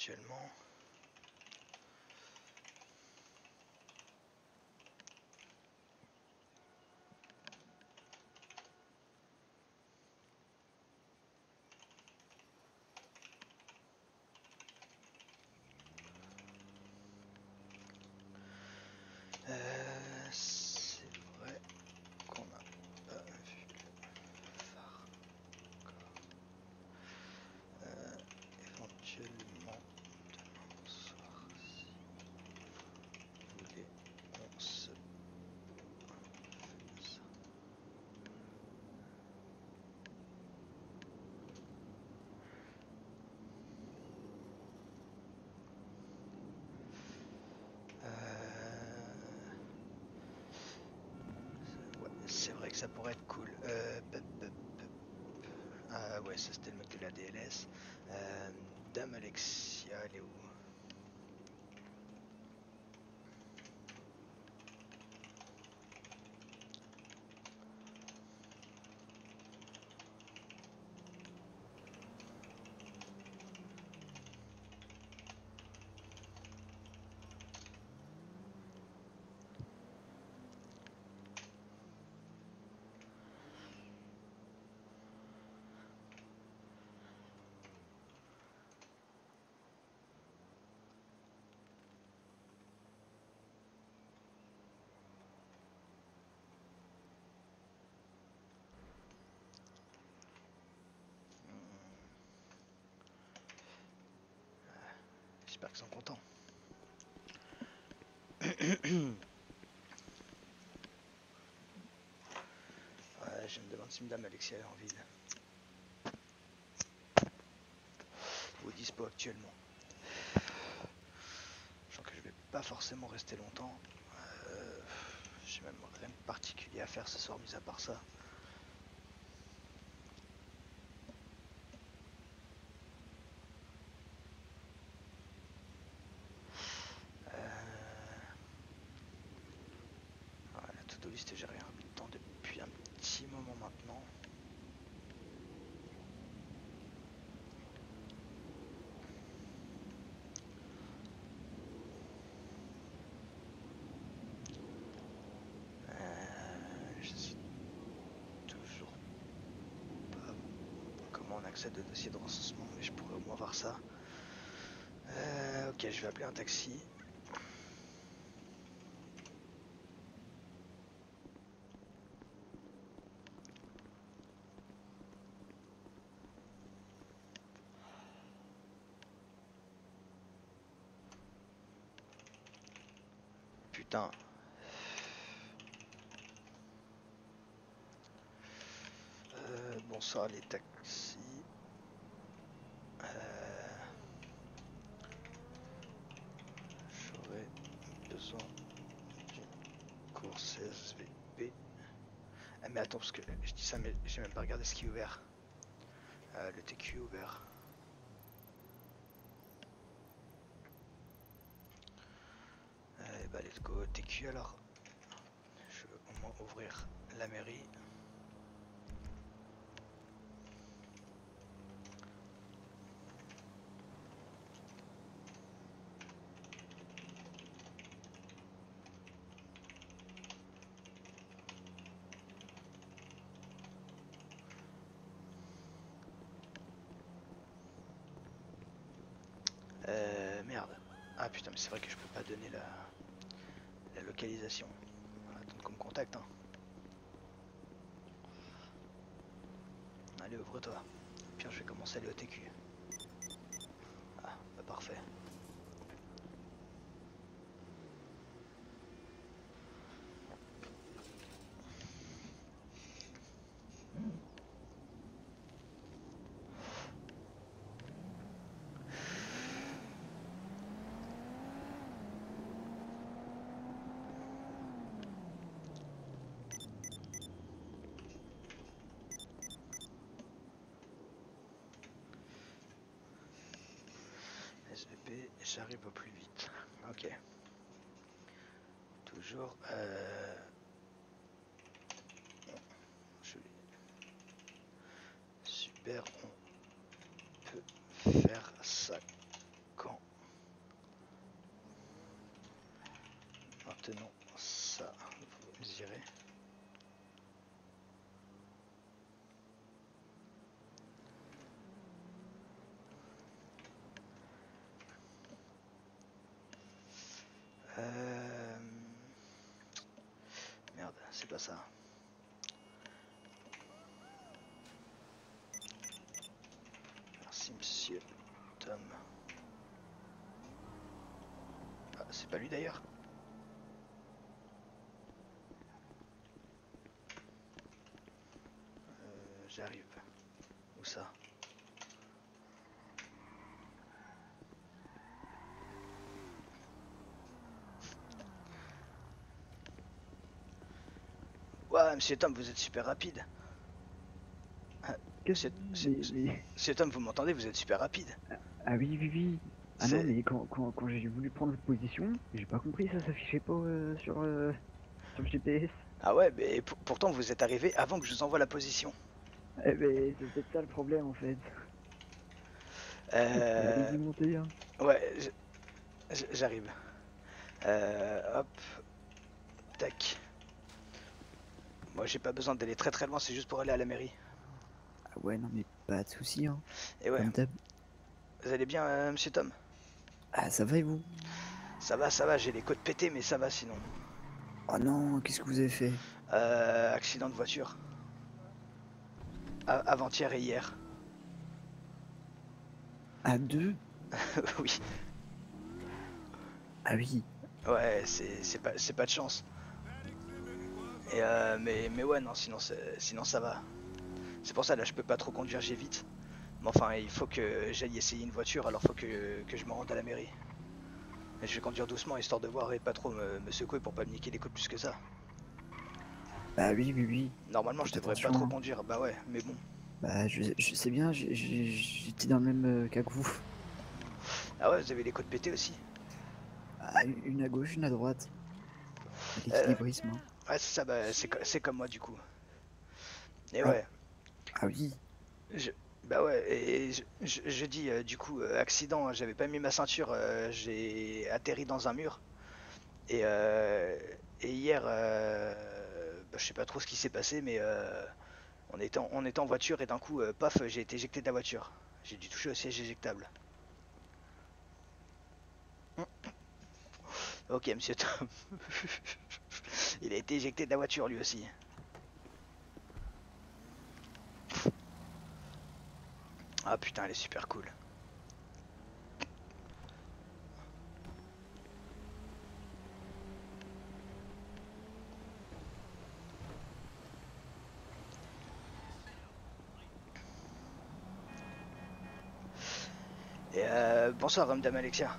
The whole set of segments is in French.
actuellement. C'est vrai qu'on n'a pas vu le phare encore. Éventuellement demain soir, si vous voulez, on se fait ça. Ouais, c'est vrai que ça pourrait être cool. Ah ouais, ça c'était le mec de la DLS. Dame Alexia, elle est où? J'espère qu'ils sont contents. Ouais, je me demande si Madame Alexia est en ville. Ou dispo actuellement. Je sens que je vais pas forcément rester longtemps. J'ai même rien de particulier à faire ce soir, mis à part ça. Ouais, la to-do list, j'ai rien mis dedans depuis un petit moment maintenant. Je sais toujours pas comment on accède au dossier de recensement, mais je pourrais au moins voir ça. Ok, je vais appeler un taxi. Putain. Bonsoir les taxis. J'aurais besoin d'une course SVP. Ah mais attends, parce que je dis ça, mais j'ai même pas regardé ce qui est ouvert. Le TQ est ouvert. Bah let's go TQ alors. Je veux au moins ouvrir la mairie. Merde. Ah putain, mais c'est vrai que je peux pas donner la localisation. On va attendre qu'on me contacte. Hein. Allez, ouvre-toi. Puis je vais commencer à aller au TQ. Ah, bah parfait. SVP, j'arrive au plus vite. Ok. Toujours. Super, on peut faire ça quand maintenant ça, vous me direz. Merde, c'est pas ça. Merci monsieur Tom. Ah, c'est pas lui d'ailleurs. J'arrive. Où ça? Ouais, monsieur Tom, vous êtes super rapide. Qu'est-ce Monsieur Tom, vous m'entendez? Vous êtes super rapide. Ah oui, oui, oui. Ah non, C'est... mais quand j'ai voulu prendre votre position, j'ai pas compris, ça s'affichait pas sur le GPS. Ah ouais, mais pourtant vous êtes arrivé avant que je vous envoie la position. Eh ben, c'est peut-être ça le problème en fait. Mais Euh... allez-y monter, hein. Ouais, j'arrive. Hop, tac. Moi j'ai pas besoin d'aller très très loin, c'est juste pour aller à la mairie. Ah ouais, non, mais pas de soucis, hein. Et ouais, Comme d'hab. vous allez bien, monsieur Tom? Ah, ça va et vous? Ça va, j'ai les côtes pétées, mais ça va sinon. Oh non, qu'est-ce que vous avez fait? Accident de voiture. Avant-hier et hier. À deux? Oui, Ah oui. ouais, c'est pas de chance. Et mais ouais, non, sinon ça va. C'est pour ça, là, je peux pas trop conduire, j'ai vite. Mais enfin, il faut que j'aille essayer une voiture, alors faut que je me rende à la mairie. Et je vais conduire doucement, histoire de voir et pas trop me secouer pour pas me niquer les côtes plus que ça. Bah oui, oui, oui. Normalement, je Faites devrais pas attention, trop hein. conduire, bah ouais, mais bon. Bah je sais bien, j'étais dans le même cas que vous. Ah ouais, vous avez les côtes pétées aussi? Ah, une à gauche, une à droite. Euh, L'équilibrisme, hein. ouais, c'est ça, bah, c'est comme moi du coup. Et Ah, ouais, ah oui. je, bah ouais, et je dis du coup, accident, j'avais pas mis ma ceinture, j'ai atterri dans un mur. Et, euh, et hier, bah, je sais pas trop ce qui s'est passé, mais on était en voiture et d'un coup, paf, j'ai été éjecté de la voiture. J'ai dû toucher au siège éjectable. Ok, monsieur Tom. Il a été éjecté de la voiture lui aussi. Ah putain, elle est super cool. Et bonsoir, Madame Alexia.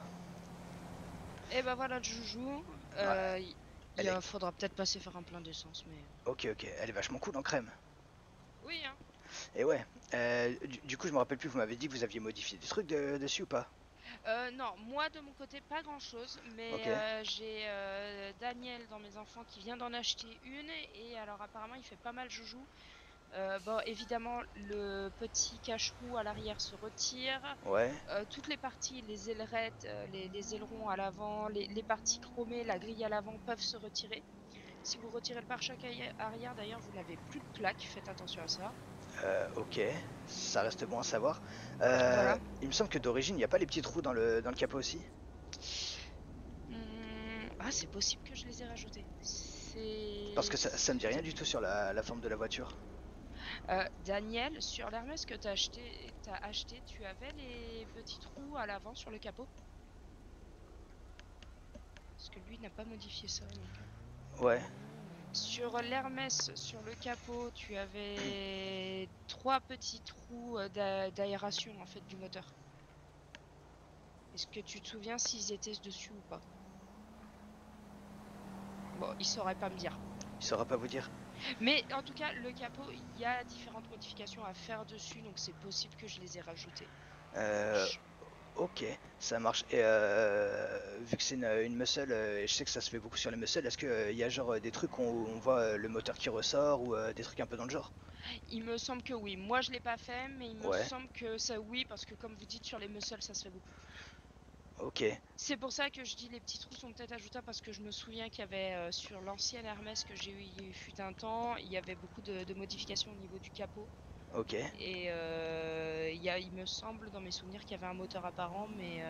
Et bah voilà le joujou. Ouais, elle est. Faudra peut-être passer faire un plein d'essence, mais. Ok, ok, elle est vachement cool en crème. Oui, hein. Et ouais, du coup, je me rappelle plus, vous m'avez dit que vous aviez modifié des trucs dessus ou pas? Non, moi de mon côté, pas grand chose, mais Ok. j'ai Daniel dans mes enfants qui vient d'en acheter une, et alors apparemment il fait pas mal joujou. Bon, évidemment, le petit cache-roue à l'arrière se retire. Ouais. Toutes les parties, les ailerettes, les ailerons à l'avant, les parties chromées, la grille à l'avant peuvent se retirer. Si vous retirez le pare-choc arrière, d'ailleurs, vous n'avez plus de plaque, faites attention à ça. Ok, ça reste bon à savoir. Voilà. Il me semble que d'origine, il n'y a pas les petits trous dans le capot aussi. Ah, c'est possible que je les ai rajoutés. Parce que ça me dit rien du tout sur la forme de la voiture. Daniel, sur l'Hermès que t'as acheté, tu avais les petits trous à l'avant sur le capot? Parce que lui n'a pas modifié ça. Donc. Ouais, Sur l'Hermès, sur le capot, tu avais 3 petits trous d'aération en fait du moteur. Est-ce que tu te souviens s'ils étaient dessus ou pas? Bon, il saurait pas me dire. il saura pas vous dire. Mais en tout cas, le capot, il y a différentes modifications à faire dessus, donc c'est possible que je les ai rajoutées. Euh, ok, ça marche. Et vu que c'est une muscle, et je sais que ça se fait beaucoup sur les muscles, est-ce qu'il y a genre des trucs où on voit le moteur qui ressort ou des trucs un peu dans le genre? Il me semble que oui. Moi, je l'ai pas fait, mais il me Ouais. semble que ça oui, parce que comme vous dites, sur les muscles, ça se fait beaucoup. Ok, C'est pour ça que je dis les petits trous sont peut-être ajoutables parce que je me souviens qu'il y avait sur l'ancienne Hermès que j'ai eu il fut un temps, il y avait beaucoup de modifications au niveau du capot. ok. Et il me semble dans mes souvenirs qu'il y avait un moteur apparent, mais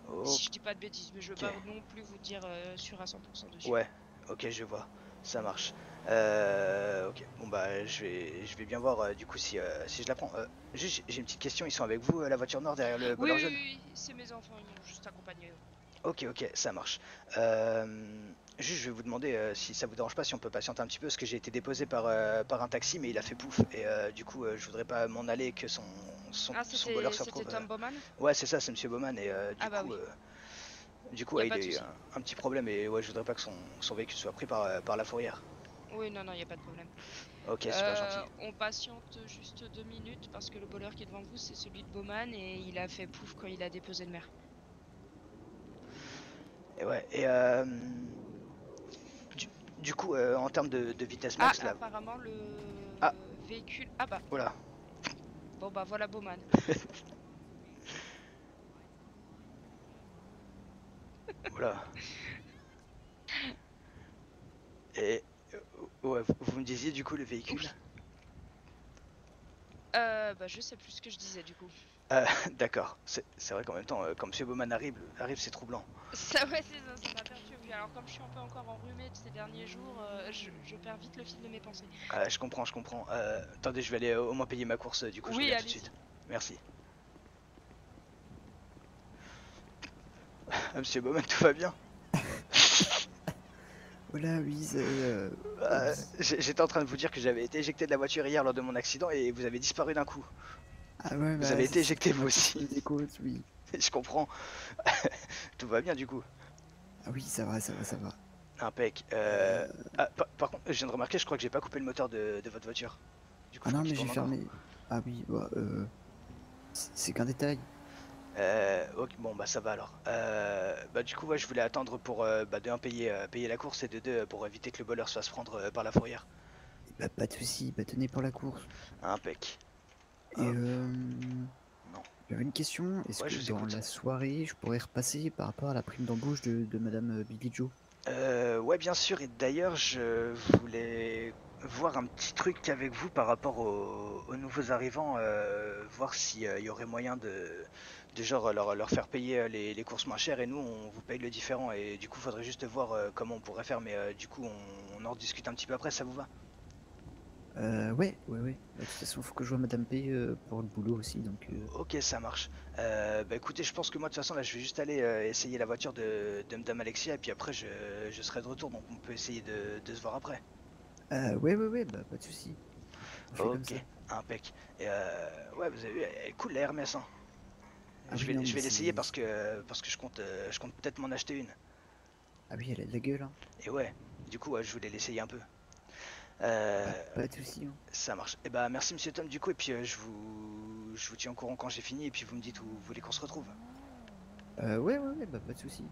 Ok. si je dis pas de bêtises, mais je veux pas non plus vous dire sûr à 100% dessus. Ouais, ok, je vois. Ça marche. Ok, bon bah je vais bien voir du coup si je la prends. Juste, j'ai une petite question, ils sont avec vous, la voiture noire derrière le Oui, boleur oui, jaune? oui, oui, c'est mes enfants, ils m'ont juste accompagné. Ok, ok, ça marche. Juste, je vais vous demander si ça vous dérange pas si on peut patienter un petit peu, parce que j'ai été déposé par un taxi, mais il a fait pouf, et du coup, je voudrais pas m'en aller et que Ah, son voleur se c'était retrouve. Tom Bowman? Ouais, c'est ça, c'est Monsieur Bowman, et Ah bah oui, du coup, y a ouais, il pas a de eu souci. un petit problème, et ouais, je voudrais pas que son véhicule soit pris par la fourrière. Oui, non, non, y a pas de problème. Ok, super gentil. On patiente juste 2 minutes parce que le voleur qui est devant vous, c'est celui de Bowman et il a fait pouf quand il a déposé le maire. Et ouais, du, du coup, en termes de vitesse Ah, max, là. apparemment Ah, le véhicule. Ah bah, voilà, bon bah voilà Bowman. voilà. Et ouais, vous me disiez du coup le véhicule? Oui. Bah je sais plus ce que je disais du coup. D'accord, c'est vrai qu'en même temps, quand Monsieur Bowman arrive, c'est troublant. Ça ouais, c'est ça m'a perdu. Et puis alors comme je suis un peu encore enrhumée de ces derniers jours, je perds vite le fil de mes pensées. Je comprends, je comprends. Attendez, je vais aller au moins payer ma course, du coup je Oui, reviens tout de suite. allez-y. Merci. Monsieur Bowman, tout va bien? Voilà, oui, oui. J'étais en train de vous dire que j'avais été éjecté de la voiture hier lors de mon accident et vous avez disparu d'un coup. Ah ouais, Vous bah, avez été c'était éjecté moi vous qui aussi. faisais cause, oui. Je comprends. Tout va bien du coup. Ah oui, ça va, ça va, ça va. Impec. Euh, Par contre, je viens de remarquer, je crois que j'ai pas coupé le moteur de votre voiture. Du coup, Ah je crois non, qu'il mais j'ai tourne encore. fermé. Ah oui, bah, c'est qu'un détail. Ok, bon bah ça va alors. Bah du coup ouais, je voulais attendre pour bah, de un payer la course et de deux pour éviter que le voleur se fasse prendre par la fourrière. Et bah, pas de soucis, bah, tenez pour la course. Impec. Et Hop, non. j'avais une question. Est-ce Ouais, que je vous dans écoute. la soirée, je pourrais repasser par rapport à la prime d'embauche de Madame Billy Joe? Ouais bien sûr, et d'ailleurs je voulais voir un petit truc avec vous par rapport aux nouveaux arrivants, voir s'il y aurait moyen de genre leur faire payer les courses moins chères et nous on vous paye le différent et du coup faudrait juste voir comment on pourrait faire mais du coup on en discute un petit peu après, ça vous va? Ouais, ouais, ouais. Bah, de toute façon, faut que je vois Madame P pour le boulot aussi, donc. Ok, ça marche. Bah écoutez, je pense que moi de toute façon là je vais juste aller essayer la voiture de Madame Alexia et puis après je serai de retour donc on peut essayer de se voir après. Ouais, ouais, ouais, bah, pas de soucis. On fait comme Ok, ça. impec. Et ouais, vous avez vu, elle est cool la Hermès, hein. Ah oui, non, Je mais vais l'essayer c'est. parce que je compte peut-être m'en acheter une. Ah oui, elle a de la gueule, hein. Et ouais, du coup ouais, je voulais l'essayer un peu. Euh, Bah, pas de soucis, hein. Ça marche. Et bah merci Monsieur Tom du coup et puis je vous tiens au courant quand j'ai fini et puis vous me dites où vous voulez qu'on se retrouve. Ouais, ouais, ouais, bah, pas de soucis.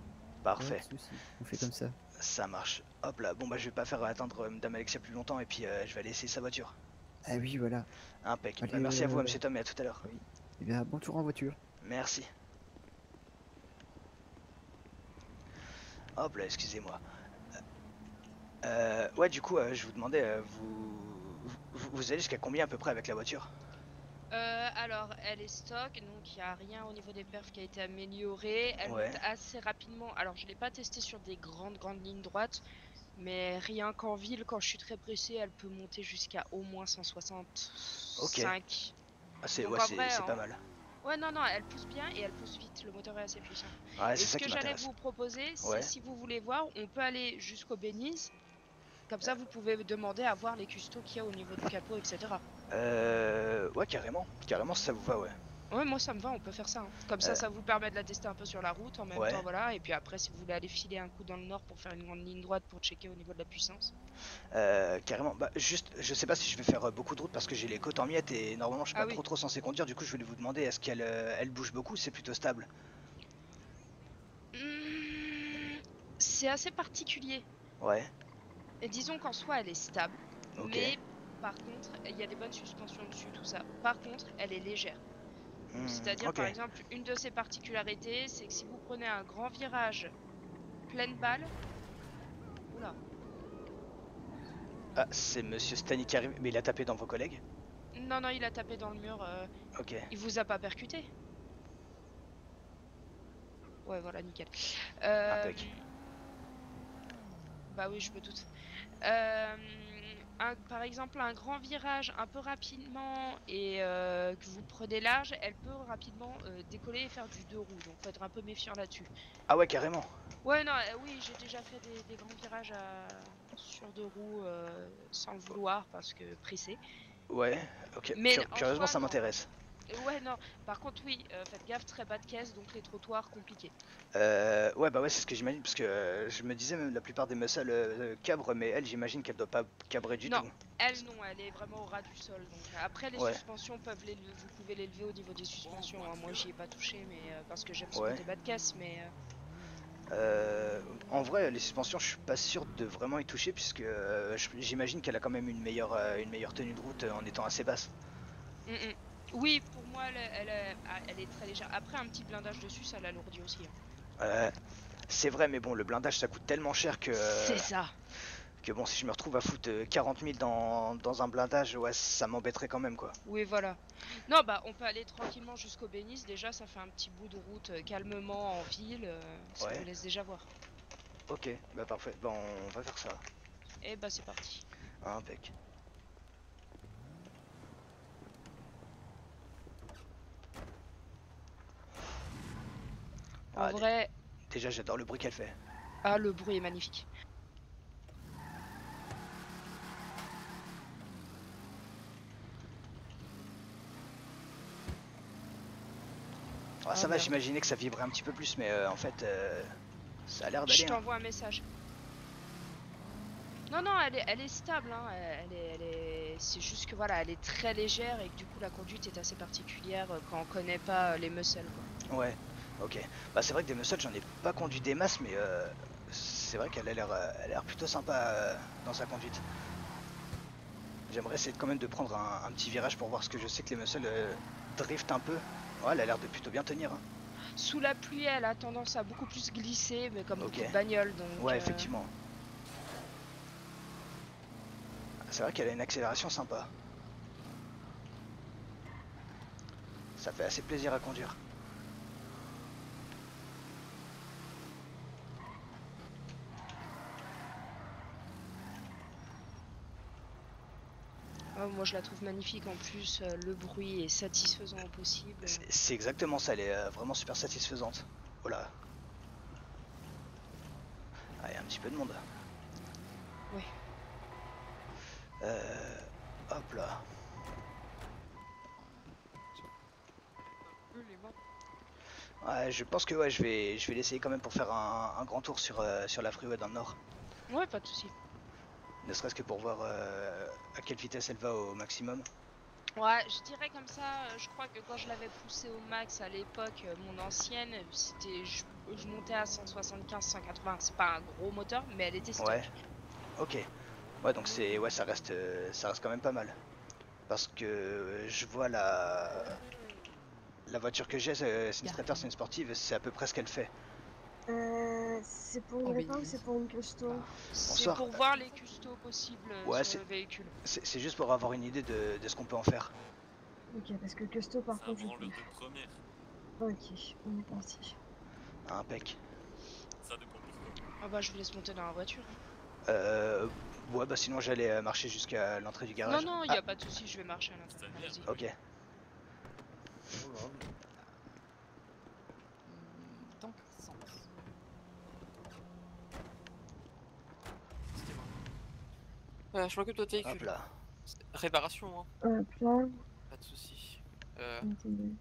Pas de Parfait. soucis. On fait comme ça. Ça marche. Hop là, bon bah je vais pas faire attendre Madame Alexia plus longtemps et puis je vais aller essayer sa voiture. Ah oui, voilà. Impec. Bah, Allez, merci à vous Monsieur Tom et à tout à l'heure. oui. Eh bien, bon tour en voiture. Merci. Hop là, excusez-moi. Ouais, du coup, je vous demandais, vous allez jusqu'à combien à peu près avec la voiture? Alors, elle est stock, donc il n'y a rien au niveau des perfs qui a été amélioré. Elle Ouais, monte assez rapidement. Alors, je ne l'ai pas testé sur des grandes lignes droites, mais rien qu'en ville, quand je suis très pressée, elle peut monter jusqu'à au moins ok. 165. Ah, Donc en vrai, c'est pas mal. ouais, non, non, elle pousse bien et elle pousse vite. Le moteur est assez puissant. Ouais, Et c'est ce ça que qui j'allais m'intéresse. vous proposer, c'est Ouais. si vous voulez voir, on peut aller jusqu'au Benize. Comme ça, vous pouvez demander à voir les custos qu'il y a au niveau du capot, etc. Ouais, carrément. Carrément, si ça vous va, ouais. Ouais, moi ça me va, on peut faire ça, hein. Comme Euh, ça vous permet de la tester un peu sur la route en même ouais. temps, voilà. Et puis après, si vous voulez aller filer un coup dans le nord pour faire une grande ligne droite pour checker au niveau de la puissance. Carrément. Bah, juste, je sais pas si je vais faire beaucoup de route parce que j'ai les côtes en miettes et normalement, je suis Ah pas oui. trop censé conduire. Du coup, je voulais vous demander, est-ce qu'elle elle bouge beaucoup ou c'est plutôt stable? Hmm, c'est assez particulier. Ouais. Et disons qu'en soi, elle est stable, Ok. mais par contre, il y a des bonnes suspensions dessus, tout ça. Par contre, elle est légère. C'est-à-dire, Ok. par exemple, une de ses particularités, c'est que si vous prenez un grand virage pleine balle... Oula. Ah, c'est Monsieur Stani qui arrive, mais il a tapé dans vos collègues? Non, non, il a tapé dans le mur. Ok. Il vous a pas percuté? Ouais, voilà, nickel. Impec. Bah oui, je me doute. Par exemple, un grand virage un peu rapidement et que vous prenez large, elle peut rapidement décoller et faire du deux roues. Donc, faut être un peu méfiant là-dessus. Ah ouais, carrément. Ouais, non, oui, j'ai déjà fait des grands virages sur deux roues sans le vouloir parce que pressé. Ouais, ok. Mais en Curieusement, soi, ça non. m'intéresse. Ouais, non. Par contre, oui, faites gaffe, très bas de caisse, donc les trottoirs compliqués. Ouais, bah ouais, c'est ce que j'imagine, parce que je me disais même la plupart des muscles cabrent, mais elle, j'imagine qu'elle doit pas cabrer du Non, tout. elle non, elle est vraiment au ras du sol. Donc après, les Ouais, suspensions peuvent vous pouvez l'élever au niveau des suspensions, hein. Moi, j'y ai pas touché, mais parce que j'aime ce ouais. côté bas de caisse, mais En vrai, les suspensions, je suis pas sûr de vraiment y toucher, puisque j'imagine qu'elle a quand même une meilleure tenue de route en étant assez basse. mm, mm. Oui, pour moi, elle est très légère. Après, un petit blindage dessus, ça l'alourdit aussi, hein. Euh, c'est vrai, mais bon, le blindage, ça coûte tellement cher C'est ça. que bon, si je me retrouve à foutre 40 000 dans un blindage, ouais, ça m'embêterait quand même, quoi. Oui, voilà. Non, bah, on peut aller tranquillement jusqu'au Bénis. Déjà, ça fait un petit bout de route calmement en ville. Ça vous Ouais, laisse déjà voir. ok, bah parfait, bah on va faire ça. Et bah, c'est parti. Impec. En Ah, vrai, déjà, j'adore le bruit qu'elle fait. ah, le bruit est magnifique. Ah, Oh ça va, merde. j'imaginais que ça vibrait un petit peu plus, mais en fait, ça a l'air Je d'aller, hein. t'envoie un message. Non, non, elle est stable, hein. C'est juste que voilà, elle est très légère et que du coup la conduite est assez particulière quand on connaît pas les muscles, quoi. Ouais, ok. Bah c'est vrai que des muscles, j'en ai pas conduit des masses, mais c'est vrai qu'elle elle a l'air plutôt sympa dans sa conduite. J'aimerais essayer quand même de prendre un petit virage pour voir ce que je sais que les muscles driftent un peu. Ouais, elle a l'air de plutôt bien tenir, hein. Sous la pluie, elle a tendance à beaucoup plus glisser, mais comme Ok. beaucoup de bagnoles, donc Ouais, effectivement. C'est vrai qu'elle a une accélération sympa. Ça fait assez plaisir à conduire. moi je la trouve magnifique en plus, le bruit est satisfaisant au possible. C'est exactement ça, elle est vraiment super satisfaisante. Oh là. Ah, il y a un petit peu de monde. Ouais. Hop là. Ouais, je pense que ouais, je vais l'essayer quand même pour faire un grand tour sur la freeway dans le nord. Ouais, pas de souci. Ne serait-ce que pour voir à quelle vitesse elle va au maximum. Ouais, je dirais comme ça, je crois que quand je l'avais poussé au max à l'époque, mon ancienne, je montais à 175, 180. C'est pas un gros moteur, mais elle était Ouais, stock. ok. Ouais, donc c'est ouais, ça reste quand même pas mal. Parce que je vois la voiture que j'ai, c'est une Strater, c'est une sportive, c'est à peu près ce qu'elle fait. C'est pour une Oh, répa ou béni. c'est pour une custo? C'est Bonsoir. pour voir les custos possibles Ouais, sur le véhicule. c'est juste pour avoir une idée de ce qu'on peut en faire. Ok, parce que custo par C'est un contre je branleur peux. de première. Ok, on est parti. Impec. Ça dépend pourquoi. Ah bah je vous laisse monter dans la voiture, hein. Euh, ouais, bah sinon j'allais marcher jusqu'à l'entrée du Non, garage. non, il n'y Ah, a pas de souci, je vais marcher à l'intérieur. C'est-à-dire Allez-y. ok. Dans quel sens Excusez-moi. Je m'occupe de votre Hop véhicule. là. Réparation, hein. Hop là, Pas de soucis. attendez.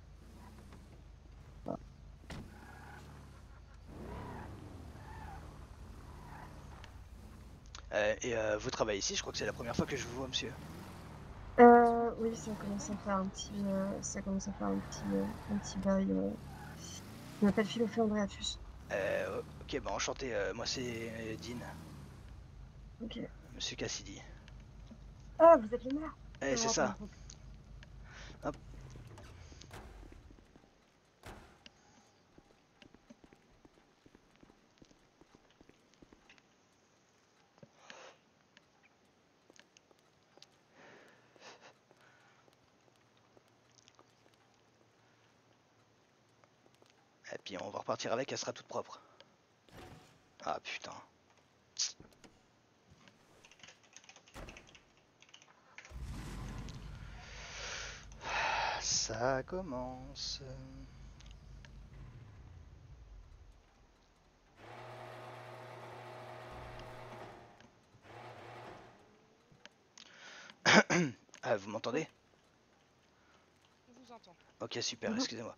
Vous travaillez ici, je crois que c'est la première fois que je vous vois, monsieur. Oui, ça commence à faire un petit, ça commence à faire un petit bail. Je m'appelle Philofé Andreatus. Ok, bah enchanté, moi c'est Dean, Ok. monsieur Cassidy. Ah, vous êtes le maire? Eh, c'est Comment ça. on peut- Hop. Puis on va repartir avec, elle sera toute propre. Ah putain. Ça commence. Ah, vous m'entendez? On vous entend. Ok, super, Mhm. excusez-moi.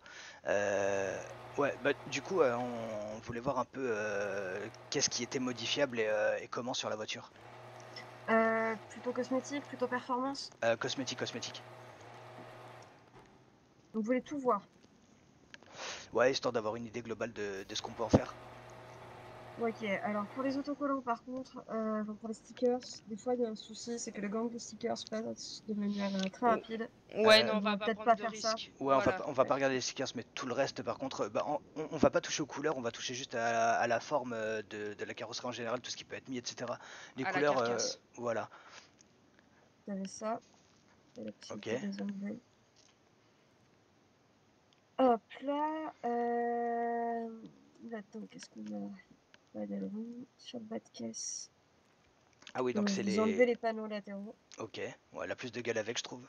Ouais, bah du coup, on voulait voir un peu qu'est-ce qui était modifiable et comment sur la voiture. Plutôt cosmétique, plutôt performance. Cosmétique, cosmétique. Vous voulez tout voir. Ouais, histoire d'avoir une idée globale de ce qu'on peut en faire. Ok, alors pour les autocollants par contre, enfin, pour les stickers, des fois il y a un souci, c'est que le gang de stickers passe de manière très Oh, rapide. Ouais, Euh, non, On on va va pas peut-être prendre pas de faire ça. risques. Ouais, Voilà. on va pas Ouais. regarder les stickers, mais tout le reste, par contre, bah, on va pas toucher aux couleurs, on va toucher juste à la forme de la carrosserie en général, tout ce qui peut être mis, etc. Les À la couleurs, carcasse. voilà. Vous avez ça, et la Ok. possibilité de les enlever. Hop là, attends, qu'est-ce qu'on a? Pas d'aileron, sur le bas de caisse. Ah oui, donc c'est Vous enlevez les. les panneaux latéraux. Ok. Ouais, la plus de gueule avec, je trouve.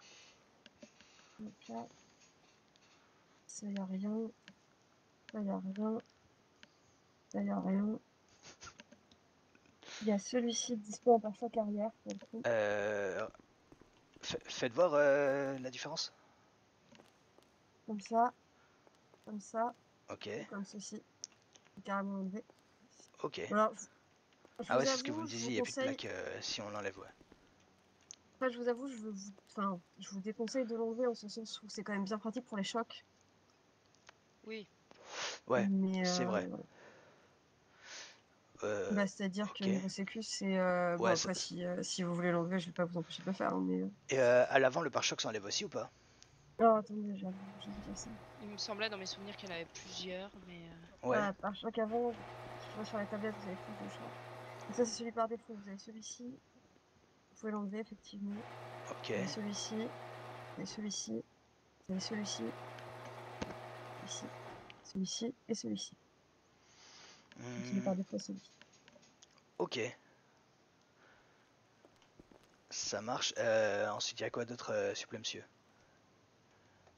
Donc là, ça y a rien, ça y a rien, ça y a rien. Il y a celui-ci dispo en pare-choc arrière pour le coup. Euh, Faites voir la différence. Comme ça, Ok. ou comme ceci. C'est carrément enlevé. Ok. Alors, je Ah ouais, vous c'est ce que vous avoue, me je vous disiez, il n'y a plus de conseille, plaque si on l'enlève, ouais. enfin, je vous avoue, enfin, je vous déconseille de l'enlever en ce sens où c'est quand même bien pratique pour les chocs. Oui. Ouais, Mais c'est vrai. bah, c'est-à-dire que Ok. niveau sécu, c'est bon Ouais, après si vous voulez l'enlever, je vais pas vous empêcher de le faire, hein, mais et à l'avant, le pare-choc s'enlève aussi ou pas? alors attendez, j'ai envie de dire ça. Il me semblait dans mes souvenirs qu'il y en avait plusieurs, mais. Ouais. Voilà, par choc avant, je vois sur la tablette, vous avez plus de choix. Donc ça c'est celui par défaut. Vous avez celui-ci, vous pouvez l'enlever effectivement. Ok. Vous avez celui-ci, vous avez celui-ci, vous avez celui-ci, celui-ci et celui-ci. Donc celui par défaut, c'est celui-ci. Ok. Ça marche. Ensuite, il y a quoi d'autre, s'il vous plaît, monsieur?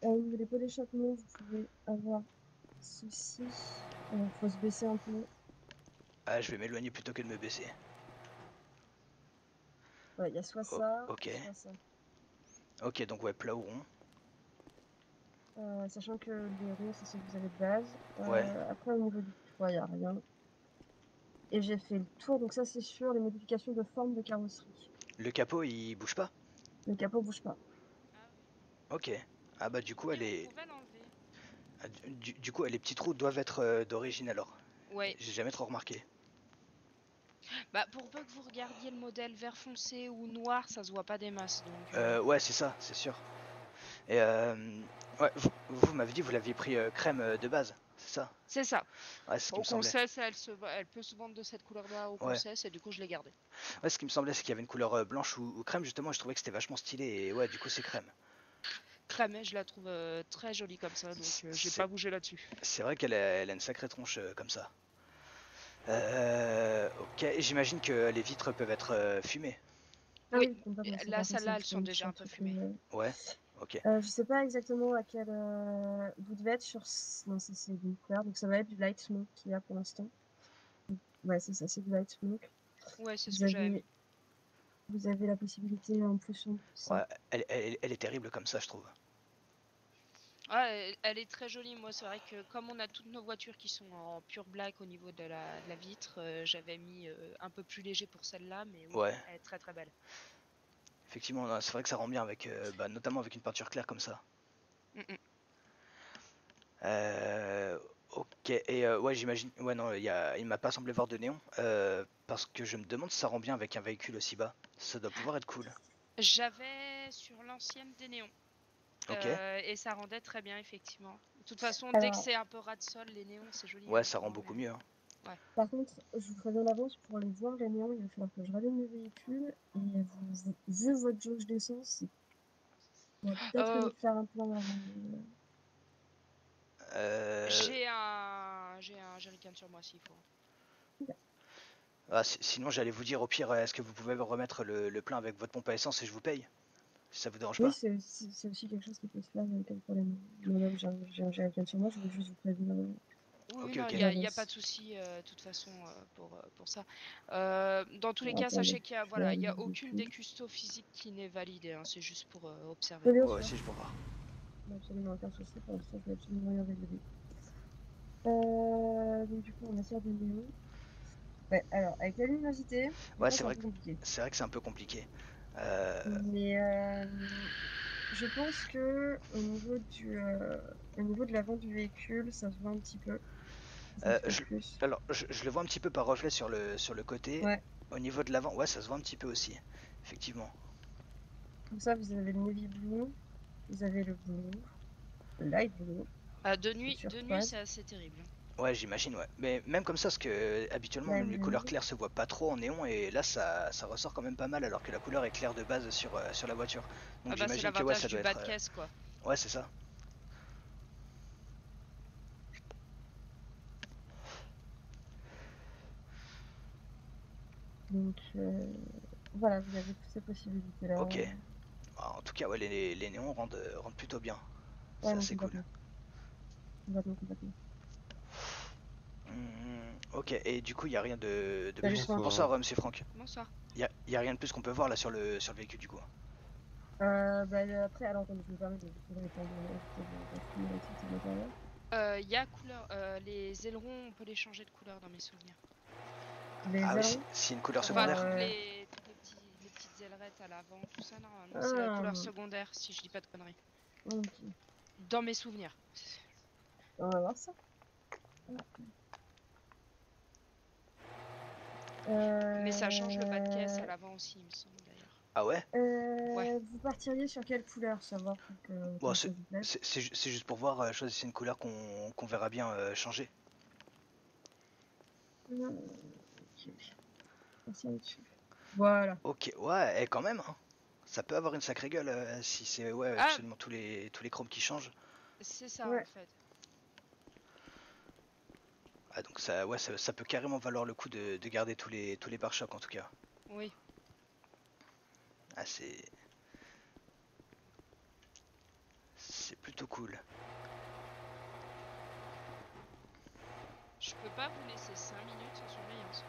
Au niveau des pots d'échappement, vous pouvez avoir ceci. Faut se baisser un peu. Ah, je vais m'éloigner plutôt que de me baisser. Ouais, il y a soit Oh, ça, ok. soit ça. Ok, donc ouais, plat ou rond. Sachant que les ronds, c'est ce que vous avez de base. Ouais. Après, au niveau du toit, il n'y a rien. Et j'ai fait le tour, donc ça, c'est sur les modifications de forme de carrosserie. Le capot, il bouge pas? Le capot bouge pas. Ah oui. Ok. Ah bah du coup, Oui, elle on est... pouvait l'enlever. ah, du coup, les petits trous doivent être d'origine alors. Ouais. J'ai jamais trop remarqué. Bah, pour peu que vous regardiez le modèle vert foncé ou noir, ça se voit pas des masses, donc. Ouais, c'est ça, c'est sûr. Et ouais, vous m'avez dit vous l'aviez pris crème de base, c'est ça? C'est ça. Ouais, c'est ce qui Au me semblait. concesse, elle peut se vendre de cette couleur-là au Ouais. concesse, et du coup, je l'ai gardée. Ouais, ce qui me semblait, c'est qu'il y avait une couleur blanche ou crème justement. Et je trouvais que c'était vachement stylé. Et ouais, du coup, c'est crème. Cramée, je la trouve très jolie comme ça, donc j'ai C'est pas bougé là-dessus. c'est vrai elle a une sacrée tronche comme ça. Ok, j'imagine que les vitres peuvent être fumées. Ah Oui, oui, complètement. C'est là, pas possible celles-là, elles parce sont qu'on est déjà sur un peu toutes fumées. les. Ouais, ok. Je sais pas exactement à quel. Vous devez être sur. Non, ça c'est une couleur, donc ça va être du light smoke qu'il y a pour l'instant. Ouais, c'est ça, c'est du light smoke. Ouais, c'est ce Vous que j'avais mis. vous avez la possibilité en plus de ça. Ouais, elle est terrible comme ça, je trouve. Ah, elle est très jolie. Moi, c'est vrai que comme on a toutes nos voitures qui sont en pure black au niveau de la vitre, j'avais mis un peu plus léger pour celle-là, mais oui, Ouais, elle est très très belle. effectivement, non, c'est vrai que ça rend bien avec, bah, notamment avec une peinture claire comme ça. Mm, mm. Euh, ok, et ouais, j'imagine. Ouais, non, il m'a pas semblé voir de néon. Parce que je me demande si ça rend bien avec un véhicule aussi bas. Ça doit pouvoir être cool. J'avais sur l'ancienne des néons. Ok, Et ça rendait très bien, effectivement. De toute façon, dès que Alors, c'est un peu ras de sol, les néons, c'est joli. ouais, Hein, ça rend pour beaucoup enlever. mieux, hein. par contre, je vous préviens d'avance, pour aller voir les néons, il va falloir que je rallume le véhicule. Et vu votre jauge d'essence, on va peut-être Euh, aller faire un plan avant. Euh, J'ai un j'ai un jerrycan sur moi s'il faut. Ah, sinon, j'allais vous dire, au pire, est-ce que vous pouvez me remettre le plein avec votre pompe à essence et je vous paye? Si ça vous dérange Oui, pas. c'est aussi quelque chose qui peut se faire, quel problème. Moi-même, j'ai un jerrycan sur moi, je veux juste vous prévenir. Oui, Ok, non, ok. il y a pas de souci, de toute façon, pour ça. Dans tous les cas, Attendez, sachez qu'il y a, je vais voilà, il y a aller aucune dessus. des custos physiques qui n'est validée, hein, c'est juste pour observer. Oui, bien Ouais, sûr. si, je peux voir. Absolument aucun souci, pour l'instant, je vais absolument rien valider. Donc du coup, on a sur des néons. Ouais, alors, avec la luminosité, des Ouais, fois, c'est un peu compliqué. c'est vrai que c'est un peu compliqué. Mais je pense que au niveau de l'avant du véhicule, ça se voit un petit peu. Ça Euh, se voit je, plus. alors, je le vois un petit peu par reflet sur le côté. Ouais, Au niveau de l'avant, ouais, ça se voit un petit peu aussi. Effectivement. comme ça, vous avez le navy blue, vous avez le blue, le light blue, De le nuit, turquoise, c'est assez terrible. Ouais, j'imagine, ouais. Mais même comme ça, parce que habituellement, la même les couleurs blue. claires se voient pas trop en néon, et là, ça ressort quand même pas mal, alors que la couleur est claire de base sur la voiture. Ah Donc bah, c'est j'imagine que ouais, l'avantage ça du doit bas être. de caisse, quoi. Ouais, c'est ça. Donc voilà, vous avez toutes ces possibilités-là. Ok. En tout cas, ouais, les néons rendent plutôt bien. Ouais, C'est non, assez cool. complètement. Complètement, complètement. Ok, et du coup, il n'y a rien de Salut, plus. Franck. Bonsoir, monsieur Franck. Bonsoir. Il y a rien de plus qu'on peut voir là sur le véhicule, du coup. Bah, après, alors, attendez, je me permets de juste répondre de fouiller l'activité de l'intérieur. Il y a couleur, les ailerons, on peut les changer de couleur dans mes souvenirs. Les Ah oui, ailerons. si une couleur Enfin, secondaire. les petites ailerettes à l'avant, tout ça, normalement, c'est la Ah, couleur secondaire, si je dis pas de conneries. ok. Dans mes souvenirs. On va voir ça. Mais ça change le bas de caisse à Euh, l'avant aussi, il me semble, d'ailleurs. Ah ouais? Ouais. vous partiriez sur quelle couleur, savoir pour Bon, que ça vous plaise? c'est juste pour voir, choisissez une couleur qu'on verra bien changer. Ok. Merci là-dessus. Voilà. Ok, ouais, et quand même, hein. Ça peut avoir une sacrée gueule si c'est ouais, Ah, absolument tous les chromes qui changent. c'est ça, en Ouais. fait. Ah, donc ça, ouais, ça peut carrément valoir le coup de garder tous les pare-chocs en tout cas. Oui. Ah, c'est plutôt cool. Je peux pas vous laisser 5 minutes sans surveillance.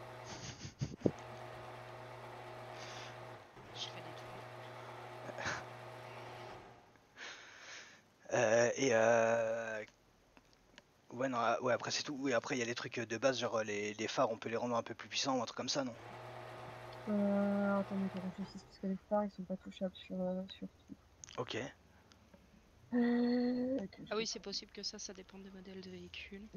Je fais des tours. Ouais, non, ouais, après c'est tout. Oui, après il y a les trucs de base, genre les phares, on peut les rendre un peu plus puissants ou un truc comme ça, non? Attendez que je réfléchisse, parce que les phares, ils sont pas touchables sur tout. Ok. Que Ah je oui, c'est retrouve. possible que ça dépend des modèles de véhicules.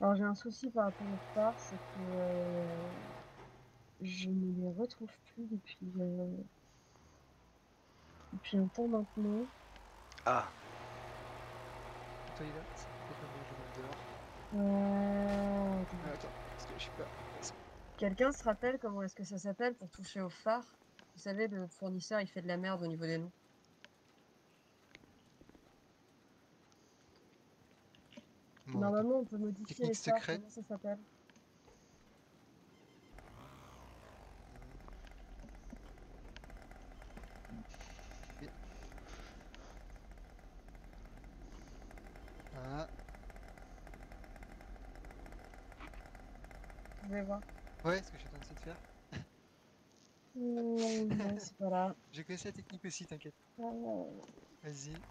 Alors, j'ai un souci par rapport aux phares, c'est que je ne les retrouve plus depuis un temps maintenant. Ah, Toi, il est là, c'est peut-être un je dehors. Attendez. Attends, parce que je sais pas. Quelqu'un se rappelle comment est-ce que ça s'appelle pour toucher aux phares? Vous savez, le fournisseur, il fait de la merde au niveau des noms. Bon, attends. Normalement, on peut modifier les Technique phares. secrète. Comment ça s'appelle? Et- Ah, Vous pouvez voir. ouais, ce que je suis en train d'essayer de faire. Non, c'est pas là. J'ai connaissé la technique aussi, t'inquiète. Vas-y.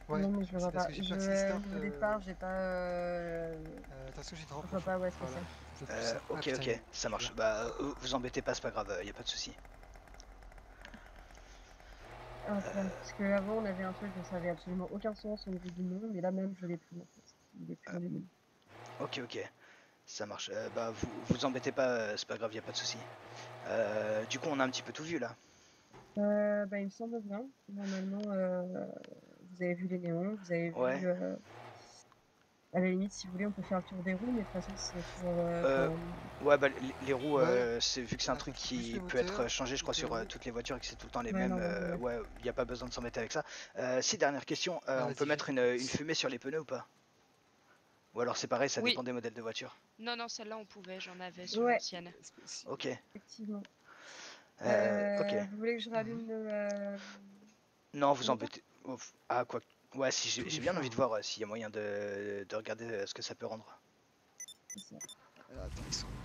Ouais, Non, mais je le c'est vois parce pas. que j'ai peur que ça Au starte. niveau des phares, j'ai pas. Attention, j'ai trop Je vois pas où est-ce que Voilà. c'est. Ça, ça. Ah, ok, putain, ok, ça marche. Bah, vous embêtez pas, c'est pas grave, y a pas de souci. Ah, parce que avant, on avait un truc, ça avait absolument aucun sens au niveau du nom, mais là même, je l'ai plus en fait. Il est plus dans les menus. Ok, ok, ça marche. Bah, vous embêtez pas, c'est pas grave, y a pas de souci. Du coup, on a un petit peu tout vu là. Bah, il me semble bien. Normalement, vous avez vu les néons, vous avez Ouais. vu À la limite, si vous voulez, on peut faire le tour des roues, mais de toute façon, c'est toujours. Euh, Ouais, bah les roues, Ouais. vu que c'est un truc Active juste qui le peut être moteur, changé, je au crois, cas sur où. toutes les voitures et que c'est tout le temps les Ouais, mêmes, non, ouais. ouais, il n'y a pas besoin de s'embêter avec ça. Si, dernière question, Ah, on peut vas-y, mettre une j'écoute. fumée sur les pneus ou pas? Ou alors c'est pareil, ça Oui. dépend des modèles de voiture. Non, non, celle-là, on pouvait, j'en avais sur Ouais, l'ancienne. C'est possible. Ok, effectivement. ok. Vous voulez que je rallume Non, le vous moteur? embêtez. Ah, quoi. Ouais, si Tous j'ai les bien envie de phares. voir s'il y a moyen de regarder ce que ça peut rendre. C'est ça. Alors, attends, ils sont où?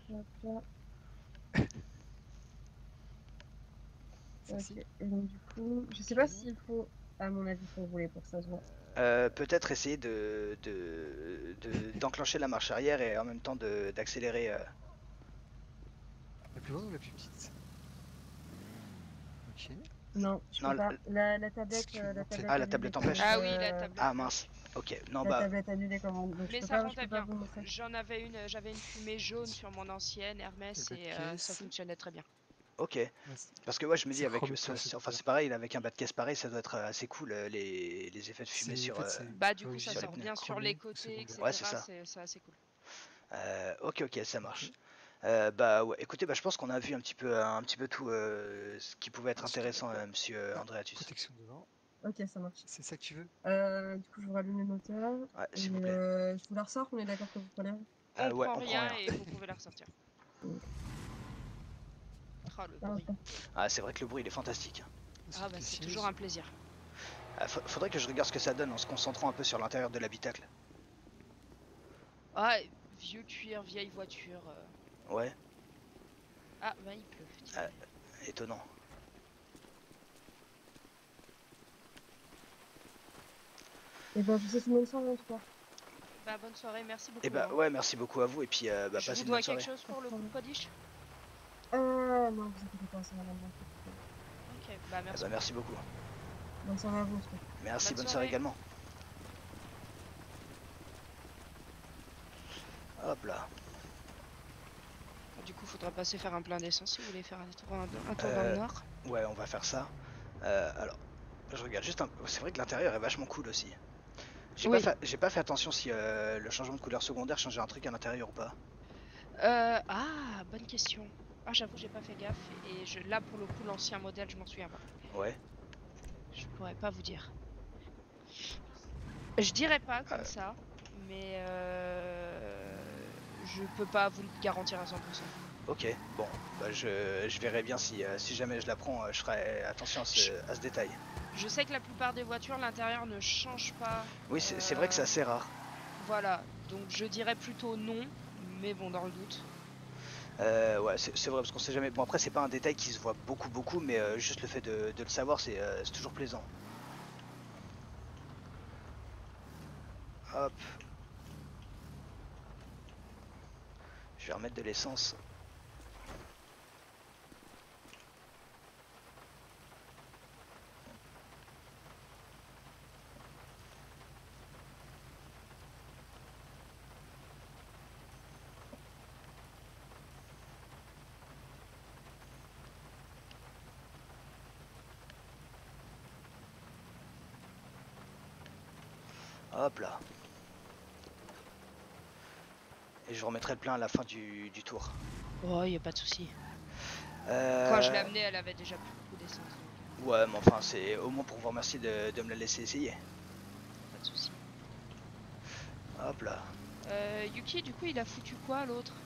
Hop là. Ça, si. Ok. Et donc, du coup, je sais Ok. pas s'il faut, à mon avis, faut rouler pour que ça se voit. Peut-être essayer d'enclencher la marche arrière et en même temps d'accélérer. La plus grande ou la plus petite? Ok. Non, je Non, peux pas. La tablette, Est-ce que tu veux la monter? ah, tablette la annule les tablette commandes. empêche? Ah oui, la tablette. Ah mince, ok. Non, La bah, tablette annule les commandes, donc Mais je ça peux rendait pas bien. vous montrer. J'avais une fumée jaune sur mon ancienne Hermès Le bas de et ça caisse. fonctionnait très bien. ok. Ouais, Parce que ouais, je me dis, c'est avec chromé pour ce enfin, coup-là. c'est pareil, avec un bas de caisse pareil, ça doit être assez cool, les effets de fumée C'est en sur. fait c'est Bah, du pas coup, ça obligé sur les sort pneus. bien sur les chromé ou côtés, secondaire. Ouais, c'est etc. ça. C'est assez cool. Ok, ok, ça Ok. marche. Bah ouais, écoutez, bah, je pense qu'on a vu un petit peu tout ce qui pouvait être Ensuite, on va intéressant, faire monsieur la Andreatus. protection devant. Ok, ça marche. C'est ça que tu veux? Du coup, je vous rallume le moteur. Ouais, Et s'il vous plaît. je vous la ressors, on est d'accord que vous prenez rien? On Ouais, prend on prend rien rien. et vous pouvez la ressortir. Ah, le Ah, bruit. ok. Ah, c'est vrai que le bruit, il est fantastique. Ah, Ensuite, bah, les c'est sièges. toujours un plaisir. Ah, faudrait que je regarde ce que ça donne en se concentrant un peu sur l'intérieur de l'habitacle. Ah, vieux cuir, vieille voiture. Ouais, Ah, bah, il pleut. Tiens. étonnant. Et ben, je vous souhaite une bonne soirée en tout cas. Bah, bonne soirée, merci beaucoup. Et bah hein. ouais, merci beaucoup à vous et puis bah, Je passez vous une dois bonne quelque soirée. chose pour le coup de Podiche? Non, vous inquiétez pas, ça va bien. Ok, bah, Eh merci. bah, merci beaucoup. Bonne soirée à vous en tout cas. Merci, Bonne bonne soirée soirée. également. Hop là. Du coup, faudra passer faire un plein d'essence si vous voulez faire un tour dans le nord. Ouais, on va faire ça. Alors, je regarde juste un peu. C'est vrai que l'intérieur est vachement cool aussi. Oui. J'ai pas fait attention si le changement de couleur secondaire changeait un truc à l'intérieur ou pas. Ah, bonne question. Ah, j'avoue, j'ai pas fait gaffe. Et là, pour le coup, l'ancien modèle, je m'en souviens pas. Ouais. Je pourrais pas vous dire. Je dirais pas Euh, comme ça, mais je peux pas vous le garantir à 100%. ok, bon. Bah, je verrai bien si jamais je la prends, je ferai attention à ce détail. Je sais que la plupart des voitures, l'intérieur ne change pas. Oui, c'est vrai que c'est assez rare. Voilà, donc je dirais plutôt non, mais bon, dans le doute. Ouais, c'est vrai parce qu'on sait jamais. Bon, après, c'est pas un détail qui se voit beaucoup, mais juste le fait de le savoir, c'est toujours plaisant. Hop. Je vais remettre de l'essence. Hop là. Et je remettrai le plein à la fin du tour. Oh, y a pas de souci. Euh, Quand je l'ai amenée, elle avait déjà plus beaucoup d'essence. Donc, Ouais, mais enfin, c'est au moins pour vous remercier de me la laisser essayer. pas de souci. Hop là. Yuki, du coup, il a foutu quoi l'autre?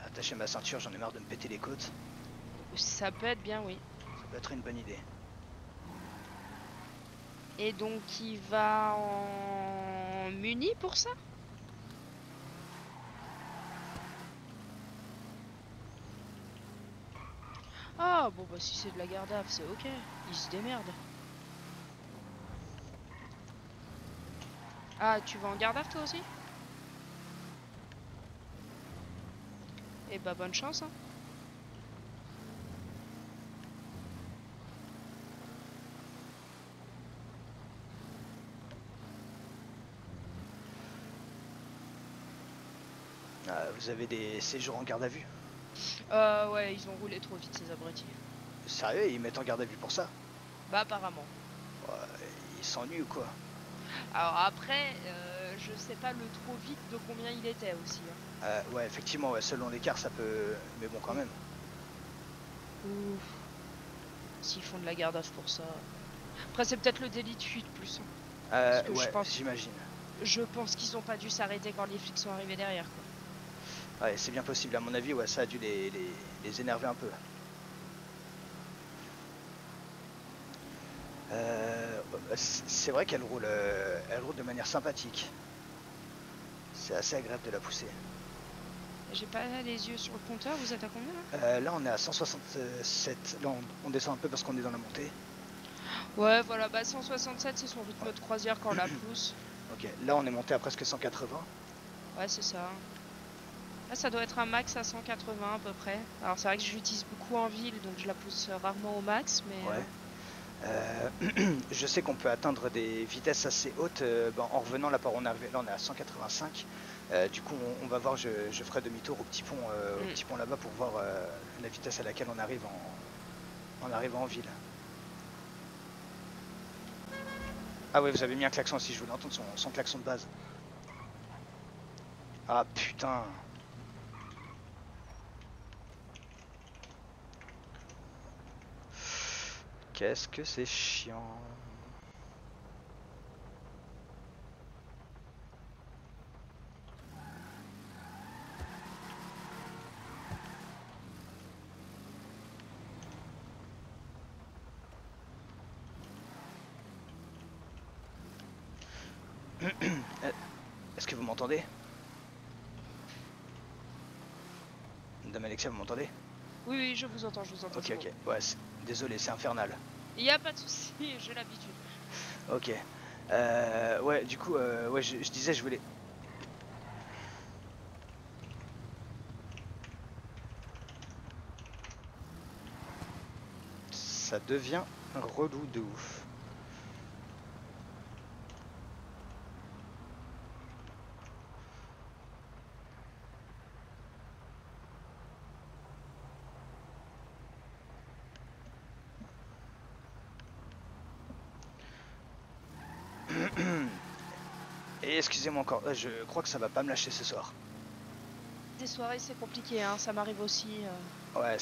Attacher ma ceinture, j'en ai marre de me péter les côtes. Ça peut être bien, oui. Ça peut être une bonne idée. Et donc, il va en muni pour ça? Ah, bon, bah, si c'est de la garde à vue, c'est ok. Il se démerde. Ah, tu vas en garde à vue, toi aussi? Eh bah, bonne chance, hein. Vous avez des séjours en garde à vue? Ouais, ils ont roulé trop vite ces abrutis. Sérieux, ils mettent en garde à vue pour ça? Bah apparemment. Ouais, ils s'ennuient ou quoi? Alors après, je sais pas le trop vite de combien il était aussi. Hein. Ouais, effectivement, ouais, selon l'écart, ça peut... Mais bon, quand même. Ouf. S'ils font de la garde à vue pour ça. Après, c'est peut-être le délit de fuite plus. Hein. Parce que Ouais, j'imagine. Je pense qu'ils ont pas dû s'arrêter quand les flics sont arrivés derrière. Quoi. Ouais, c'est bien possible. À mon avis, ouais, ça a dû les énerver un peu. C'est vrai qu'elle roule de manière sympathique. C'est assez agréable de la pousser. J'ai pas les yeux sur le compteur, vous êtes à combien là Là, on est à 167. Là, on descend un peu parce qu'on est dans la montée. Ouais, voilà, bah 167 c'est son rythme de croisière quand on la pousse. Ok, là, on est monté à presque 180. Ouais, c'est ça. Là, ça doit être un max à 180 à peu près. Alors, c'est vrai que je l'utilise beaucoup en ville, donc je la pousse rarement au max, mais... Ouais. Je sais qu'on peut atteindre des vitesses assez hautes en revenant là par où on est arrivé. Là on est à 185. Du coup on va voir, je ferai demi-tour au petit pont là-bas pour voir la vitesse à laquelle on arrive en arrivant en ville. Ah ouais, vous avez mis un klaxon aussi, je voulais entendre son klaxon de base. Ah putain. Qu'est-ce que c'est chiant. Est-ce que vous m'entendez? Madame Alexia, vous m'entendez? Oui, oui, je vous entends, je vous entends. Ok, ok. Ouais, désolé, c'est infernal. Il n'y a pas de souci, j'ai l'habitude. Ok. Ouais, du coup, ouais, je disais, je voulais... Ça devient relou de ouf. Et excusez-moi encore, je crois que ça va pas me lâcher ce soir. Des soirées, c'est compliqué, hein, ça m'arrive aussi. Ouais,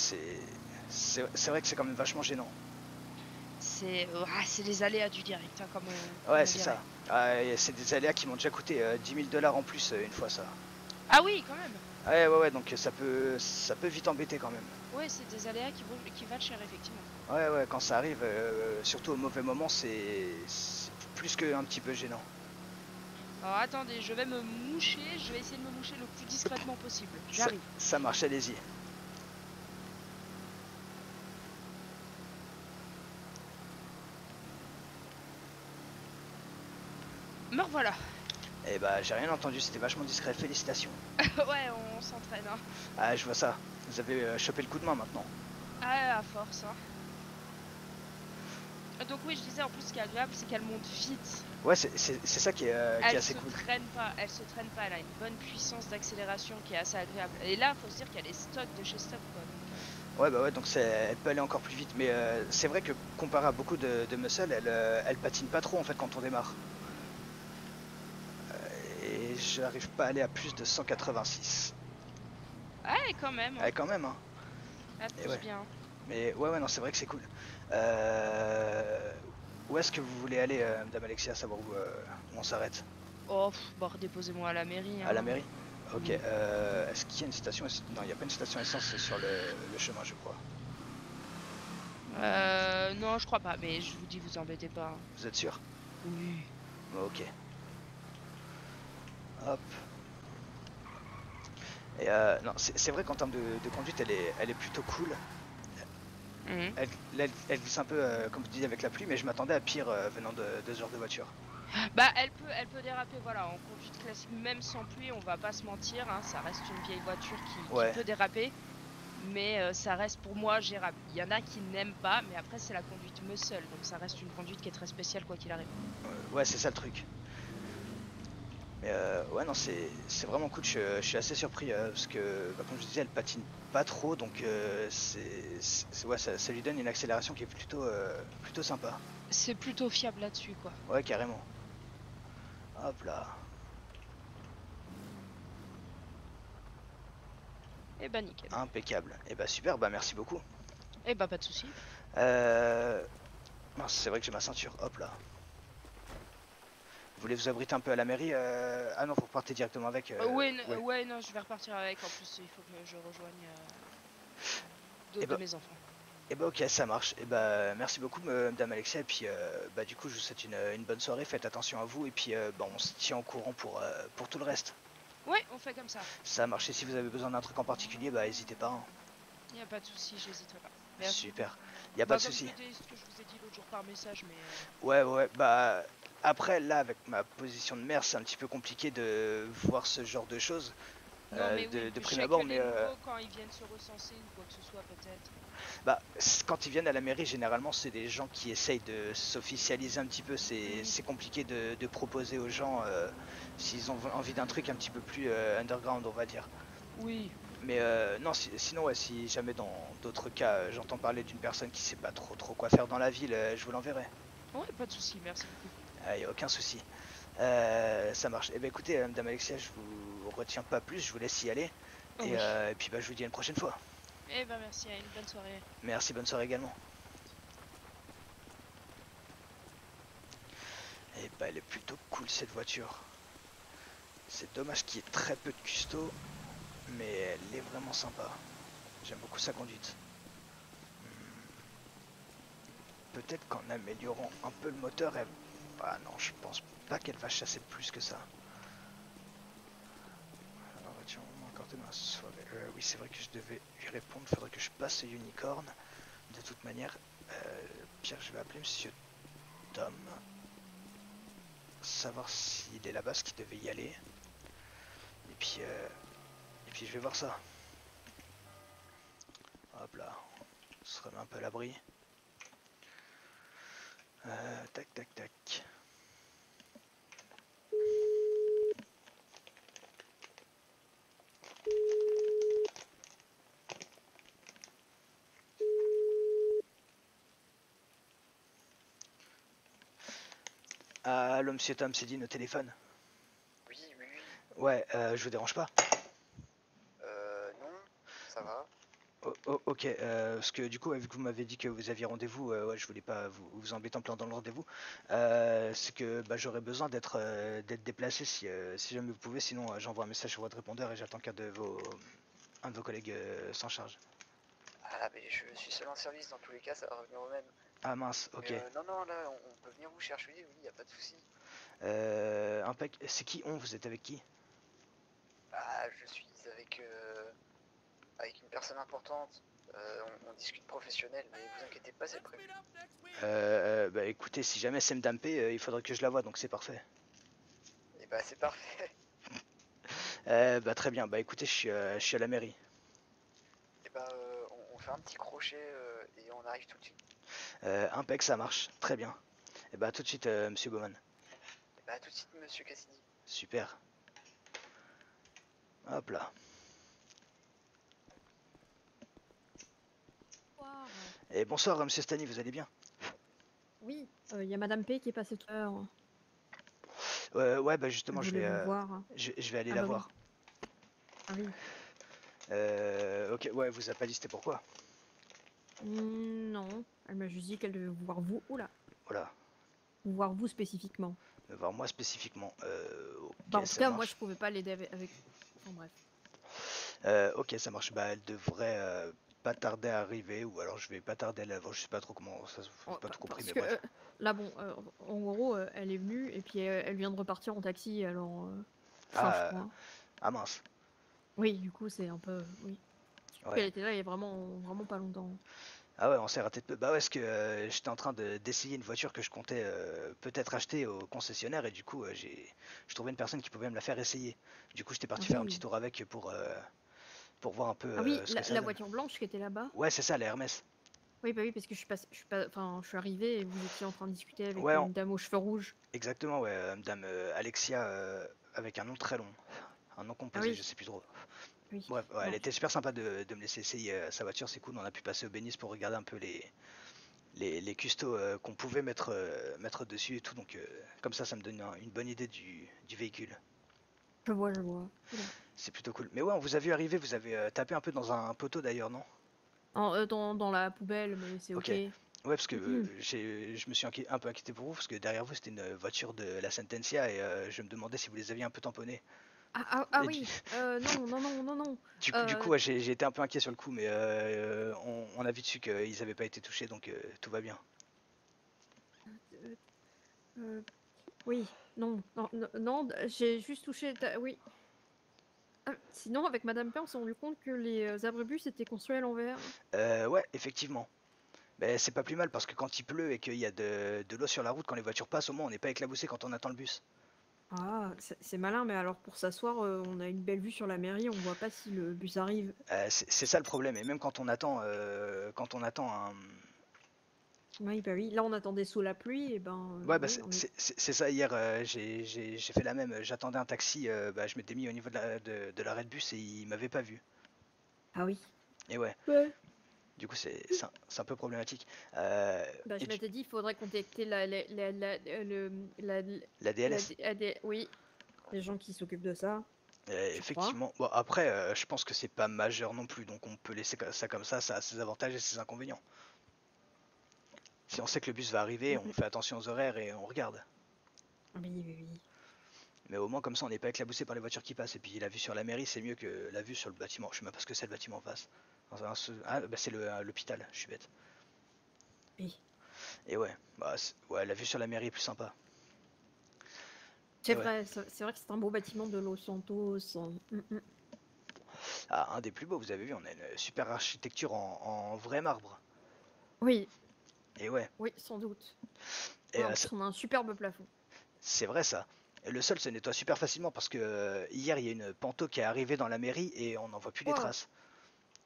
c'est vrai que c'est quand même vachement gênant. C'est les aléas du direct, hein, comme Ouais, on c'est dirait. ça. C'est des aléas qui m'ont déjà coûté 10 000 $ en plus une fois ça. Ah oui, quand même. Ouais, donc ça peut vite embêter quand même. Ouais, c'est des aléas qui valent cher, effectivement. Ouais, quand ça arrive, surtout au mauvais moment, c'est plus qu'un petit peu gênant. Alors attendez, je vais me moucher, je vais essayer de me moucher le plus discrètement possible. J'arrive. Ça marche, allez-y. Me revoilà. Eh bah, j'ai rien entendu, c'était vachement discret, félicitations. Ouais, on s'entraîne. Hein. Ah, je vois ça. Vous avez chopé le coup de main maintenant. Ah, à force. Hein. Donc oui, je disais en plus ce qui est agréable, c'est qu'elle monte vite. Ouais, c'est ça qui est assez cool. Elle se traîne pas, elle a une bonne puissance d'accélération qui est assez agréable. Et là, faut se dire qu'elle est stock de chez stock. Quoi. Ouais, bah ouais, donc elle peut aller encore plus vite. Mais c'est vrai que comparé à beaucoup de muscle, elle patine pas trop en fait quand on démarre. Et j'arrive pas à aller à plus de 186. Ouais, quand même. Ouais, quand même, hein. Elle pousse ouais. bien. Mais ouais, non, c'est vrai que c'est cool. Où est-ce que vous voulez aller, Madame Alexia, savoir où on s'arrête? Oh, bah redéposez-moi à la mairie. Hein. À la mairie? Ok, est-ce qu'il y a une station? Non, il n'y a pas une station essence sur le chemin, je crois. Non, je crois pas, mais je vous dis, vous embêtez pas. Vous êtes sûr? Oui. Ok. Hop. Et non, c'est vrai qu'en termes de conduite, elle est plutôt cool. Mhm. Elle glisse un peu, comme vous dites, avec la pluie, mais je m'attendais à pire venant de ce genre de voiture. Bah, elle peut déraper, voilà, en conduite classique, même sans pluie, on va pas se mentir, hein, ça reste une vieille voiture qui peut déraper, mais ça reste pour moi gérable. Il y en a qui n'aiment pas, mais après c'est la conduite muscle, donc ça reste une conduite qui est très spéciale quoi qu'il arrive. Ouais, c'est ça le truc. Mais ouais, non, c'est vraiment cool. Je suis assez surpris parce que, bah, comme je disais, elle patine pas trop, donc ouais, ça lui donne une accélération qui est plutôt sympa. C'est plutôt fiable là-dessus, quoi. Ouais, carrément. Hop là. Eh bah nickel. Impeccable. Et bah super, bah merci beaucoup. Eh bah pas de souci. Mince, c'est vrai que j'ai ma ceinture. Hop là. Vous voulez vous abriter un peu à la mairie Ah non, vous repartez directement avec. Ouais, ouais. ouais, non, je vais repartir avec. En plus, il faut que je rejoigne Eh d'autres bah, de mes enfants. eh bah ok, ça marche. Et bah merci beaucoup, Madame Alexia. Et puis bah du coup, je vous souhaite une bonne soirée. Faites attention à vous. Et puis bah, on se tient au courant pour tout le reste. Ouais, on fait comme ça. Ça marche. Et si vous avez besoin d'un truc en particulier, bah n'hésitez pas. Hein. Y a pas de souci, j'hésiterai pas. Merci. Super. Y a pas de Comme souci. ce que je vous ai dit l'autre jour par message, mais. Ouais, bah après là, avec ma position de maire, c'est un petit peu compliqué de voir ce genre de choses. Non, mais oui, de je prime sais abord, que mais les nouveaux, quand ils viennent se recenser ou quoi que ce soit, peut-être. bah, quand ils viennent à la mairie, généralement, c'est des gens qui essayent de s'officialiser un petit peu. C'est compliqué de proposer aux gens s'ils ont envie d'un truc un petit peu plus underground, on va dire. Oui. Mais non, sinon, ouais, si jamais dans d'autres cas, j'entends parler d'une personne qui sait pas trop quoi faire dans la ville, je vous l'enverrai. Ouais, pas de souci, merci beaucoup. Ah, y a aucun souci. Ça marche. Eh ben écoutez, Madame Alexia, je vous retiens pas plus, je vous laisse y aller. Oh, Et, oui. et puis bah, je vous dis à une prochaine fois. Eh ben merci, une bonne soirée. Merci, bonne soirée également. Et bah elle est plutôt cool cette voiture. C'est dommage qu'il y ait très peu de custo, mais elle est vraiment sympa. J'aime beaucoup sa conduite. Peut-être qu'en améliorant un peu le moteur, elle... Ah non, je pense pas qu'elle va chasser plus que ça. Alors, tiens, on m'a accordé ma soirée. Oui, c'est vrai que je devais lui répondre. Faudrait que je passe ce unicorn. De toute manière, Pierre, je vais appeler Monsieur Tom. Savoir s'il est là-bas, ce qu'il devait y aller. Et puis je vais voir ça. Hop là, on se remet un peu à l'abri. Tac, tac, tac. Allô, Monsieur Tom, c'est dit au téléphone. Oui, oui, oui. Ouais, je vous dérange pas. Non, ça va. Ok, parce que du coup, vu que vous m'avez dit que vous aviez rendez-vous, ouais, je voulais pas vous embêter en plein dans le rendez-vous. C'est que bah, j'aurais besoin d'être déplacé si jamais vous pouvez, sinon j'envoie un message sur votre répondeur et j'attends un de vos collègues s'en charge. Ah, mais je suis seul en service, dans tous les cas, ça va revenir au même. Ah mince, ok. Mais non, là, on peut venir vous chercher, oui, y a pas de souci. Impec. C'est qui on? Vous êtes avec qui? Ah, je suis avec une personne importante. On discute professionnel, mais vous inquiétez pas, c'est prévu. Bah écoutez, si jamais c'est Madame P, il faudrait que je la voie, donc c'est parfait. Et bah, c'est parfait. Bah très bien, bah écoutez, je suis à la mairie. Et bah, on fait un petit crochet et on arrive tout de suite. Impec, ça marche, très bien. Et bah à tout de suite, Monsieur Bowman. Et bah, à tout de suite, monsieur Cassidy. Super. Hop là. Bonsoir. Et bonsoir, Monsieur Stani, vous allez bien? Oui, il y a Madame P qui est passée tout à l'heure. Ouais, bah justement, Elle voulait vous voir. je vais aller Ah la bah oui. voir. Ah oui. Ok, ouais, vous a pas dit c'était pourquoi? Non, elle m'a juste dit qu'elle devait vous voir vous. Oula, Voilà, vous voir vous spécifiquement. me voir moi spécifiquement. Ok, Bah, en tout ça cas, moi marche. je pouvais pas l'aider avec. Enfin bref. Ok, ça marche. Bah, elle devrait pas tarder à arriver, ou alors je vais pas tarder à la voir. Je sais pas trop comment ça se Oh, pas tout compris, parce mais que bref. là, bon, en gros, elle est venue et puis elle vient de repartir en taxi, alors. Enfin, je Ah, crois. ah mince. Oui, du coup, c'est un peu. Oui. Surtout Ouais. qu'elle était là il y a vraiment pas longtemps. Ah ouais, on s'est raté de peu. Bah ouais, parce que j'étais en train d'essayer une voiture que je comptais peut-être acheter au concessionnaire, et du coup, je trouvais une personne qui pouvait me la faire essayer. Du coup, j'étais Ah parti faire un petit oui. tour avec pour voir un peu Ah oui, ce que ça la donne. voiture blanche qui était là-bas. Ouais, c'est ça, la Hermès. Oui, bah oui, parce que enfin, je suis arrivée et vous étiez en train de discuter avec Ouais, une dame aux cheveux rouges. exactement, ouais, Madame Alexia, avec un nom très long. Un nom Ah composé, oui. je sais plus trop. Oui. Bref, ouais, elle Non. était super sympa de me laisser essayer sa voiture, c'est cool. On a pu passer au Bénis pour regarder un peu les custos qu'on pouvait mettre dessus et tout. Donc, comme ça me donne une bonne idée du véhicule. Je vois, je vois. Oula. C'est plutôt cool. Mais ouais, on vous a vu arriver, vous avez tapé un peu dans un poteau d'ailleurs, non? Dans la poubelle, mais c'est Ok. ok. Ouais, parce que Mhm. je me suis un peu inquiété pour vous, parce que derrière vous c'était une voiture de la Sentencia et je me demandais si vous les aviez un peu tamponnés. Ah Et oui, non, non, non, non, non. du coup, ouais, j'ai été un peu inquiet sur le coup, mais on a vite su qu'ils avaient pas été touchés, donc tout va bien. Euh, euh, oui, non, non, non, non, j'ai juste touché. Oui. Ah, sinon, avec Madame P, on s'est rendu compte que les abribus étaient construits à l'envers. Ouais, effectivement. Mais c'est pas plus mal parce que quand il pleut et qu'il y a de l'eau sur la route, quand les voitures passent, au moins on n'est pas éclaboussé quand on attend le bus. Ah, c'est malin, mais alors pour s'asseoir, on a une belle vue sur la mairie, on voit pas si le bus arrive. C'est ça le problème. Et même quand on attend un. Oui, bah oui. Là, on attendait sous la pluie, et ben, Ouais, bah oui, on est. c'est ça. Hier, j'ai fait la même. J'attendais un taxi. Bah, je m'étais mis au niveau de l'arrêt de bus et il m'avait pas vu. Ah oui. Et ouais, Ouais. du coup, c'est un peu problématique. Euh, Bah, et je m'étais dit, il faudrait contacter la DLS, oui, les gens qui s'occupent de ça, je crois. effectivement. Bon, après, je pense que c'est pas majeur non plus. Donc, on peut laisser ça comme ça. Ça a ses avantages et ses inconvénients. Si on sait que le bus va arriver, on Mm. fait attention aux horaires et on regarde. Oui, oui, oui. Mais au moins, comme ça, on n'est pas éclaboussé par les voitures qui passent. Et puis, la vue sur la mairie, c'est mieux que la vue sur le bâtiment. Je sais même pas ce que c'est le bâtiment en face. Ah, bah, c'est l'hôpital, je suis bête. Oui. Et ouais, bah, ouais, la vue sur la mairie est plus sympa. C'est Et ouais, vrai, c'est vrai que c'est un beau bâtiment de Los Santos. ah, un des plus beaux, vous avez vu, on a une super architecture en vrai marbre. Oui, Et ouais, oui, sans doute. et Ouais, en plus, on a un superbe plafond. c'est vrai ça. Et le sol se nettoie super facilement parce que hier, il y a une panto qui est arrivée dans la mairie et on n'en voit plus les Wow, traces.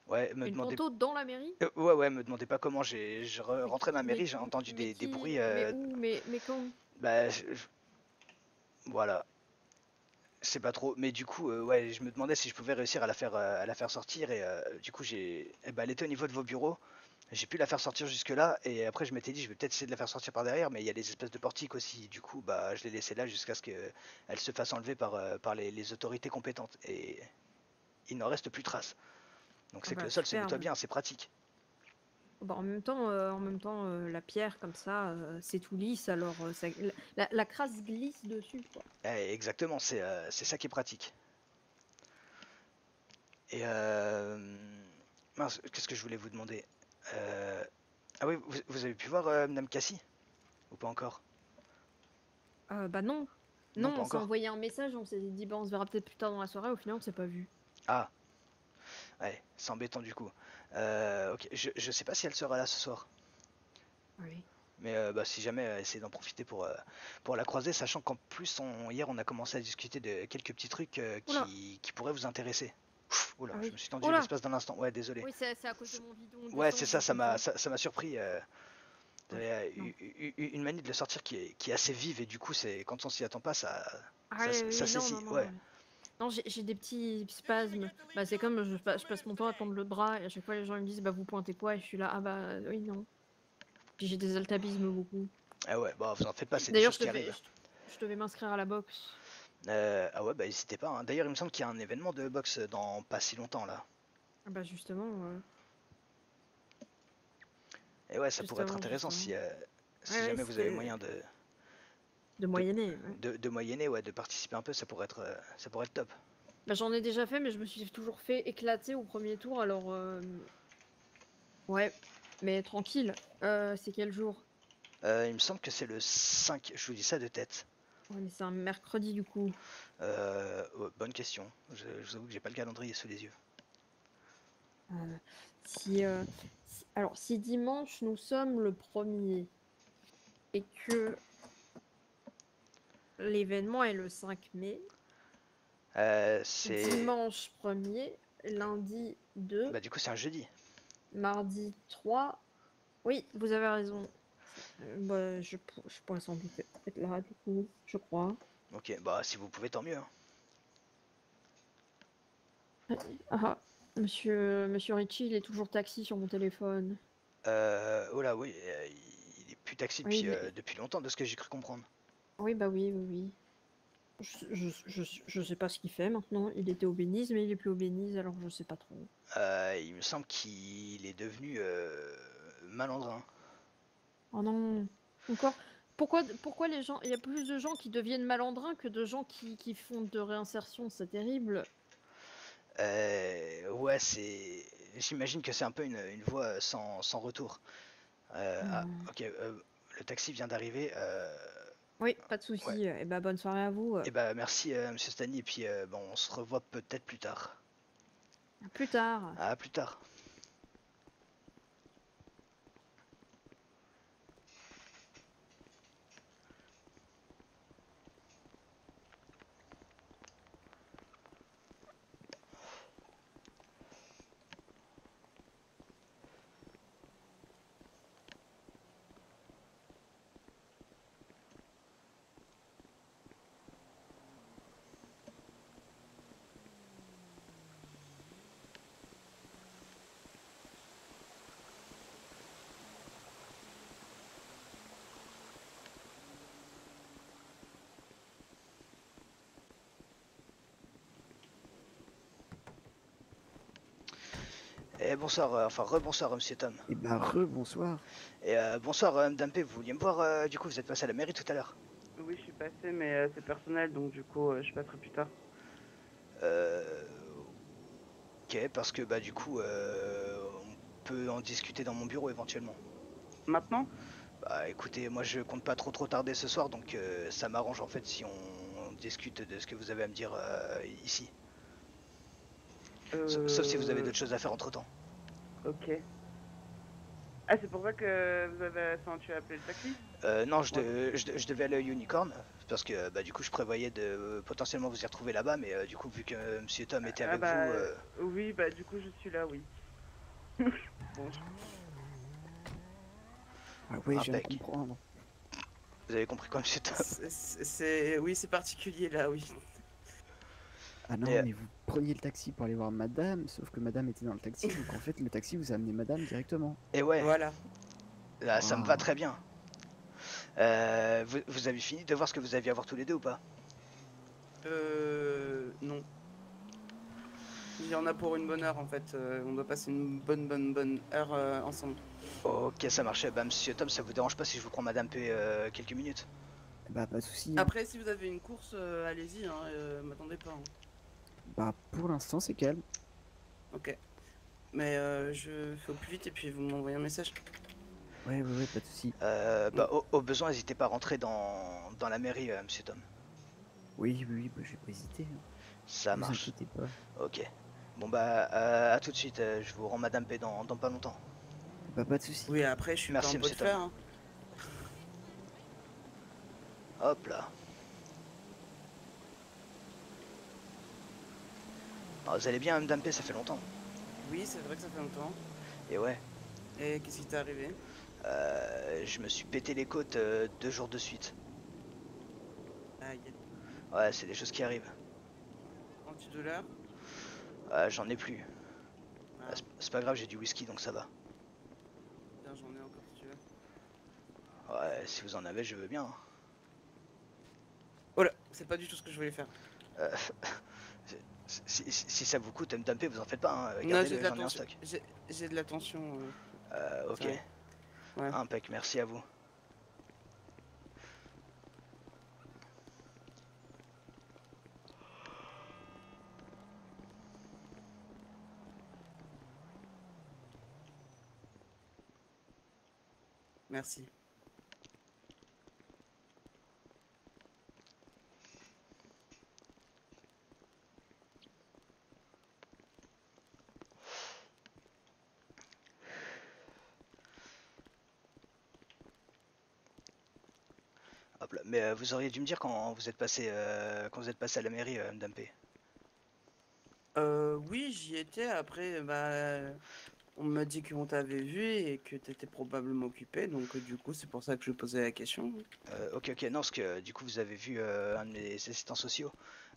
Ouais, une panto dans la mairie? ouais, me demandez pas comment Mais, rentré dans la mairie, j'ai mais, entendu mais des qui? bruits. Mais où? Mais quand? Bah, voilà, c'est pas trop. Mais du coup, ouais, je me demandais si je pouvais réussir à la faire sortir et du coup, elle était au niveau de vos bureaux. J'ai pu la faire sortir jusque-là et après je m'étais dit je vais peut-être essayer de la faire sortir par derrière mais il y a des espèces de portiques aussi. Du coup, bah, je l'ai laissée là jusqu'à ce qu'elle se fasse enlever par les autorités compétentes et il n'en reste plus trace. Donc Ah c'est que bah le sol se nettoie superbe. bien, c'est pratique. Bah, en même temps, la pierre comme ça, c'est tout lisse, alors la crasse glisse dessus, quoi. Exactement, c'est ça qui est pratique. Et mince, qu'est-ce que je voulais vous demander? Euh, Ah oui, vous avez pu voir Madame Cassie? Ou pas encore? Bah non. Non, Non, pas on s'est encore. envoyé un message, on s'est dit, bah on se verra peut-être plus tard dans la soirée, au final on s'est pas vu. Ah, ouais, c'est embêtant du coup. Ok, je sais pas si elle sera là ce soir. Oui. Mais bah, si jamais, essayez d'en profiter pour la croiser, sachant qu'en plus, hier, on a commencé à discuter de quelques petits trucs Oula, qui pourraient vous intéresser. Oula, ah je oui. me suis tendu Oula! l'espace d'un instant. Ouais, désolé. Oui, c'est à cause de mon bidon Ouais, c'est d'essence, ça, je comprends. ça m'a surpris. Vous Ouais, avez, non. une manie de le sortir qui est assez vive, et du coup, quand on s'y attend pas, Ah oui, ça oui, non, saisit. non, non. Ouais, Ouais. Non, j'ai des petits spasmes. Bah, c'est comme je passe mon temps à tendre le bras et à chaque fois les gens ils me disent bah vous pointez quoi et je suis là ah bah oui non. Puis j'ai des altabismes beaucoup. ah ouais, bah, vous en faites pas, c'est des D'ailleurs choses qui arrivent. je devais m'inscrire à la boxe. Ah ouais, bah, n'hésitez pas, hein. D'ailleurs, il me semble qu'il y a un événement de boxe dans pas si longtemps là. Ah bah Et ouais, ça pourrait être justement, intéressant justement. si Ouais, ouais, jamais vous avez c'était moyen de de, moyenner. Ouais. de moyenner, ouais, de participer un peu, ça pourrait être top. Bah, j'en ai déjà fait mais je me suis toujours fait éclater au premier tour alors ouais mais tranquille. C'est quel jour? Il me semble que c'est le 5, je vous dis ça de tête. Ouais mais c'est un mercredi du coup. Ouais, bonne question. Je vous avoue que j'ai pas le calendrier sous les yeux. Euh, si, alors, si dimanche nous sommes le premier et que l'événement est le 5 mai, C'est. dimanche 1er, lundi 2, Bah, du coup, c'est un jeudi. mardi 3. Oui, vous avez raison. Bah, je pourrais sans doute être là, du coup, je crois. Ok, bah, si vous pouvez, tant mieux, hein. Ah, monsieur Ritchie, il est toujours taxi sur mon téléphone. Oh là, oui, il est plus taxi Oui, depuis longtemps, de ce que j'ai cru comprendre. oui, bah oui, oui, oui. Je sais pas ce qu'il fait maintenant. Il était au Béniz, mais il est plus au Béniz, alors je sais pas trop. Il me semble qu'il est devenu malandrin. Oh non, encore. Pourquoi les gens. Il y a plus de gens qui deviennent malandrins que de gens qui font de réinsertion, c'est terrible. Ouais, c'est. J'imagine que c'est un peu une voie sans retour. Ah, Hmm. ok, le taxi vient d'arriver. Oui, pas de Ouais. souci. Et bah bonne soirée à vous. Et bah merci Monsieur Stani, et puis bon, on se revoit peut-être plus tard. À plus tard. À plus tard. Et bonsoir, enfin rebonsoir Monsieur Tom. Et bah bonsoir. Et bonsoir Madame P, vous vouliez me voir, du coup vous êtes passé à la mairie tout à l'heure. Oui, je suis passé, mais c'est personnel, donc du coup, je passerai plus tard. Euh, ok, parce que bah du coup on peut en discuter dans mon bureau éventuellement. Maintenant? Bah écoutez, moi je compte pas trop tarder ce soir, donc ça m'arrange en fait si on discute de ce que vous avez à me dire ici. Sauf si vous avez d'autres choses à faire entre temps. Ok. Ah, c'est pour ça que vous avez... Enfin, tu as appelé le taxi? Non, je devais aller à Unicorn, parce que bah du coup je prévoyais de potentiellement vous y retrouver là-bas, mais du coup vu que Monsieur Tom était Ah avec bah... vous... Oui, bah du coup, je suis là, oui. Bon, Ah oui, je viens de impec. comprendre. Vous avez compris quoi Monsieur Tom? Oui, c'est particulier, là, oui. Ah non, Et, mais vous preniez le taxi pour aller voir madame, sauf que madame était dans le taxi, donc en fait le taxi vous a amené madame directement. et ouais, Voilà. là, ça me va Waouh. très bien. Vous avez fini de voir ce que vous aviez à voir tous les deux ou pas? Non. Il y en a pour une bonne heure, en fait. On doit passer une bonne heure ensemble. Ok, ça marchait. Bah Monsieur Tom, ça vous dérange pas si je vous prends Madame P quelques minutes? Bah pas de souci. Après, si vous avez une course, allez-y, hein, m'attendez pas. Hein. Bah pour l'instant c'est calme. Ok. Mais je fais au plus vite et puis vous m'envoyez un message. Ouais, pas de souci. Bah au besoin, n'hésitez pas à rentrer dans la mairie, Monsieur Tom. Oui, bah j'ai pas hésité. Hein. Ça Vous marche. inquiétez pas. Ok. Bon bah à tout de suite, je vous rends Madame P dans pas longtemps. Bah pas de souci. Oui, après, je suis Merci, pas un pot de monsieur Tom. fer. Hein. Hop là. Ah, vous allez bien Madame P, ça fait longtemps. Oui, c'est vrai que ça fait longtemps. Et ouais, Et qu'est-ce qui t'est arrivé? je me suis pété les côtes 2 jours de suite. Aïe. Ouais, c'est des choses qui arrivent. Antidouleur? J'en ai plus. Ah, C'est pas grave, j'ai du whisky donc ça va. bien, j'en ai encore si tu veux. Ouais, si vous en avez, je veux bien. Oh là, c'est pas du tout ce que je voulais faire. Euh, si ça vous coûte Madame P, vous en faites pas, hein. Non, j'ai Gardez-le, de j'en ai en l'attention. stock. J'ai de l'attention. Ok. vrai. Ouais. Impec, merci à vous. Merci. Hop là. Mais vous auriez dû me dire quand vous êtes passé à la mairie, Madame P. Oui, j'y étais. Après, bah, On m'a dit qu'on t'avait vu et que t'étais probablement occupé, donc du coup c'est pour ça que je posais la question. Ok, non, parce que du coup vous avez vu un de mes assistants sociaux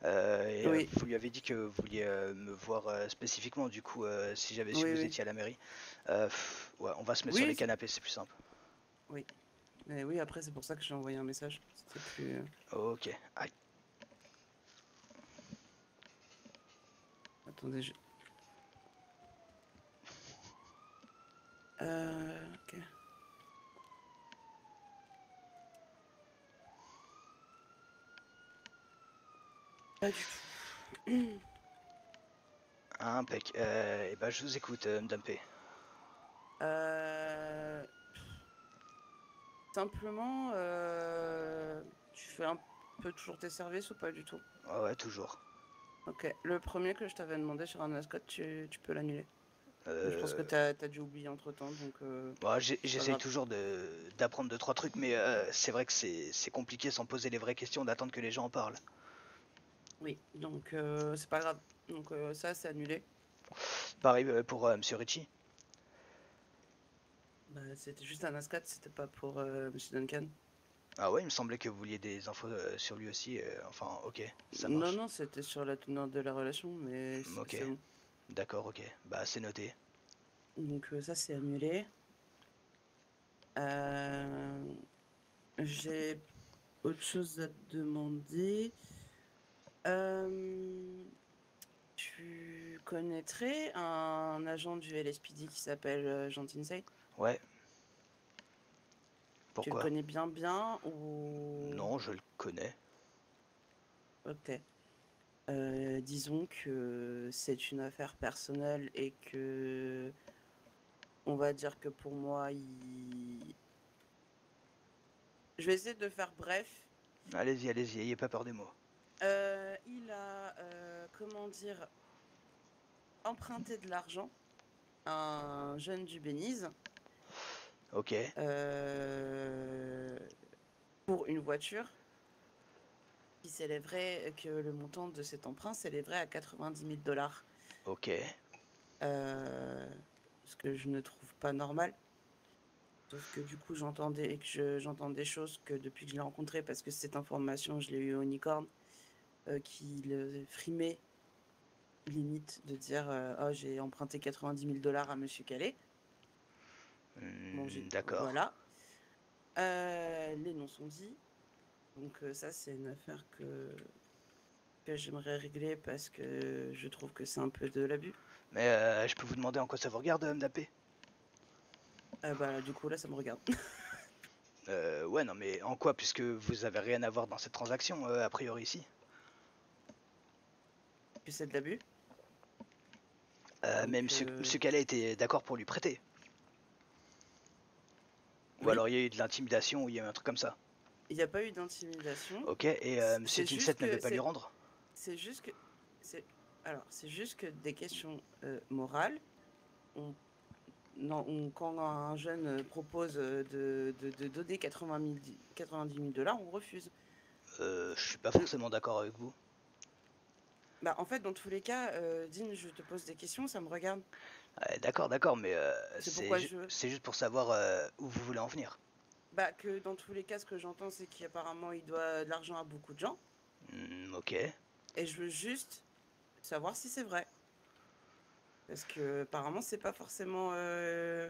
et Oui, vous lui avez dit que vous vouliez me voir spécifiquement, du coup si j'avais su que oui, vous oui. étiez à la mairie. Ouais, on va se mettre sur Oui, les canapés, c'est plus simple. oui. Mais oui, après c'est pour ça que j'ai envoyé un message. C'était plus... Ok, aïe. Attendez, je... Ok. Pas du tout. Impec. Et bah je vous écoute, Madame P. Euh... Simplement, tu fais un peu toujours tes services ou pas du tout? Ouais, toujours. Ok, le premier que je t'avais demandé sur un mascot, tu peux l'annuler. Mais je pense que Euh, t'as dû oublier entre temps, donc Bah, c'est pas j'essaye grave. toujours d'apprendre deux trois trucs, mais c'est vrai que c'est compliqué sans poser les vraies questions, d'attendre que les gens en parlent. Oui, donc c'est pas grave. Donc ça, c'est annulé. Pareil pour Monsieur Ricci. Bah, c'était juste un mascot, c'était pas pour Monsieur Duncan. Ah ouais, il me semblait que vous vouliez des infos sur lui aussi. Enfin, ok, ça Non, marche. non, c'était sur la teneur de la relation, mais Ok, c'est bon. d'accord, ok. Bah, c'est noté. Donc ça, c'est annulé. Euh, J'ai autre chose à te demander. Euh, Tu connaîtrais un agent du LSPD qui s'appelle Jean Tinsey? Ouais, Tu le pourquoi? connais bien ou... Non, je le connais. Ok. Disons que c'est une affaire personnelle et que on va dire que pour moi, je vais essayer de faire bref. Allez-y, allez-y, ayez pas peur des mots. Il a, comment dire, emprunté de l'argent à un jeune du Béniz Ok, euh, pour une voiture qui s'élèverait, que le montant de cet emprunt s'élèverait à 90 000 dollars. ok. Ce que je ne trouve pas normal. Sauf que du coup, j'entends des choses que depuis que je l'ai rencontré, parce que cette information, je l'ai eu au Unicorn, qu'il frimait limite de dire oh, j'ai emprunté 90 000 dollars à Monsieur Calais. Bon, D'accord. voilà. Les noms sont dits. Donc ça, c'est une affaire que j'aimerais régler parce que je trouve que c'est un peu de l'abus. Mais je peux vous demander en quoi ça vous regarde, Madame P? Bah, du coup, là, ça me regarde. Ouais, non, mais en quoi? Puisque vous avez rien à voir dans cette transaction, a priori ici. Que c'est de l'abus. Mais Donc, Monsieur Calais était d'accord pour lui prêter. Ou oui, alors il y a eu de l'intimidation ou il y a eu un truc comme ça. il n'y a pas eu d'intimidation. Ok, et Monsieur C'est Tinset juste ne veut que pas lui rendre? c'est juste que c'est alors c'est juste que des questions morales. On, non, quand un jeune propose de donner 90 000 dollars, on refuse. Je suis pas Le- forcément d'accord avec vous. Bah, en fait, dans tous les cas, Dean, je te pose des questions, ça me regarde. D'accord, d'accord, mais C'est pourquoi je... c'est juste pour savoir où vous voulez en venir. Bah, que dans tous les cas, ce que j'entends, c'est qu'apparemment, il doit de l'argent à beaucoup de gens. Ok. Et je veux juste savoir si c'est vrai. Parce que apparemment, c'est pas forcément... Je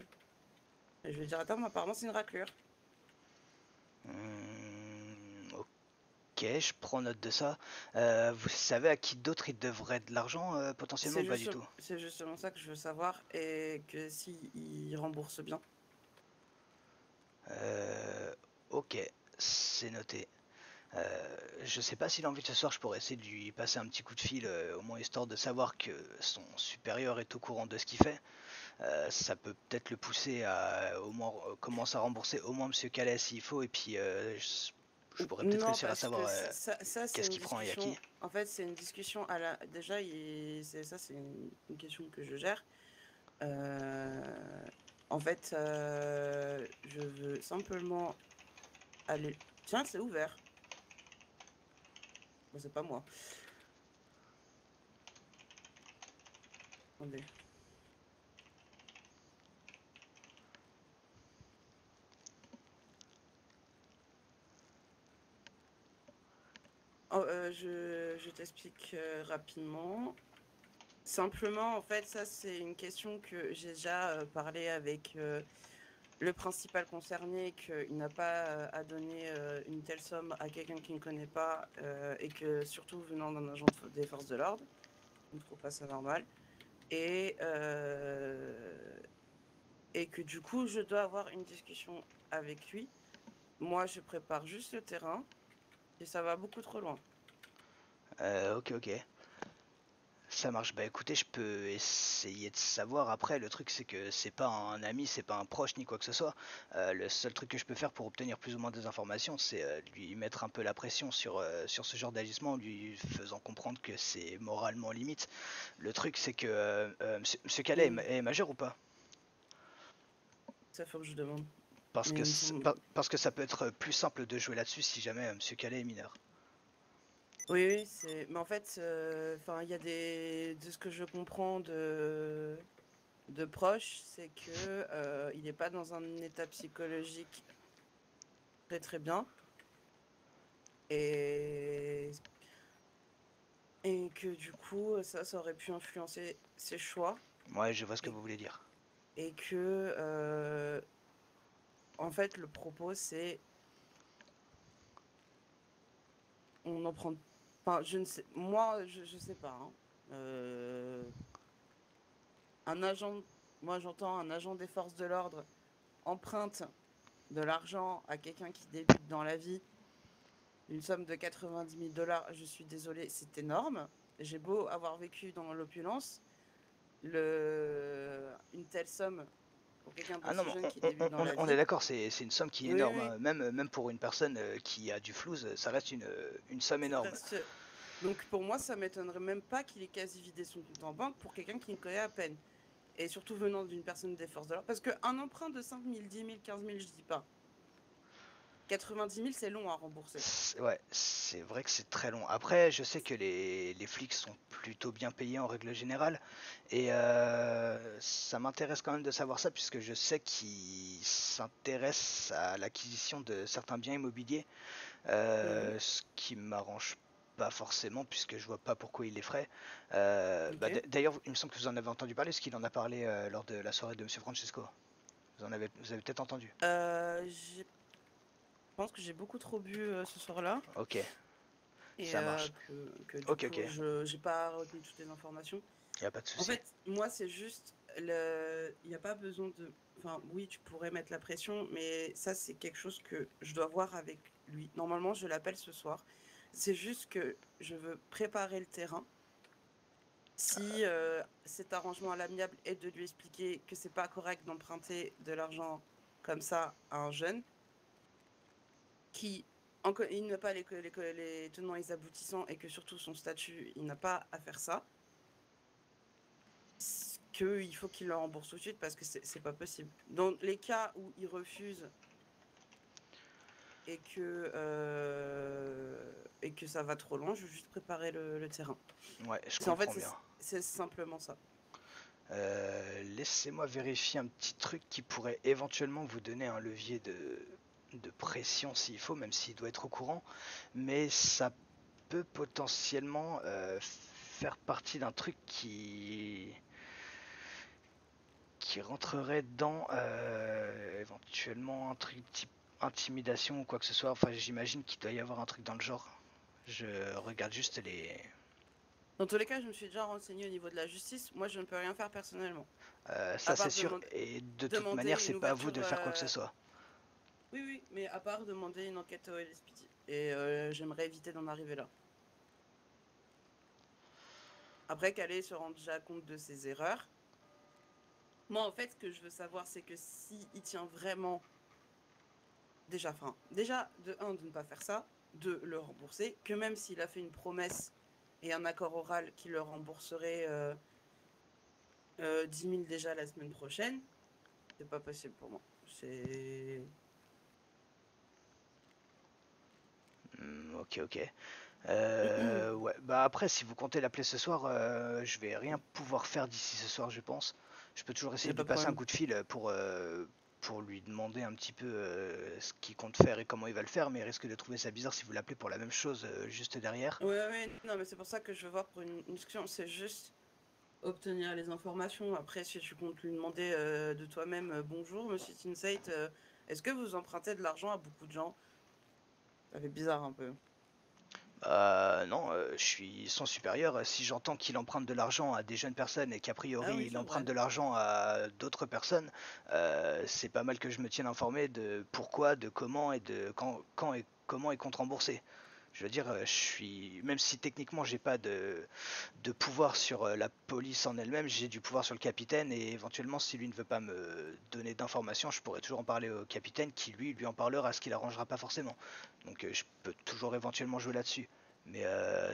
vais dire, attends, mais apparemment, c'est une raclure. Ok, je prends note de ça. Vous savez à qui d'autre il devrait de l'argent potentiellement ou pas du tout? C'est justement ça que je veux savoir. Et que s'il rembourse bien. Ok, c'est noté. Je sais pas s'il a envie de ce soir, je pourrais essayer de lui passer un petit coup de fil, au moins histoire de savoir que son supérieur est au courant de ce qu'il fait. Ça peut peut-être le pousser à au moins commencer à rembourser au moins Monsieur Calais s'il faut, et puis je pourrais peut-être Non, réussir à parce que savoir ça c'est qu'est-ce une qu'il prend et à qui. discussion. En fait, c'est une discussion à la. Déjà, ça, c'est une question que je gère. En fait, je veux simplement aller. Tiens, c'est ouvert. Bon, c'est pas moi. Attendez. je t'explique rapidement. Simplement, en fait, ça, c'est une question que j'ai déjà parlé avec le principal concerné, qu'il n'a pas à donner une telle somme à quelqu'un qui ne connaît pas et que, surtout venant d'un agent des forces de l'ordre, je ne trouve pas ça normal. Et que du coup, je dois avoir une discussion avec lui. Moi, je prépare juste le terrain et ça va beaucoup trop loin. Ok, ok. Ça marche. Bah écoutez, je peux essayer de savoir. Après, le truc, c'est que c'est pas un ami, c'est pas un proche ni quoi que ce soit. Le seul truc que je peux faire pour obtenir plus ou moins des informations, c'est lui mettre un peu la pression sur ce genre d'agissement, lui faisant comprendre que c'est moralement limite. Le truc, c'est que Monsieur Calais est majeur ou pas? Ça faut que je demande. Parce Mais que, il me c- semble- par- parce que ça peut être plus simple de jouer là-dessus si jamais Monsieur Calais est mineur. Oui, oui, c'est. Mais en fait, enfin, il y a de ce que je comprends de proches, c'est que il n'est pas dans un état psychologique très très bien et que du coup, ça aurait pu influencer ses choix Ouais, je vois ce que Et- vous voulez dire. et que en fait, le propos c'est on en prend. Enfin, je ne sais. Moi, je sais pas. Hein. Un agent, moi j'entends un agent des forces de l'ordre emprunte de l'argent à quelqu'un qui débute dans la vie, une somme de 90 000 $, je suis désolée, c'est énorme. J'ai beau avoir vécu dans l'opulence, une telle somme pour quelqu'un Ah non, d'aussi mais jeune qui débute dans la on est vie. d'accord, c'est une somme qui est Oui, énorme, oui, hein. Même pour une personne qui a du flouze, ça reste une somme ça énorme. reste. Donc pour moi, ça m'étonnerait même pas qu'il ait quasi vidé son compte en banque pour quelqu'un qui ne connaît à peine. Et surtout venant d'une personne des forces de l'ordre. Parce qu'un emprunt de 5 000, 10 000, 15 000, je dis pas. 90 000, c'est long à rembourser. Ouais, c'est vrai que c'est très long. Après, je sais que les flics sont plutôt bien payés en règle générale, et ça m'intéresse quand même de savoir ça, puisque je sais qu'ils s'intéressent à l'acquisition de certains biens immobiliers, ce qui m'arrange pas forcément, puisque je vois pas pourquoi il les ferait. Ok. D'ailleurs, il me semble que vous en avez entendu parler, parce qu'il en a parlé lors de la soirée de Monsieur Francesco. Vous avez peut-être entendu. Je pense que j'ai beaucoup trop bu ce soir-là Ok, et ça marche. que du Ok, coup, ok, je n'ai pas retenu toutes les informations. y a pas de En souci. fait, moi, c'est juste, il n'y a pas besoin de. Enfin, oui, tu pourrais mettre la pression, mais ça, c'est quelque chose que je dois voir avec lui. Normalement, je l'appelle ce soir. C'est juste que je veux préparer le terrain. Si cet arrangement à l'amiable est de lui expliquer que c'est pas correct d'emprunter de l'argent comme ça à un jeune qui il n'a pas les tenants et les aboutissants et que surtout son statut, il n'a pas à faire ça, qu'il faut qu'il le rembourse tout de suite parce que c'est pas possible. Dans les cas où il refuse et que ça va trop loin, je veux juste préparer le terrain. Ouais, je En fait, comprends bien. c'est simplement ça. Laissez-moi vérifier un petit truc qui pourrait éventuellement vous donner un levier de pression s'il faut, même s'il doit être au courant. Mais ça peut potentiellement faire partie d'un truc qui rentrerait dans éventuellement un truc type intimidation ou quoi que ce soit. Enfin, j'imagine qu'il doit y avoir un truc dans le genre. Je regarde juste les... Dans tous les cas, je me suis déjà renseignée au niveau de la justice. Moi, je ne peux rien faire personnellement. ça c'est part sûr, demander- et de toute demander manière, une c'est pas à vous de ouverture, faire quoi que ce soit. Oui, oui, mais à part demander une enquête au LSPD. Et j'aimerais éviter d'en arriver là. Après, Calais se rend déjà compte de ses erreurs. Moi, en fait, ce que je veux savoir, c'est que s'il tient vraiment... Déjà, de ne pas faire ça, de le rembourser, que même s'il a fait une promesse et un accord oral qui le rembourserait 10 000 déjà la semaine prochaine, c'est pas possible pour moi. C'est... Ok, ok. Ouais, bah après, si vous comptez l'appeler ce soir, je vais rien pouvoir faire d'ici ce soir, je pense. Je peux toujours Y essayer a de pas lui de passer un problème. coup de fil pour lui demander un petit peu ce qu'il compte faire et comment il va le faire, mais il risque de trouver ça bizarre si vous l'appelez pour la même chose juste derrière. Ouais, non, mais c'est pour ça que je veux voir pour une discussion, c'est juste obtenir les informations. Après, si tu comptes lui demander de toi-même, bonjour, monsieur Tinsate, est-ce que vous empruntez de l'argent à beaucoup de gens? Ça fait bizarre un peu. Non, je suis son supérieur. Si j'entends qu'il emprunte de l'argent à des jeunes personnes et qu'a priori Ah oui, il c'est emprunte vrai. de l'argent à d'autres personnes, c'est pas mal que je me tienne informé de pourquoi, de comment et de quand et comment il compte rembourser. Je veux dire, je suis, même si techniquement j'ai pas de pouvoir sur la police en elle-même, j'ai du pouvoir sur le capitaine et éventuellement si lui ne veut pas me donner d'informations, je pourrais toujours en parler au capitaine qui lui en parlera, ce qui l'arrangera pas forcément. Donc je peux toujours éventuellement jouer là-dessus. Mais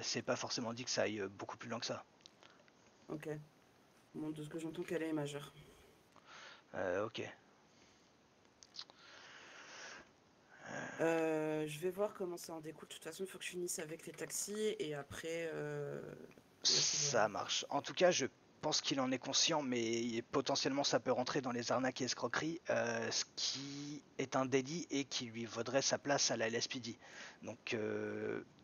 c'est pas forcément dit que ça aille beaucoup plus loin que ça. Ok. Bon, de ce que j'entends qu'elle est majeure. Ok. Je vais voir comment ça en découle. De toute façon, il faut que je finisse avec les taxis et après. Ça marche. En tout cas, je pense qu'il en est conscient, mais potentiellement ça peut rentrer dans les arnaques et escroqueries, ce qui est un délit et qui lui vaudrait sa place à la LSPD. Donc,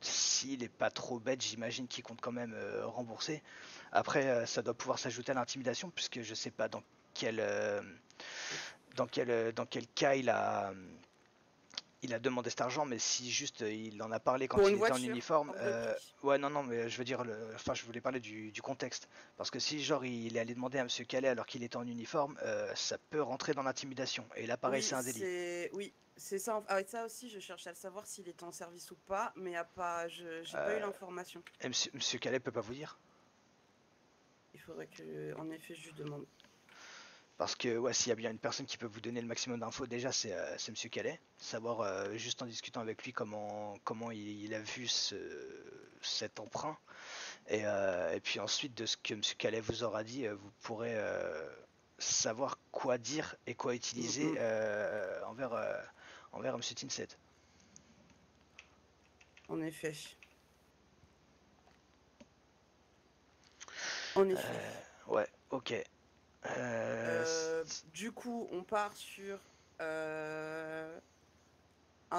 s'il est pas trop bête, j'imagine qu'il compte quand même rembourser. Après, ça doit pouvoir s'ajouter à l'intimidation, puisque je sais pas quel, euh, dans quel cas il a demandé cet argent, mais si juste il en a parlé quand Pour il une était en voiture, uniforme, hors de prix. ouais, non, mais je veux dire, enfin, je voulais parler du contexte. Parce que si, genre, il est allé demander à Monsieur Calais alors qu'il était en uniforme, ça peut rentrer dans l'intimidation. Et là, pareil, Oui, c'est un délit. c'est ça. Ah, et ça aussi, je cherche à le savoir s'il est en service ou pas, mais y a pas, j'ai pas eu Euh, l'information. et Monsieur Calais peut pas vous dire. Il faudrait que, en effet, je lui demande. Parce que, ouais, s'il y a bien une personne qui peut vous donner le maximum d'infos, déjà, c'est Monsieur Calais. Savoir, juste en discutant avec lui, comment il a vu cet emprunt. Et puis ensuite, de ce que M. Calais vous aura dit, vous pourrez savoir quoi dire et quoi utiliser envers M. Tinset. En effet. En effet. Ouais, ok. Du coup, on part sur un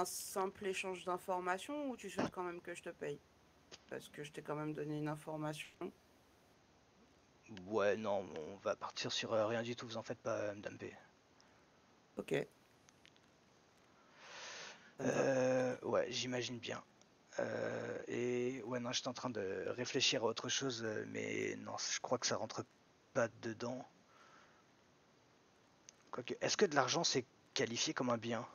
simple échange d'informations ou tu souhaites quand même que je te paye? Parce que je t'ai quand même donné une information. Ouais, non, on va partir sur rien du tout, vous en faites pas, Madame P. Ok. Ça me va. Ouais, j'imagine bien. Et ouais, non, j'étais en train de réfléchir à autre chose, mais non, je crois que ça rentre pas dedans. Quoique, est-ce que de l'argent c'est qualifié comme un bien?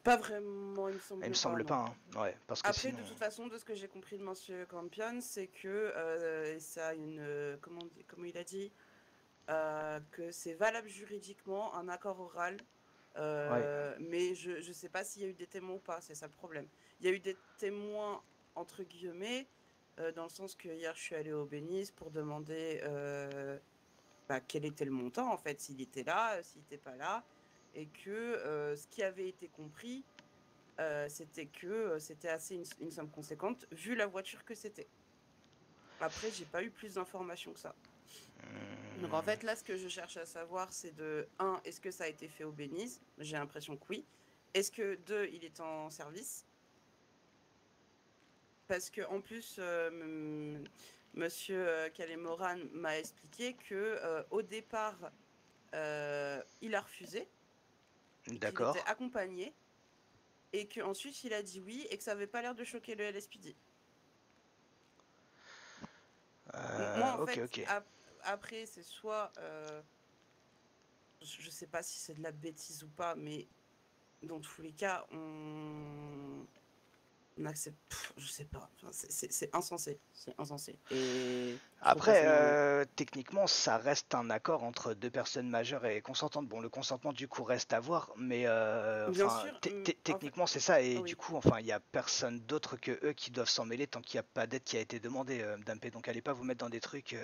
Pas vraiment, il me Il me semble pas, semble non. pas, hein. Ouais, parce que Après, sinon. de toute façon, de ce que j'ai compris de Monsieur Campion, c'est que ça a une. Comment il a dit? Que c'est valable juridiquement, un accord oral. Ouais. Mais je ne sais pas s'il y a eu des témoins ou pas, c'est ça le problème. Il y a eu des témoins, entre guillemets, dans le sens que hier je suis allée au Bénis pour demander quel était le montant, en fait, s'il était là, s'il n'était pas là, et que ce qui avait été compris, c'était que c'était assez une somme conséquente, vu la voiture que c'était. Après, j'ai pas eu plus d'informations que ça. Donc en fait, là, ce que je cherche à savoir, c'est est-ce que ça a été fait au Béniz? J'ai l'impression que oui. Est-ce que, il est en service? Parce que en plus, Monsieur Kalemoran m'a expliqué que au départ, il a refusé, qu'il était D'accord. accompagné, et qu'ensuite il a dit oui, et que ça avait pas l'air de choquer le LSPD. Moi, en Ok, fait, ok. après, c'est soit... je sais pas si c'est de la bêtise ou pas, mais dans tous les cas, on accepte... je sais pas. Enfin, c'est insensé. C'est insensé. Et je trouve pas Après, ça normal. techniquement, ça reste un accord entre deux personnes majeures et consentantes. Bon, le consentement du coup reste à voir, mais Bien sûr, en fait... techniquement c'est ça. Et du Oui. coup, enfin, il n'y a personne d'autre que eux qui doivent s'en mêler tant qu'il n'y a pas d'aide qui a été demandée, Madame P. Donc, allez pas vous mettre dans des trucs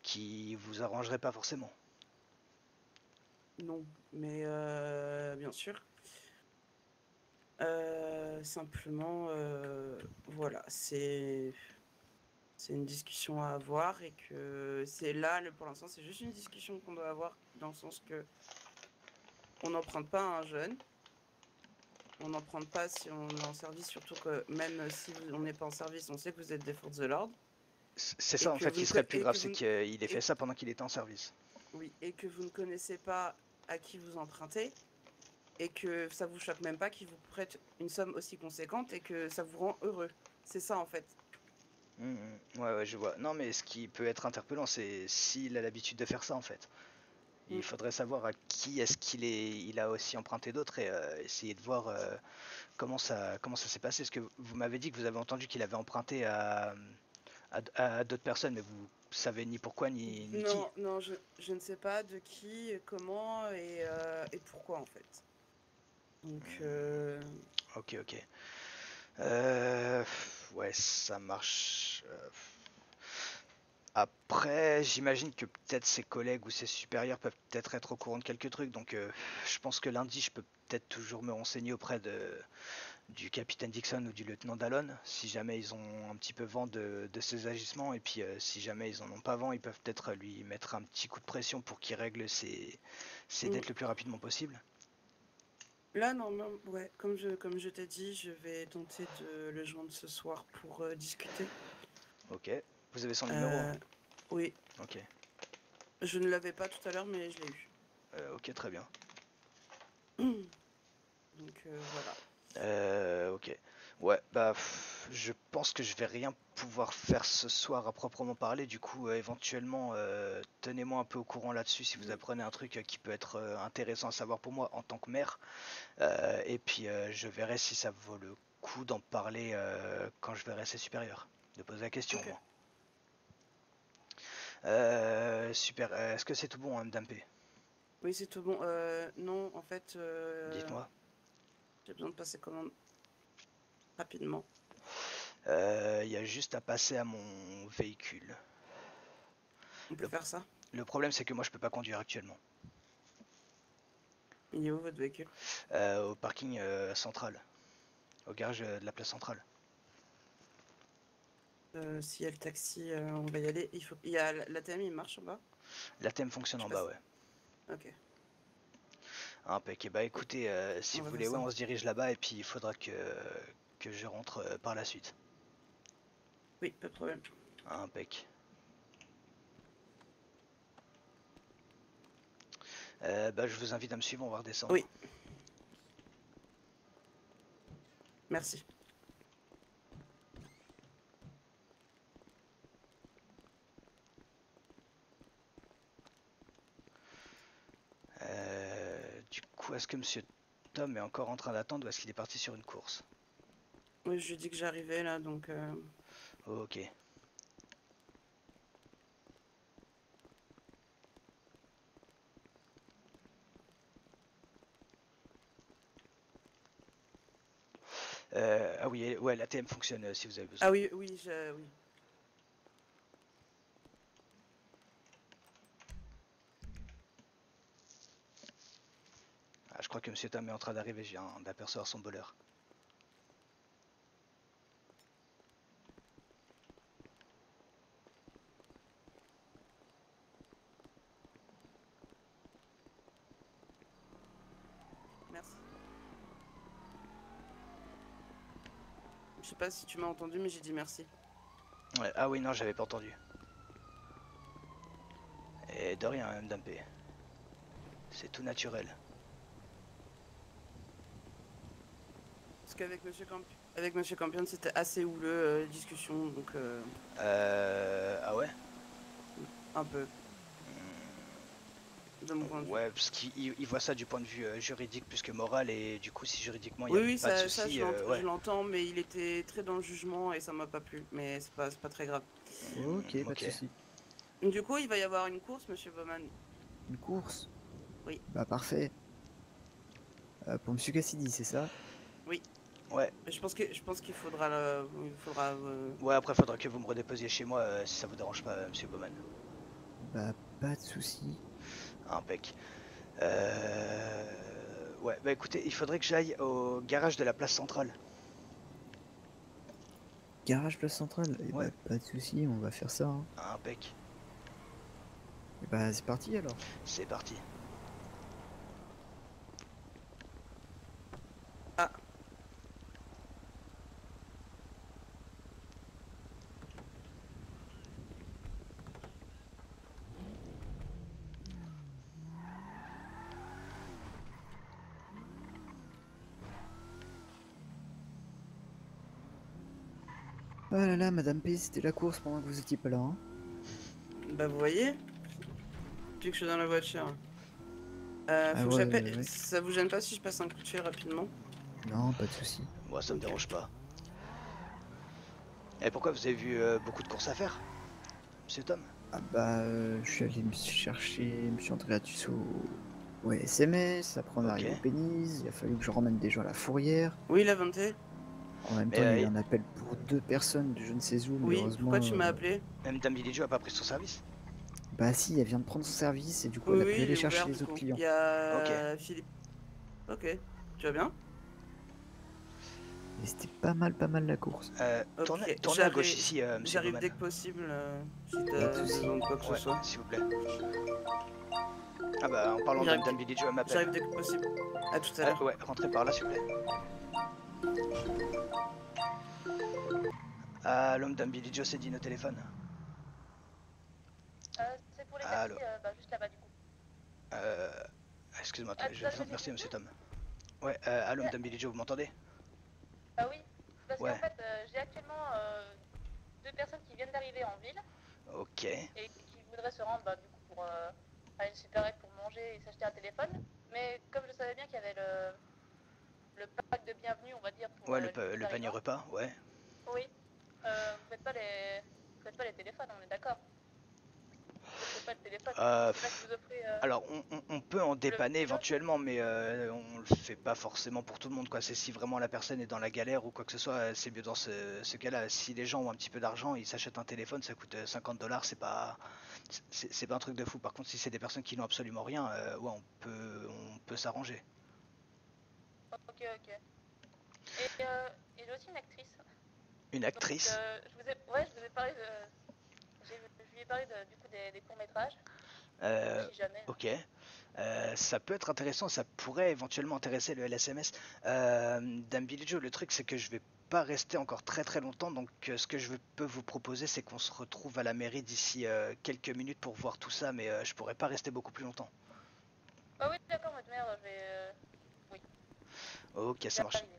qui vous arrangeraient pas forcément. Non, mais bien sûr. Simplement, voilà, c'est une discussion à avoir et que c'est là, pour l'instant, c'est juste une discussion qu'on doit avoir dans le sens que On n'emprunte pas à un jeune. On n'emprunte pas si on est en service, surtout que même si on n'est pas en service, on sait que vous êtes des forces de l'ordre. C'est Et ça en que fait vous qui ne serait co- plus et grave, que c'est vous ne- qu'il ait et- fait ça pendant qu'il était en service. oui, et que vous ne connaissez pas à qui vous empruntez, et que ça vous choque même pas qu'il vous prête une somme aussi conséquente et que ça vous rend heureux. C'est ça en fait. Ouais, ouais, je vois. Non, mais ce qui peut être interpellant, c'est s'il a l'habitude de faire ça en fait. Il Mm. faudrait savoir à qui est-ce il a aussi emprunté d'autres et essayer de voir comment ça s'est passé. Parce que vous m'avez dit que vous avez entendu qu'il avait emprunté à d'autres personnes, mais vous savez ni pourquoi ni qui. Non, non, je ne sais pas de qui, comment et pourquoi en fait. Donc, Ok, ok. Ouais, ça marche. Après, j'imagine que peut-être ses collègues ou ses supérieurs peuvent peut-être être au courant de quelques trucs, donc je pense que lundi, je peux peut-être toujours me renseigner auprès du capitaine Dixon ou du lieutenant Dallon, si jamais ils ont un petit peu vent de ses agissements, et puis si jamais ils en ont pas vent, ils peuvent peut-être lui mettre un petit coup de pression pour qu'il règle ses dettes le plus rapidement possible. là, non, non, ouais, comme je t'ai dit, je vais tenter de le joindre ce soir pour discuter. Ok. Vous avez son numéro? Oui, Ok. je ne l'avais pas tout à l'heure, mais je l'ai eu. Ok, très bien. Donc voilà. Ok. Ouais, bah, je pense que je vais rien pouvoir faire ce soir à proprement parler. Du coup, éventuellement, tenez-moi un peu au courant là-dessus si vous apprenez un truc qui peut être intéressant à savoir pour moi en tant que maire. Et puis, je verrai si ça vaut le coup d'en parler quand je verrai ses supérieurs. De poser la question, Ok. moi. Super. Est-ce que c'est tout bon, Madame P? Oui, c'est tout bon. Non, en fait, Dites-moi. j'ai besoin de passer commande rapidement. Il y a juste à passer à mon véhicule. On peut faire ça? Le problème, c'est que moi, je peux pas conduire actuellement. Il est où votre véhicule? Au parking central. Au garage de la place centrale. S'il y a le taxi, on va y aller. Il y a l'ATM, il marche en bas? L'ATM fonctionne Je en passe. bas, ouais. Ok. Impec. Et bah écoutez, si On vous va voulez, faire ouais, ça. on se dirige là-bas et puis il faudra que je rentre par la suite. Oui, pas de problème. Impec. Bah je vous invite à me suivre, on va redescendre. Oui. Merci. Du coup, est-ce que Monsieur Tom est encore en train d'attendre ou est-ce qu'il est parti sur une course? Oui, je lui ai dit que j'arrivais là, donc... Ok. Ah oui, ouais, l'ATM fonctionne si vous avez besoin. Ah oui, oui, oui. Ah, je crois que Monsieur Tom est en train d'arriver, je viens d'apercevoir son boleur. Merci. Je sais pas si tu m'as entendu, mais j'ai dit merci. Ouais, ah oui, non, j'avais pas entendu. Et de rien, Madame P. C'est tout naturel. Parce qu'avec Monsieur Campion, c'était assez houleux, discussion, donc... Ah ouais? Un peu. De mon point de vue. Ouais, parce qu'il voit ça du point de vue juridique plus que moral, et du coup, si juridiquement il Oui, n'y a oui, pas de ça souci, je l'entends, mais il était très dans le jugement et ça m'a pas plu. Mais c'est pas très grave. Ok, pas ok. de soucis. Du coup, il va y avoir une course, Monsieur Bowman. Une course? Oui. Bah parfait. Pour Monsieur Cassidy, c'est ça? Oui. Ouais. Je pense qu'il faudra... Ouais, après, faudra que vous me redéposiez chez moi si ça vous dérange pas, Monsieur Bowman. Bah pas de soucis. Impec. Ouais, bah écoutez, il faudrait que j'aille au garage de la place centrale. Garage place centrale? Et Ouais. bah pas de soucis, on va faire ça. Hein. Impec. Et bah c'est parti alors. C'est parti. Oh là là, Madame P, c'était la course pendant que vous étiez pas là. Hein. Bah vous voyez, depuis que je suis dans la voiture. Ah Faut que ouais, j'appelle. ouais. Ça vous gêne pas si je passe un coup de fil rapidement? Non, pas de souci. Moi, ça me Ok. dérange pas. Et pourquoi vous avez vu beaucoup de courses à faire, monsieur Tom? Ah bah, je suis allé me chercher M. Andreatus au SMS, après on Ok. arrive au Pénis, il a fallu que je ramène des gens à la fourrière. Oui, la Vanté? En même Mais, temps, il y a eu un appel pour 2 personnes de je ne sais où, mais Oui, heureusement... pourquoi tu m'as appelé? Même Dame Billy Joe a pas pris son service? Bah si, elle vient de prendre son service et du coup, Oui, elle a oui, pu il aller est chercher ouvert les du autres coup. clients. Il y a Ok. Philippe. Ok, tu vas bien? Et c'était pas mal la course. Ok, Tournez à gauche j'arrive. ici, monsieur J'arrive Bowman. dès que possible, si Pas de t'as souci. besoin de quoi que ce Ouais, soit. s'il vous plaît. Ah bah, en parlant de J'arrive Dame dès- Billy Joe, elle m'appelle. J'arrive dès que possible. À tout à l'heure. Ouais, rentrez par là, s'il vous plaît. Ah, l'homme Dame Billy Joe, c'est Dean au téléphone. C'est pour les Allô. taxis, juste là-bas du coup. Excuse-moi, attendez, je vais Attends, merci, monsieur Tom. Ouais, allô, Dame Billy Joe, vous m'entendez? Ah oui, parce Ouais. qu'en fait, j'ai actuellement 2 personnes qui viennent d'arriver en ville Ok. et qui voudraient se rendre du coup pour à une supérette pour manger et s'acheter un téléphone. Mais comme je savais bien qu'il y avait le pack de bienvenue, on va dire, pour Ouais, les le nouveaux panier arrivants. repas, ouais. Oui, vous faites pas les téléphones, on est d'accord. Vous offrez pas le téléphone. Euh, Je sais pas si vous offrez Alors, on peut en dépanner vélo, éventuellement, mais on le fait pas forcément pour tout le monde, quoi. C'est si vraiment la personne est dans la galère ou quoi que ce soit, c'est mieux dans ce cas-là. Si les gens ont un petit peu d'argent, ils s'achètent un téléphone, ça coûte 50 $, c'est pas un truc de fou. Par contre, si c'est des personnes qui n'ont absolument rien, ouais, on peut s'arranger. Ok. Et j'ai aussi une actrice. Une Donc, actrice? je vous ai parlé de. Je lui ai parlé du coup des courts-métrages. Si jamais. Ok. Ça peut être intéressant, ça pourrait éventuellement intéresser le LSMS. Dame Billy Joe, le truc c'est que je vais pas rester encore très longtemps, donc ce que peux vous proposer c'est qu'on se retrouve à la mairie d'ici quelques minutes pour voir tout ça, mais je pourrais pas rester beaucoup plus longtemps. Ah oui, d'accord, votre mère, je vais. Oui, Ok, je ça vais marche. arriver,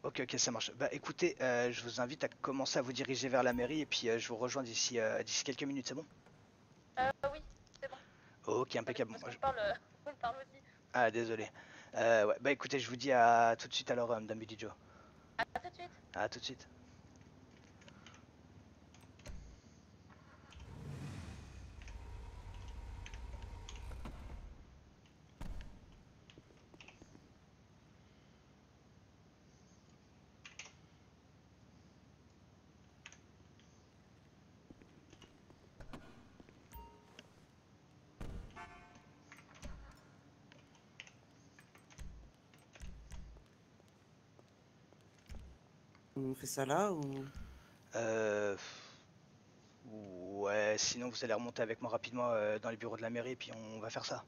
quoi. Ok, ça marche. Bah écoutez, je vous invite à commencer à vous diriger vers la mairie et puis je vous rejoins d'ici quelques minutes, c'est bon? Oui, c'est bon. Ok, impeccable. Parce qu'on on parle aussi. Ah, désolé. Ouais, bah écoutez, je vous dis à tout de suite alors, Dame Billy Joe. À tout de suite. À tout de suite. On fait ça là ou... Euh... Ouais, sinon vous allez remonter avec moi rapidement dans les bureaux de la mairie et puis on va faire ça.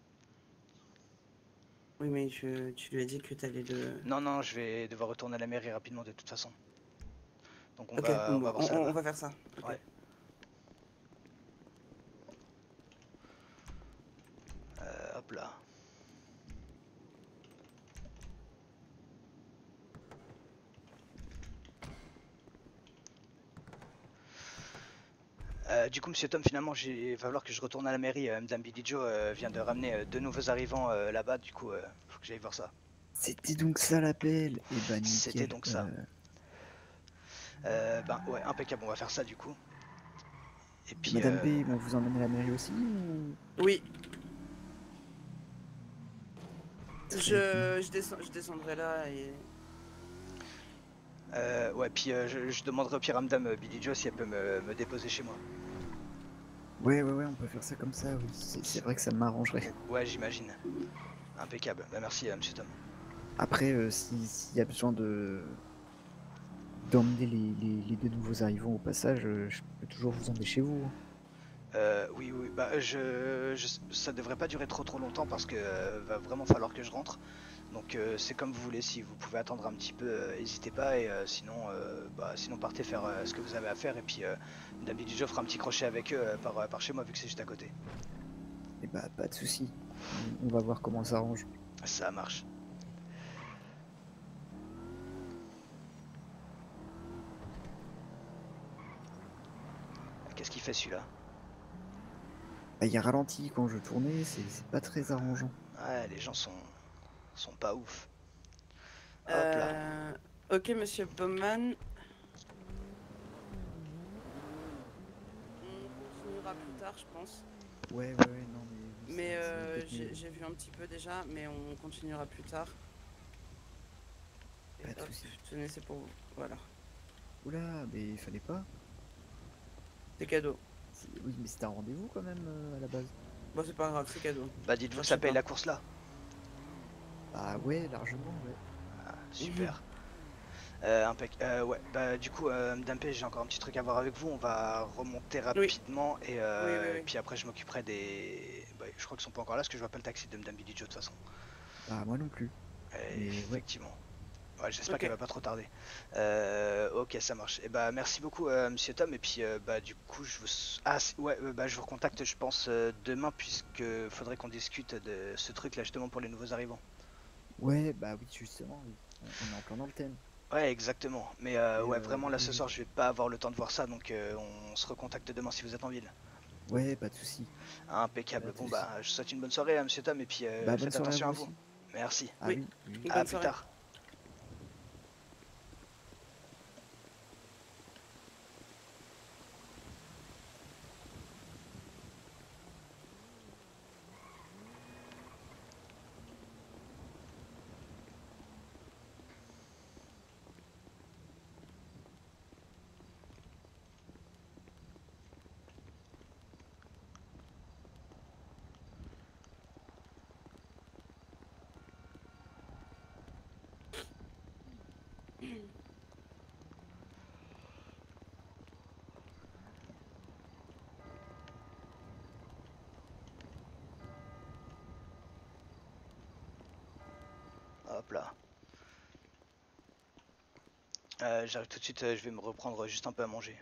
Oui, mais tu lui as dit que t'allais le... Non, je vais devoir retourner à la mairie rapidement de toute façon. Donc Ok, on va voir ça on là-bas. va faire ça. Ok. Ouais. Hop là. Du coup, monsieur Tom, finalement, il va falloir que je retourne à la mairie. Madame Billy Joe vient de ramener 2 nouveaux arrivants là-bas, du coup, faut que j'aille voir ça. C'était donc ça l'appel. Et bah nickel. C'était donc ça. Ben ouais, impeccable, on va faire ça du coup. Et puis, Madame P, ils vont vous emmener à la mairie aussi ou... Oui. Ça serait Je descendrai là et... ouais, puis je demanderai au pire à Madame Billy Joe si elle peut me déposer chez moi. Ouais, on peut faire ça comme ça, oui. C'est vrai que ça m'arrangerait. Ouais, j'imagine. Impeccable. Bah merci, monsieur Tom. Après, s'il y a besoin d'emmener les 2 nouveaux arrivants au passage, je peux toujours vous emmener chez vous. Oui, bah ça devrait pas durer trop longtemps parce que va vraiment falloir que je rentre. Donc c'est comme vous voulez, si vous pouvez attendre un petit peu, n'hésitez pas et sinon partez faire ce que vous avez à faire et puis Madame Billy Joe fera un petit crochet avec eux par chez moi vu que c'est juste à côté. Et bah pas de souci. On va voir comment ça s'arrange. Ça marche. qu'il fait celui-là? Bah, il ralentit quand je tournais, c'est pas très arrangeant. Ouais, les gens sont pas ouf. Hop là. Ok, monsieur Bowman. On continuera plus tard, je pense. Ouais, non, mais... oui, Mais c'est peut-être mieux. j'ai vu un petit peu déjà, mais on continuera plus tard. Et Pas de hop, soucis. tenez, c'est pour vous. Voilà. Oula, mais il fallait pas. C'est cadeau. Oui, mais c'était un rendez-vous quand même, à la base. Bon, c'est pas grave, c'est cadeau. Bah dites-vous, Je ça sais paye pas. la course là. Bah ouais, largement, ouais. Ah, super. Ouais, bah du coup, Madame P, j'ai encore un petit truc à voir avec vous. On va remonter rapidement et Oui. puis après je m'occuperai des. Bah, je crois qu'ils sont pas encore là parce que je vois pas le taxi de Madame Billy Joe de toute façon. Bah moi non plus. Mais ouais. Effectivement. Ouais, j'espère Ok. qu'elle va pas trop tarder. Ok, ça marche. Et bah merci beaucoup, Monsieur Tom. Et puis bah du coup, je vous. Ah ouais, bah je vous recontacte, je pense demain puisque faudrait qu'on discute de ce truc là justement pour les nouveaux arrivants. Ouais, bah oui, justement, oui. On est en plein dans le thème. Ouais, exactement. Mais ouais, vraiment là oui, ce soir, je vais pas avoir le temps de voir ça, donc on se recontacte demain si vous êtes en ville. Ouais, pas de soucis. Impeccable. Pas de Bon soucis. bah, je vous souhaite une bonne soirée, Monsieur Tom, et puis Bah bonne faites soirée à attention vous à vous. aussi. Merci. Ah Oui. oui. Une À bonne plus soirée. tard. Hop là. J'arrive tout de suite, je vais me reprendre juste un peu à manger.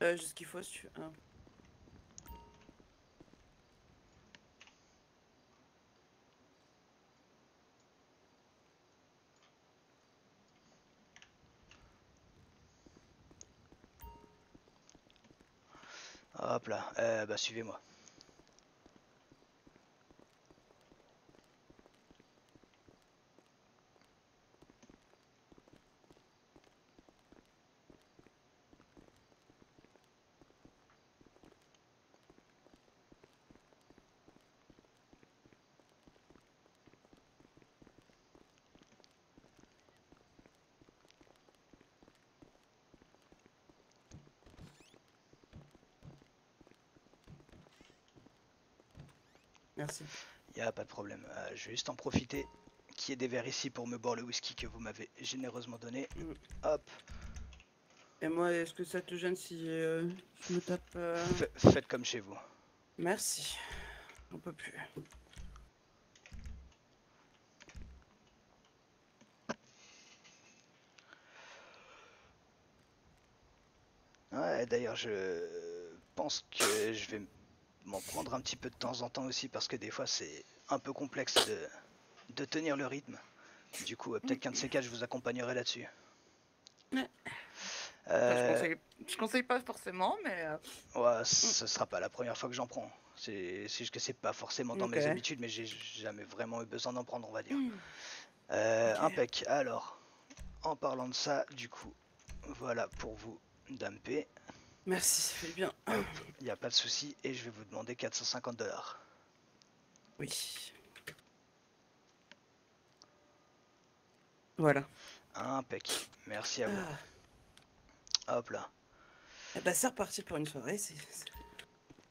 Juste ce qu'il faut, si tu veux. Hop là. Bah suivez-moi. Merci. Y a pas de problème. Je vais juste en profiter qu'il y ait des verres ici pour me boire le whisky que vous m'avez généreusement donné. Hop. Et moi, est-ce que ça te gêne si je me tape Faites comme chez vous. Merci. On peut plus. Ouais, d'ailleurs, je pense que je vais m'en prendre un petit peu de temps en temps aussi parce que des fois c'est un peu complexe de tenir le rythme. Du coup, peut-être qu'un de ces quatre, je vous accompagnerai là-dessus. Ouais. Je conseille pas forcément, mais... Ouais, ce sera pas la première fois que j'en prends. C'est juste que c'est pas forcément dans mes habitudes, mais j'ai jamais vraiment eu besoin d'en prendre, on va dire. Impec. Alors, en parlant de ça, du coup, voilà pour vous, Dame P. Merci, ça fait bien. Il n'y a pas de souci, et je vais vous demander 450 $. Oui. Voilà. Impec. Merci à vous. Hop là. Eh bah c'est reparti pour une soirée,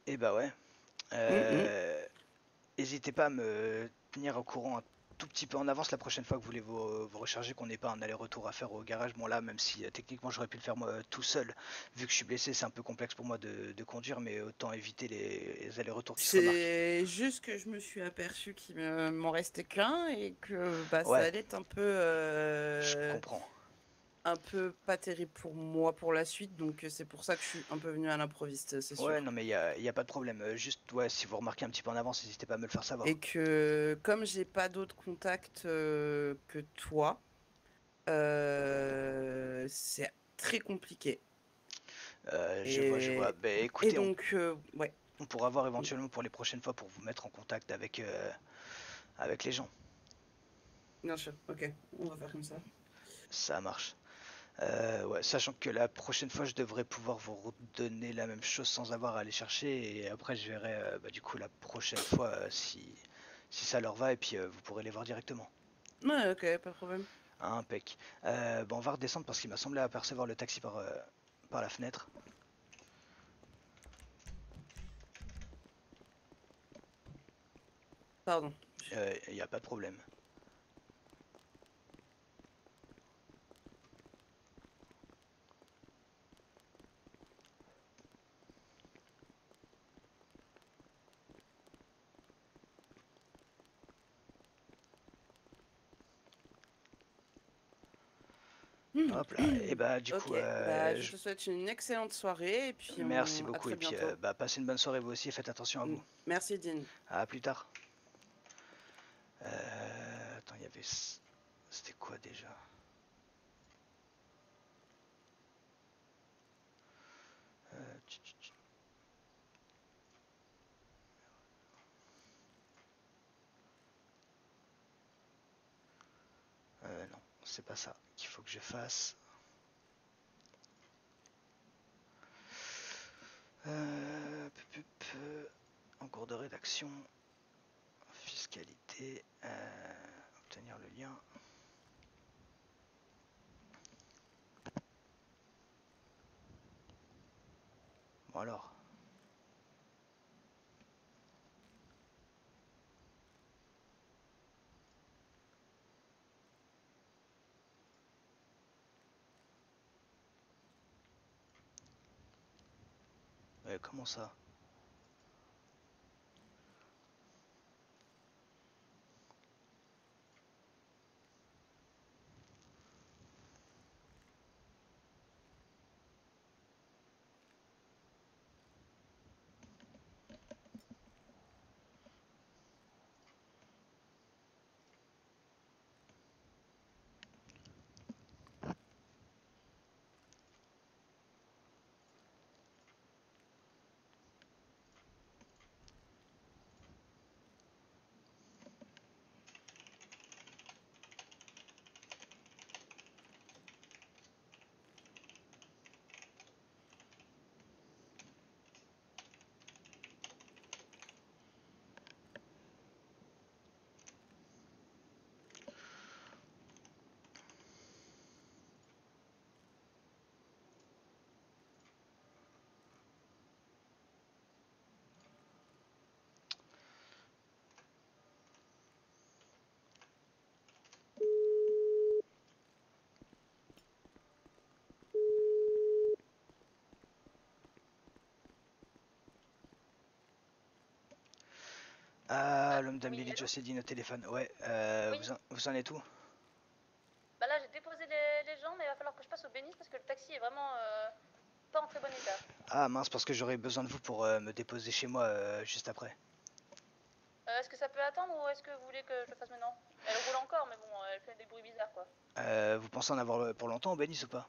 Et bah ouais. N'hésitez pas à me tenir au courant un tout petit peu en avance la prochaine fois que vous voulez vous recharger, qu'on n'ait pas un aller-retour à faire au garage. Bon là, même si techniquement j'aurais pu le faire moi tout seul, vu que je suis blessé, c'est un peu complexe pour moi de conduire, mais autant éviter les allers-retours qui se remarquent. C'est juste que je me suis aperçu qu'il m'en restait qu'un et que bah, Ouais. ça allait être un peu... Je comprends. Un peu pas terrible pour moi pour la suite, donc c'est pour ça que je suis un peu venu à l'improviste, c'est sûr. Ouais, non mais y a pas de problème. Juste, ouais, si vous remarquez un petit peu en avance, n'hésitez pas à me le faire savoir. Et que comme j'ai pas d'autres contacts que toi, c'est très compliqué. Je vois, je Et, vois. Bah et écoutez, donc, ouais, on pourra voir éventuellement pour les prochaines fois pour vous mettre en contact avec les gens. bien sûr, ok, on va faire comme ça. Ça marche. Ouais, sachant que la prochaine fois, je devrais pouvoir vous redonner la même chose sans avoir à aller chercher. Et après, je verrai bah, du coup la prochaine fois si ça leur va. Et puis, vous pourrez les voir directement. Ouais, ok, pas de problème. Impec. Bon, on va redescendre parce qu'il m'a semblé apercevoir le taxi par la fenêtre. Pardon. Il n'y a pas de problème. Hop là. Et bah, du coup, Ok, bah, je te souhaite une excellente soirée et puis merci à beaucoup. très Et puis, bientôt. bah, passez une bonne soirée vous aussi. Et faites attention à vous. Merci, Dean. À plus tard. Attends, il y avait. C'était quoi déjà? Non, c'est pas ça qu'il faut que je fasse. En cours de rédaction, fiscalité, obtenir le lien. Bon alors. Comment ça? Ah, l'homme d'Amélie oui, allô Jossedine au téléphone. Ouais, Oui. vous en êtes où? Bah là, j'ai déposé les gens, mais il va falloir que je passe au Bénis parce que le taxi est vraiment pas en très bon état. Ah mince, parce que j'aurais besoin de vous pour me déposer chez moi juste après. Est-ce que ça peut attendre ou est-ce que vous voulez que je le fasse maintenant? Elle roule encore, mais bon, elle fait des bruits bizarres, quoi. Vous pensez en avoir pour longtemps au Bénis ou pas?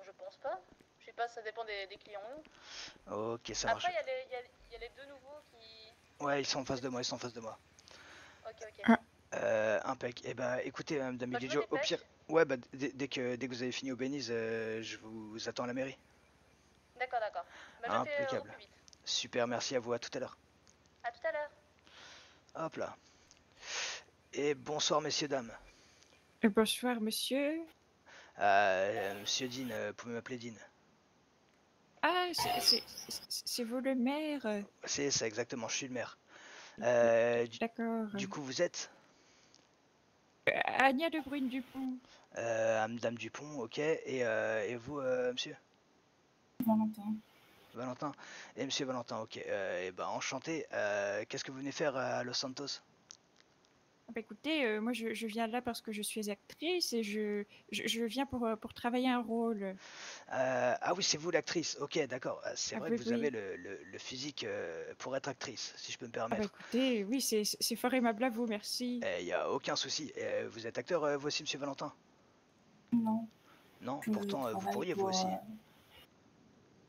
Je pense pas. Je sais pas, ça dépend des clients ou. Ok, ça marche. Après, il y a les deux nouveaux qui. Ouais, ils sont en face de moi, ils sont en face de moi. Ok, ok. Impec. Et bah écoutez, Madame Bah, je me Joe, au pire. dépêche. Ouais, bah dès que vous avez fini au Bénis, je vous attends à la mairie. D'accord, d'accord. Bah, je fais au Impeccable. plus vite. Super, merci à vous, à tout à l'heure. À tout à l'heure. Hop là. Et bonsoir messieurs, dames. Bonsoir, monsieur. Monsieur Dean, vous pouvez m'appeler Dean. Ah, c'est vous le maire? C'est ça, exactement, je suis le maire. D'accord. Du coup, vous êtes Anya de Brune-Dupont. Madame Dupont, ok. Et vous, monsieur Valentin. Valentin. Et monsieur Valentin, ok. Et ben enchanté. Qu'est-ce que vous venez faire à Los Santos? Bah, écoutez, moi je viens là parce que je suis actrice et je viens pour travailler un rôle. Ah oui, c'est vous l'actrice. Ok, d'accord. C'est Ah vrai oui, que vous avez oui. le physique pour être actrice, si je peux me Ah bah permettre. écoutez, oui, c'est fort aimable à vous, merci. Il n'y a aucun souci. Vous êtes acteur, vous aussi, monsieur Valentin? Non, Non, je pourtant, vous travaille pourriez, vous pour. aussi.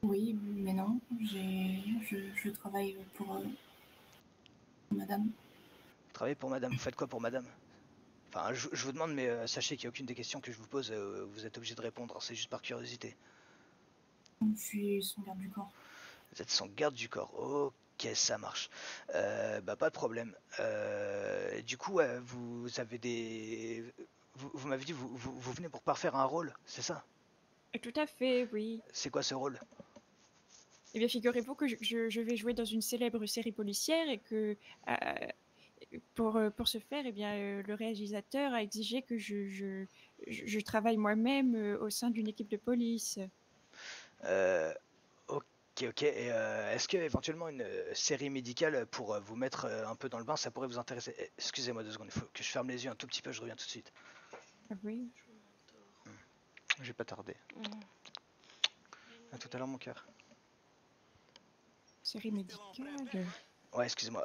Oui, mais non. Je travaille pour madame. Vous travaillez pour madame, vous faites quoi pour madame? Enfin, je vous demande, mais sachez qu'il n'y a aucune des questions que je vous pose, vous êtes obligé de répondre, c'est juste par curiosité. Je suis son garde du corps. Vous êtes son garde du corps, ok, ça marche. Bah, pas de problème. Du coup, vous avez des... Vous m'avez dit, vous venez pour parfaire un rôle, c'est ça? Tout à fait, oui. C'est quoi ce rôle? Eh bien, figurez-vous que je vais jouer dans une célèbre série policière et que pour ce faire, eh bien, le réalisateur a exigé que je travaille moi-même au sein d'une équipe de police. Ok, ok. Et est-ce que éventuellement une série médicale pour vous mettre un peu dans le bain, ça pourrait vous intéresser? Excusez-moi 2 secondes, il faut que je ferme les yeux un tout petit peu, je reviens tout de suite. Ah oui. Je vais pas tarder. À tout à l'heure, mon cœur. Série médicale. Ouais, excusez-moi.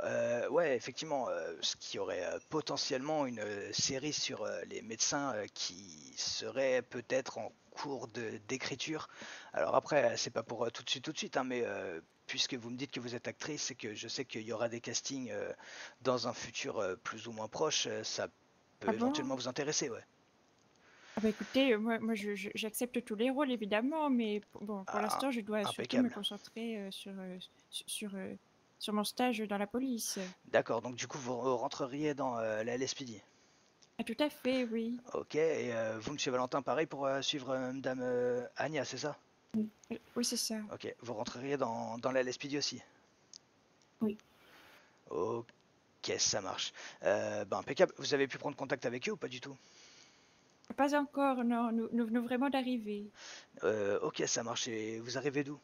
Ouais, effectivement, ce qui aurait potentiellement une série sur les médecins qui serait peut-être en cours d'écriture. Alors après, c'est pas pour tout de suite, hein, mais puisque vous me dites que vous êtes actrice et que je sais qu'il y aura des castings dans un futur plus ou moins proche, ça peut Ah bon? éventuellement vous intéresser, ouais. Ah bah écoutez, moi j'accepte tous les rôles évidemment, mais bon, pour Ah, l'instant je dois surtout me impeccable. concentrer sur mon stage dans la police. D'accord, donc du coup vous rentreriez dans la LSPD. Ah tout à fait, oui. Ok, et vous, Monsieur Valentin, pareil pour suivre Madame Anya, c'est ça? Oui, c'est ça. Ok, vous rentreriez dans la LSPD aussi? Oui. Ok, ça marche. Ben impeccable. Vous avez pu prendre contact avec eux ou pas du tout? Pas encore, non, nous venons vraiment d'arriver. Ok, ça marche. Et vous arrivez d'où?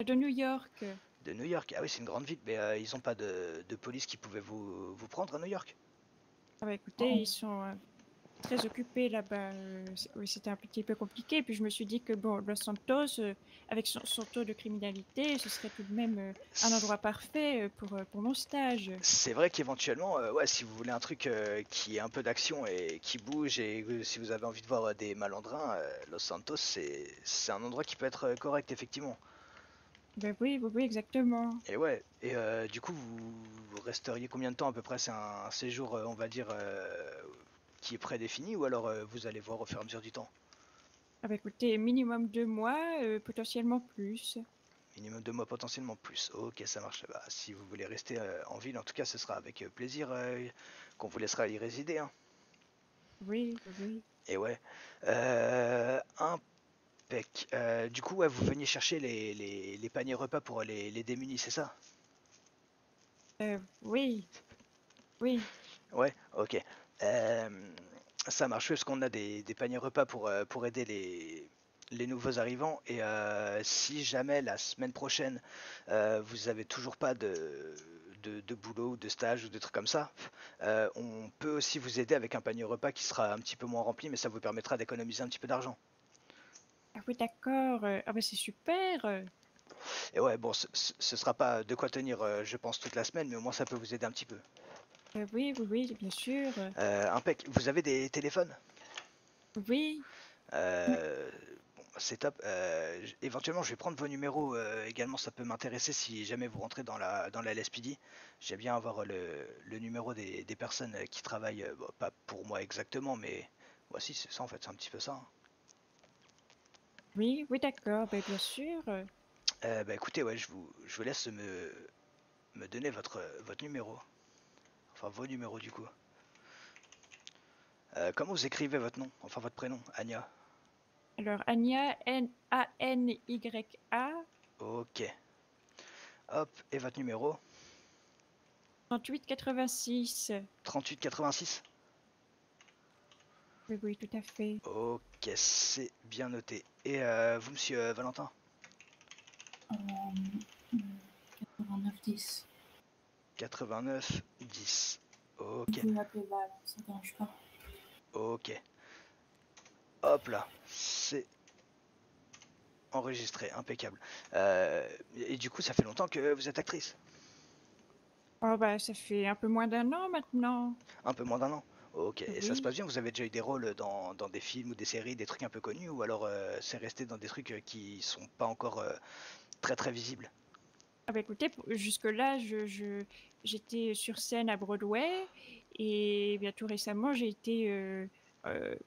De New York. De New York. Ah oui, c'est une grande ville, mais ils ont pas de police qui pouvait vous prendre à New York? Ah bah écoutez, ils sont très occupés là-bas. Oui, c'était un petit peu compliqué. Puis je me suis dit que bon, Los Santos, avec son taux de criminalité, ce serait tout de même un endroit parfait pour mon stage. C'est vrai qu'éventuellement, ouais, si vous voulez un truc qui ait un peu d'action et qui bouge, et si vous avez envie de voir des malandrins, Los Santos, c'est un endroit qui peut être correct, effectivement. Ben oui, oui, oui, exactement. Et ouais, et du coup, vous resteriez combien de temps à peu près? C'est un séjour, on va dire, qui est prédéfini, ou alors vous allez voir au fur et à mesure du temps? Ah bah écoutez, minimum 2 mois, potentiellement plus. Minimum 2 mois, potentiellement plus. Ok, ça marche. Bah, si vous voulez rester en ville, en tout cas, ce sera avec plaisir qu'on vous laissera y résider, hein. Oui, oui, oui. Et ouais. Impec. Du coup, ouais, vous veniez chercher les paniers repas pour les démunis, c'est ça? Oui, oui. Ouais, ok. Ça marche parce qu'on a des paniers repas pour aider les nouveaux arrivants. Et si jamais la semaine prochaine, vous avez toujours pas de boulot ou de stage ou de trucs comme ça, on peut aussi vous aider avec un panier repas qui sera un petit peu moins rempli, mais ça vous permettra d'économiser un petit peu d'argent. Ah oui, d'accord. Ah bah c'est super. Et ouais, bon, ce sera pas de quoi tenir, je pense, toute la semaine, mais au moins ça peut vous aider un petit peu. Oui, oui, oui, bien sûr. Impec. Vous avez des téléphones? Oui. Bon, c'est top. Éventuellement, je vais prendre vos numéros également, ça peut m'intéresser si jamais vous rentrez dans la LSPD. J'aime bien avoir le numéro des personnes qui travaillent, bon, pas pour moi exactement, mais voici, c'est ça en fait, c'est un petit peu ça, hein. Oui, oui, d'accord. Ben bien sûr. Bah écoutez, ouais, je vous laisse me donner votre numéro. Enfin, vos numéros du coup. Comment vous écrivez votre nom? Enfin, votre prénom, Anya. Alors, Anya, Anya. Ok. Hop, et votre numéro? 3886. 3886. Oui, oui, tout à fait. Ok, c'est bien noté. Et vous, monsieur Valentin? 89-10. 89-10. Vous Ok, pouvez m'appeler Val, ça ne dérange pas. ok. Hop là, c'est enregistré, impeccable. Et du coup, ça fait longtemps que vous êtes actrice? Oh, bah, ça fait un peu moins d'1 an maintenant. Un peu moins d'1 an? Ok, et ça se Oui. passe bien? Vous avez déjà eu des rôles dans des films ou des séries, des trucs un peu connus, ou alors c'est resté dans des trucs qui sont pas encore très très visibles? Ah bah écoutez, jusque-là, j'étais sur scène à Broadway et bien tout récemment, j'ai été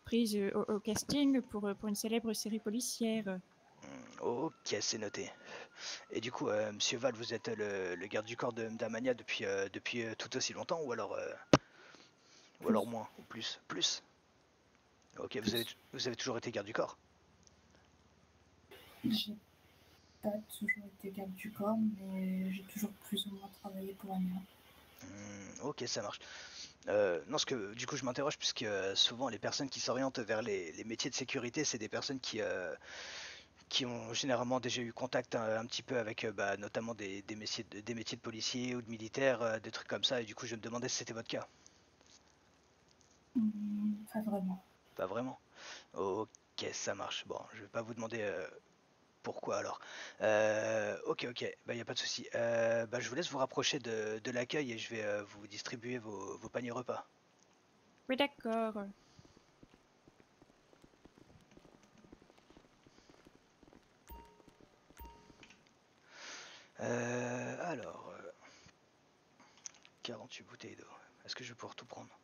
prise au casting pour une célèbre série policière. Ok, c'est noté. Et du coup, Monsieur Val, vous êtes le garde du corps de Mdamania depuis tout aussi longtemps, ou alors Plus, moins, ou plus? Plus? Ok, plus. vous avez toujours été garde du corps? J'ai pas toujours été garde du corps, mais j'ai toujours plus ou moins travaillé pour Anya. Ok, ça marche. Non, parce que du coup, je m'interroge puisque souvent les personnes qui s'orientent vers les métiers de sécurité, c'est des personnes qui ont généralement déjà eu contact un petit peu avec bah, notamment des métiers de policiers ou de militaires, des trucs comme ça, et du coup, je me demandais si c'était votre cas. Pas vraiment. Pas vraiment? Ok, ça marche. Bon, je vais pas vous demander pourquoi alors. Ok, ok, bah y a pas de souci. Bah, je vous laisse vous rapprocher de l'accueil et je vais vous distribuer vos paniers repas. Oui, d'accord. Alors, 48 bouteilles d'eau. Est-ce que je vais pouvoir tout prendre?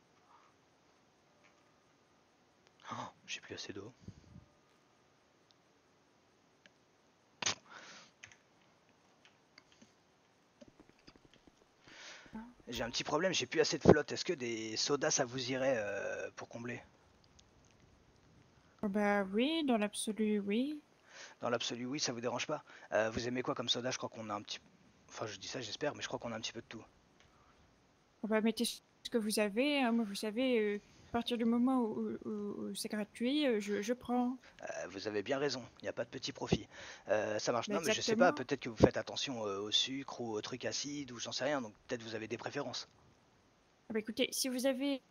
Oh, j'ai plus assez d'eau. J'ai un petit problème, j'ai plus assez de flotte. Est-ce que des sodas ça vous irait pour combler? Oh bah oui, dans l'absolu, oui. Dans l'absolu, oui, ça vous dérange pas? Vous aimez quoi comme soda? Je crois qu'on a un petit. Enfin, je dis ça, j'espère, mais je crois qu'on a un petit peu de tout. On va mettre ce que vous avez, hein. Moi, vous savez, à partir du moment où c'est gratuit, je prends. Vous avez bien raison, il n'y a pas de petit profit. Ça marche. Bah, Non, mais je sais pas, exactement. peut-être que vous faites attention au sucre ou aux trucs acides ou j'en sais rien, donc peut-être vous avez des préférences. Ah bah écoutez, si vous avez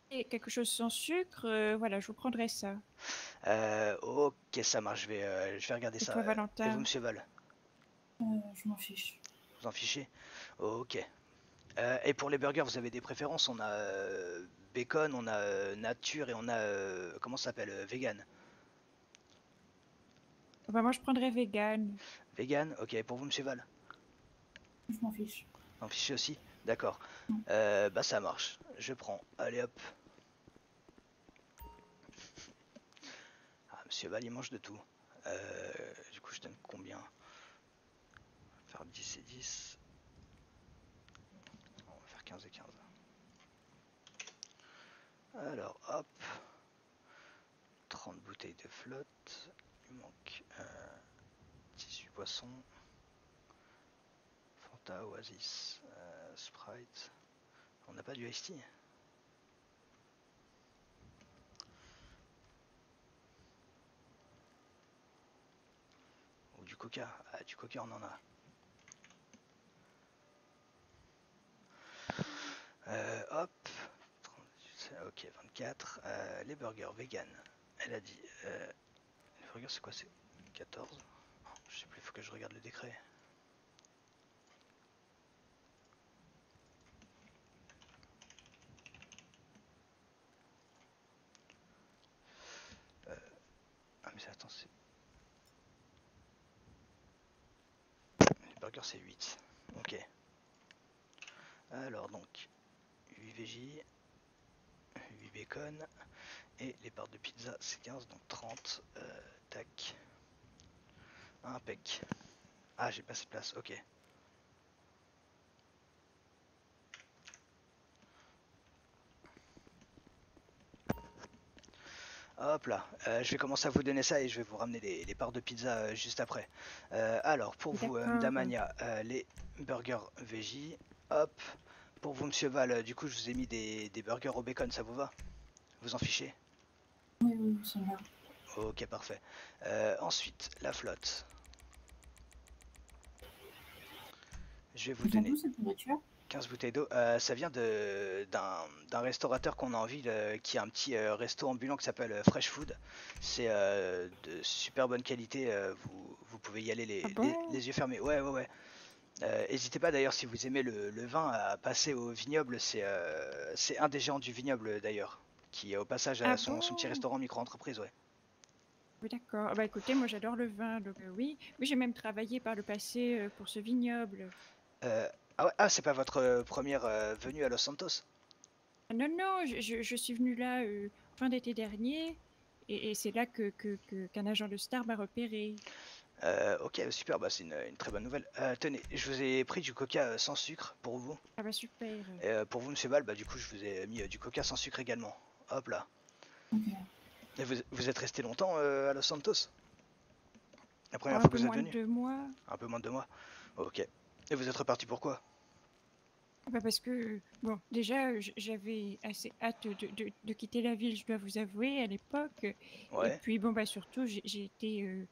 quelque chose sans sucre, voilà, je vous prendrai ça. Ok, ça marche, je vais regarder Et ça. toi, Et vous, Valentin? monsieur Val, Je m'en fiche. vous en fichez? Ok. Et pour les burgers, vous avez des préférences? On a bacon, on a nature et on a comment ça s'appelle? Vegan. Ah bah moi, je prendrais vegan. Vegan, ok. Pour vous, monsieur Val, Je m'en fiche. vous en fichez aussi? D'accord. Bah ça marche. Je prends. Allez hop. Ah, monsieur Val, il mange de tout. Du coup, je donne combien? On va faire 10 et 10. On va faire 15 et 15. Alors, hop. 30 bouteilles de flotte. Il manque 18 boissons. Fanta, Oasis, Sprite. On n'a pas du Ice Tea? Ou du Coca? Ah, du Coca, on en a. Hop. 38, ok, 24. Les burgers vegan. Elle a dit. Les burgers, c'est quoi? C'est 14? Je sais plus, il faut que je regarde le décret. Ah, mais attends, c'est. Les burgers, c'est 8. Ok. Alors, donc, 8 VJ, 8 bacon. Et les parts de pizza, c'est 15, donc 30. Tac. Impec. Ah, j'ai pas cette place, ok. Hop là, je vais commencer à vous donner ça et je vais vous ramener les parts de pizza juste après. Alors, pour vous, D'accord. Mdamania, les burgers veggie. Hop. Pour vous, monsieur Val, du coup, je vous ai mis des burgers au bacon, ça vous va? Vous en fichez? Oui, oui, ça va. Ok, parfait. Ensuite, la flotte. Je vais vous Ils ont donner d'où cette nourriture? 15 bouteilles d'eau. Ça vient d'un restaurateur qu'on a en ville qui a un petit resto ambulant qui s'appelle Fresh Food. C'est de super bonne qualité. Vous pouvez y aller Ah bon? les yeux fermés. Ouais, ouais, ouais. N'hésitez pas d'ailleurs si vous aimez le vin à passer au vignoble, c'est un des géants du vignoble d'ailleurs, qui au passage a Ah son petit bon? restaurant micro-entreprise, ouais. Oui, d'accord. Ah bah écoutez, moi j'adore le vin, donc oui. Oui, j'ai même travaillé par le passé pour ce vignoble. Euh, ah ouais, ah c'est pas votre première venue à Los Santos? Ah non, non, je suis venue là fin d'été dernier, et c'est là qu'un agent de Star m'a repéré. Ok, super, bah c'est une très bonne nouvelle. Tenez, je vous ai pris du coca sans sucre pour vous. Ah bah super. Et pour vous, monsieur Val, bah du coup, je vous ai mis du coca sans sucre également. Hop là. Ok. Et vous êtes resté longtemps à Los Santos? La Oh, première un fois que peu vous êtes moins de venu? 2 mois. Un peu moins de 2 mois. Ok. Et vous êtes reparti pourquoi? Ah bah parce que, bon, déjà, j'avais assez hâte de quitter la ville, je dois vous avouer, à l'époque. Et Ouais. puis, bon, bah surtout, j'ai été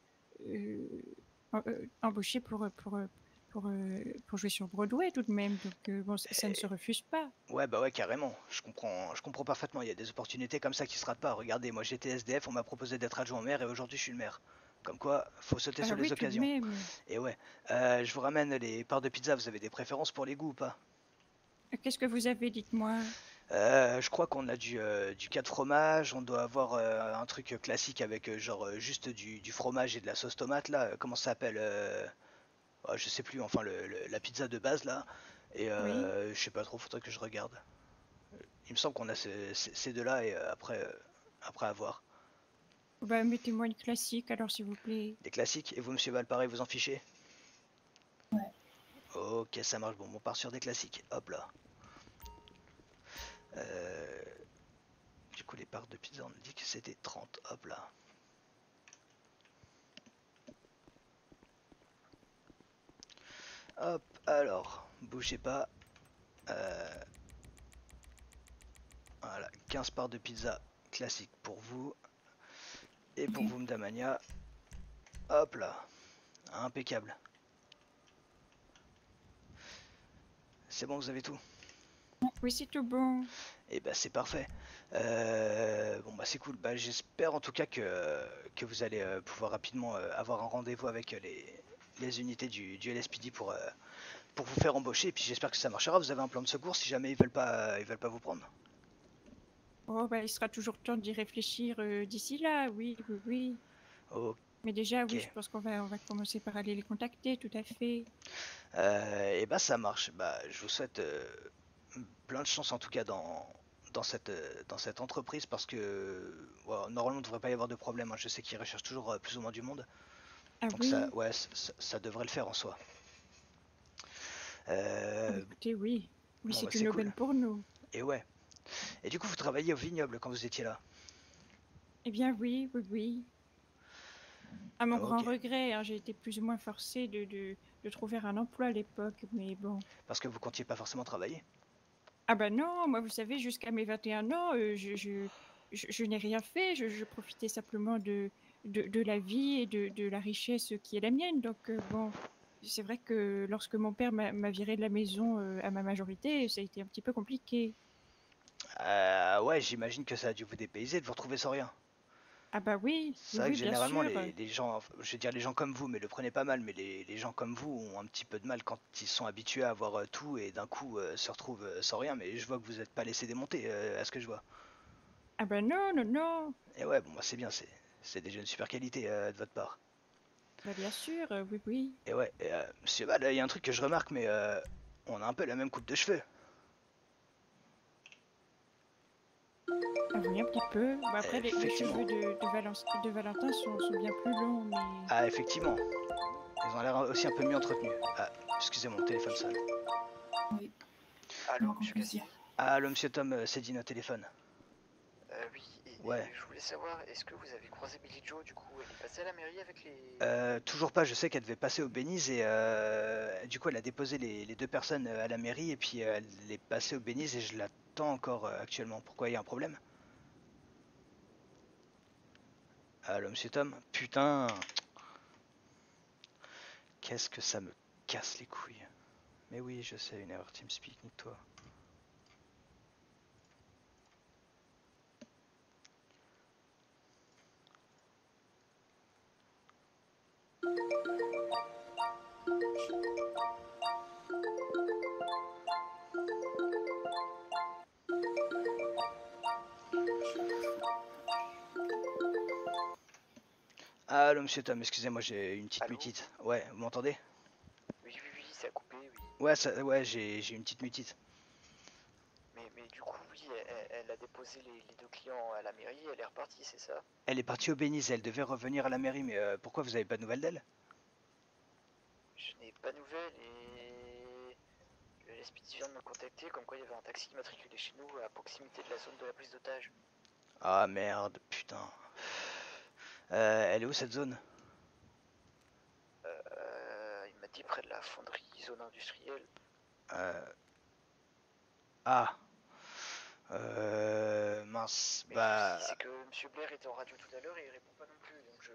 embauchée pour jouer sur Broadway tout de même. Donc, bon, ça ne se refuse pas. Ouais, bah ouais, carrément. Je comprends parfaitement. Il y a des opportunités comme ça qui se ratent pas. Regardez, moi j'étais SDF, on m'a proposé d'être adjoint au maire et aujourd'hui je suis le maire. Comme quoi, faut sauter Ah sur oui, les tout de occasions. même. Et ouais, je vous ramène les parts de pizza. Vous avez des préférences pour les goûts ou pas? Qu'est-ce que vous avez, dites-moi? Je crois qu'on a du 4 fromage. On doit avoir un truc classique avec genre juste du fromage et de la sauce tomate là. Comment ça s'appelle oh, je sais plus. Enfin, la pizza de base là. Et Oui. je sais pas trop. Faudrait que je regarde. Il me semble qu'on a ces deux-là et après avoir. Bah, mettez-moi une classique, alors, s'il vous plaît. Des classiques. Et vous, monsieur Valparé, vous en fichez? Ouais. Ok, ça marche. Bon, on part sur des classiques. Hop là. Euh, Du coup, les parts de pizza, on a dit que c'était 30. Hop là. Hop, alors, bougez pas. Euh, Voilà, 15 parts de pizza classique pour vous. Et pour Ok. vous, Mdamania. Hop là. Impeccable. C'est bon, vous avez tout? Oui, c'est tout bon. Et bah c'est parfait. Bon bah c'est cool. Bah, j'espère en tout cas que vous allez pouvoir rapidement avoir un rendez-vous avec les unités du LSPD pour vous faire embaucher. Et puis j'espère que ça marchera. Vous avez un plan de secours si jamais ils veulent pas vous prendre. Oh, bah, il sera toujours temps d'y réfléchir d'ici là, oui, oui, oui. Ok. Mais déjà, oui, je pense on va commencer par aller les contacter, tout à fait. Et bah ça marche. Bah je vous souhaite plein de chance en tout cas dans cette entreprise parce que ouais, normalement il ne devrait pas y avoir de problème, hein. Je sais qu'ils recherchent toujours plus ou moins du monde. Ah Donc ça, oui, ouais, ça devrait le faire en soi. ah, bah, Euh, écoutez, oui. Oui, bon bah c'est c'est une cool. aubaine pour nous. Et ouais. Et du coup vous travailliez au vignoble quand vous étiez là? Eh bien, oui, oui, oui. À mon grand Ok. regret, hein, j'ai été plus ou moins forcée de trouver un emploi à l'époque, mais bon. Parce que vous comptiez pas forcément travailler? Ah bah non, moi, vous savez, jusqu'à mes 21 ans, je n'ai rien fait, je profitais simplement de la vie et de la richesse qui est la mienne. Donc, bon, c'est vrai que lorsque mon père m'a viré de la maison à ma majorité, ça a été un petit peu compliqué. Ouais, j'imagine que ça a dû vous dépayser de vous retrouver sans rien. Ah bah oui, C'est oui, vrai oui, que bien généralement sûr. les gens, je vais dire les gens comme vous, mais le prenez pas mal, mais les gens comme vous ont un petit peu de mal quand ils sont habitués à avoir tout et d'un coup se retrouvent sans rien. Mais je vois que vous n'êtes pas laissé démonter à ce que je vois. Ah bah non, non, non. Et ouais, bon, bah, c'est bien, c'est déjà une super qualité de votre part. Bah bien sûr, oui, oui. Et ouais, monsieur Val, il y a un truc que je remarque, mais on a un peu la même coupe de cheveux. Ah oui, un petit peu. Bon, après, les Effectivement. cheveux de Valentin sont bien plus longs, mais... Ah, effectivement. Ils ont l'air aussi un peu mieux entretenus. Ah, excusez-moi, mon téléphone sonne. Oui. Allô, Qu'on monsieur puisse Cassier? dire. Ah, allô, monsieur Tom, c'est Dino au téléphone. Oui, Ouais. et je voulais savoir, est-ce que vous avez croisé Billy Joe du coup? Elle est passée à la mairie avec les... Toujours pas, je sais qu'elle devait passer au Béniz et du coup elle a déposé les deux personnes à la mairie et puis elle est passée au Béniz et je l'attends encore actuellement. Pourquoi, il y a un problème? Allô monsieur Tom? Putain, qu'est-ce que ça me casse les couilles. Mais oui, je sais, une erreur TeamSpeak, nique-toi. Allô, monsieur Tom, excusez-moi, j'ai une petite Allô? mutite. Ouais, vous m'entendez? Oui, ça a coupé, oui. Ouais, j'ai une petite mutite. Mais du coup, oui, elle a déposé les deux clients à la mairie, elle est repartie, c'est ça? Elle est partie au Belize, elle devait revenir à la mairie, mais pourquoi vous avez pas de nouvelles d'elle? Je n'ai pas de nouvelles et l'Espiti vient de me contacter comme quoi il y avait un taxi immatriculé chez nous à proximité de la zone de la prise d'otage. Ah merde, putain. Elle est où cette zone? Il m'a dit près de la fonderie, zone industrielle. Euh... Ah. Mince, Mais le bah... souci, c'est que M. Blair était en radio tout à l'heure et il répond pas non plus, donc je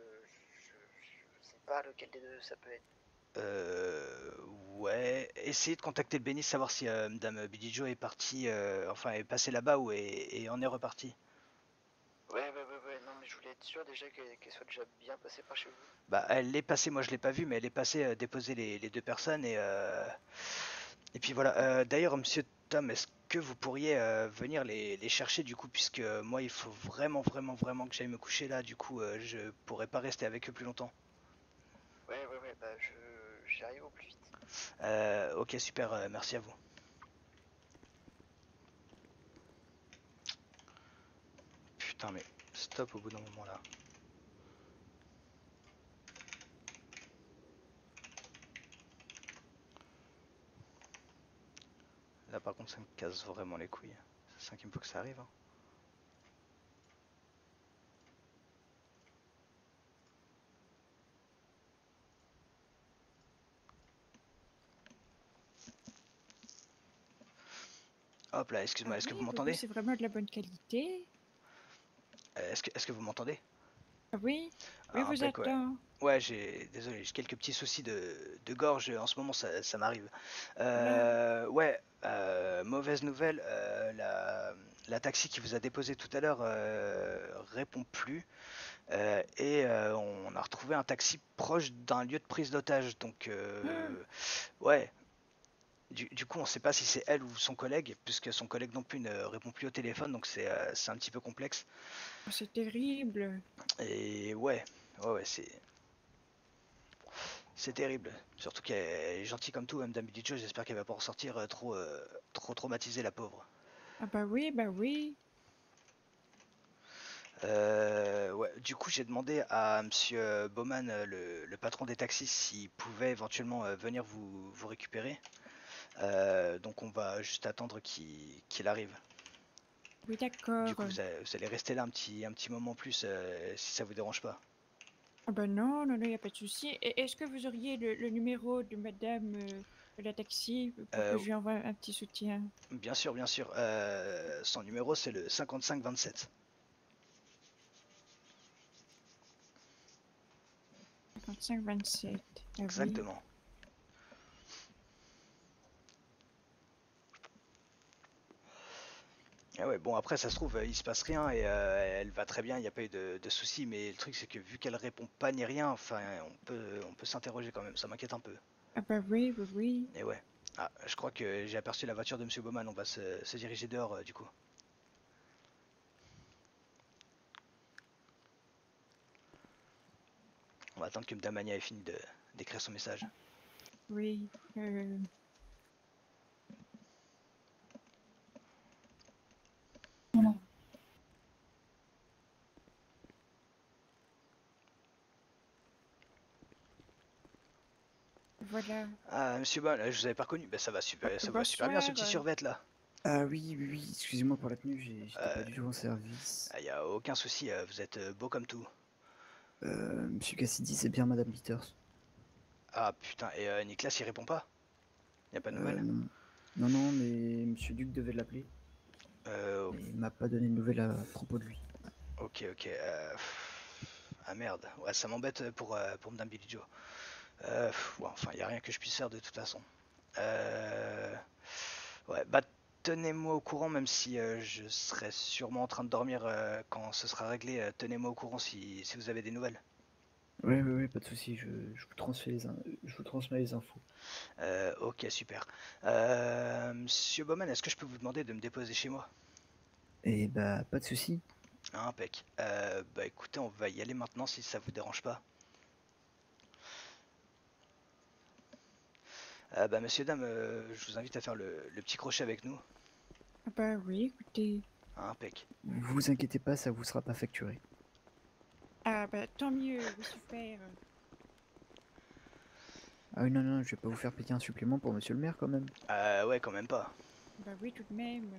sais pas lequel des deux ça peut être. Ouais, essayez de contacter le Bénis, savoir si Madame Billy Joe est partie, enfin est passée là-bas ou et en est repartie. Ouais, non mais je voulais être sûr déjà qu'elle soit déjà bien passée par chez vous. Bah elle est passée, moi je l'ai pas vue, mais elle est passée déposer les deux personnes et puis voilà. D'ailleurs, monsieur Tom, est-ce que vous pourriez venir les chercher du coup, puisque moi il faut vraiment que j'aille me coucher là, du coup je pourrais pas rester avec eux plus longtemps. Ouais, bah j'y arrive au plus vite. Ok, super, merci à vous. Putain, mais stop au bout d'un moment là. Là par contre ça me casse vraiment les couilles. C'est ça qu'il me faut que ça arrive. Hein. Hop là, excuse-moi, Ah est-ce que oui, vous oui, m'entendez? c'est vraiment de la bonne qualité. Est-ce que vous m'entendez? Ah oui, oui, Ah, vous impec, ouais. attends. Ouais, désolé, j'ai quelques petits soucis de gorge en ce moment, ça m'arrive. Là, Ouais, mauvaise nouvelle, la taxi qui vous a déposé tout à l'heure répond plus. On a retrouvé un taxi proche d'un lieu de prise d'otage. Donc, ouais, du coup, on ne sait pas si c'est elle ou son collègue, puisque son collègue non plus ne répond plus au téléphone, donc c'est un petit peu complexe. c'est terrible. Et ouais, c'est terrible. Surtout qu'elle est gentille comme tout, Madame Billy Joe, j'espère qu'elle va pas en sortir trop traumatisée, la pauvre. Ah bah oui, bah oui. Ouais, du coup, j'ai demandé à Monsieur Bowman, le patron des taxis, s'il pouvait éventuellement venir vous récupérer. Donc on va juste attendre qu'il arrive. Oui, Du d'accord. coup, vous allez rester là un petit moment plus, si ça vous dérange pas. Ah bah non, il n'y a pas de souci. Est-ce que vous auriez le numéro de madame la taxi pour que Euh, je lui envoie un petit soutien? Bien sûr, bien sûr. Son numéro, c'est le 5527. 55-27. Ah oui. Exactement. Ah ouais, bon après ça se trouve il se passe rien et elle va très bien, il n'y a pas eu de soucis, mais le truc c'est que vu qu'elle répond pas ni rien, enfin on peut s'interroger quand même, ça m'inquiète un peu. Ah bah oui, oui, oui. Et ouais. Ah, je crois que j'ai aperçu la voiture de Monsieur Bowman, on va se diriger dehors du coup. On va attendre que Madame Mania ait fini d'écrire son message. Oui. Voilà. Voilà. Ah Monsieur Bowman, je vous avais pas reconnu, ben ça va super bien ce Bonsoir. petit survêt là. Ah oui, excusez-moi pour la tenue, j'étais pas du tout en service. Il y a aucun souci, vous êtes beau comme tout. Monsieur Cassidy, c'est bien Madame Peters. Ah putain, et Nicolas il répond pas? Y a pas de nouvelles? Non. Non, mais Monsieur Duc devait l'appeler. Ok. Mais il m'a pas donné de nouvelles à propos de lui. Ok. Ah merde, ouais, ça m'embête pour Madame Billy Joe. Ouais, enfin, il n'y a rien que je puisse faire de toute façon. Ouais, bah tenez-moi au courant, même si je serai sûrement en train de dormir quand ce sera réglé. Tenez-moi au courant si vous avez des nouvelles. Ouais, pas de souci, je vous transmets les infos. Ok, super. Monsieur Bowman, est-ce que je peux vous demander de me déposer chez moi? Et bah, pas de souci. Impec. Bah écoutez, on va y aller maintenant si ça vous dérange pas. Bah messieurs, dames, je vous invite à faire le petit crochet avec nous. Ah bah oui, écoutez. Impec. Vous inquiétez pas, ça vous sera pas facturé. Ah bah tant mieux, oui super. Ah oui, non, non, je vais pas vous faire payer un supplément pour monsieur le maire quand même. Ouais, quand même pas. Bah oui tout de même.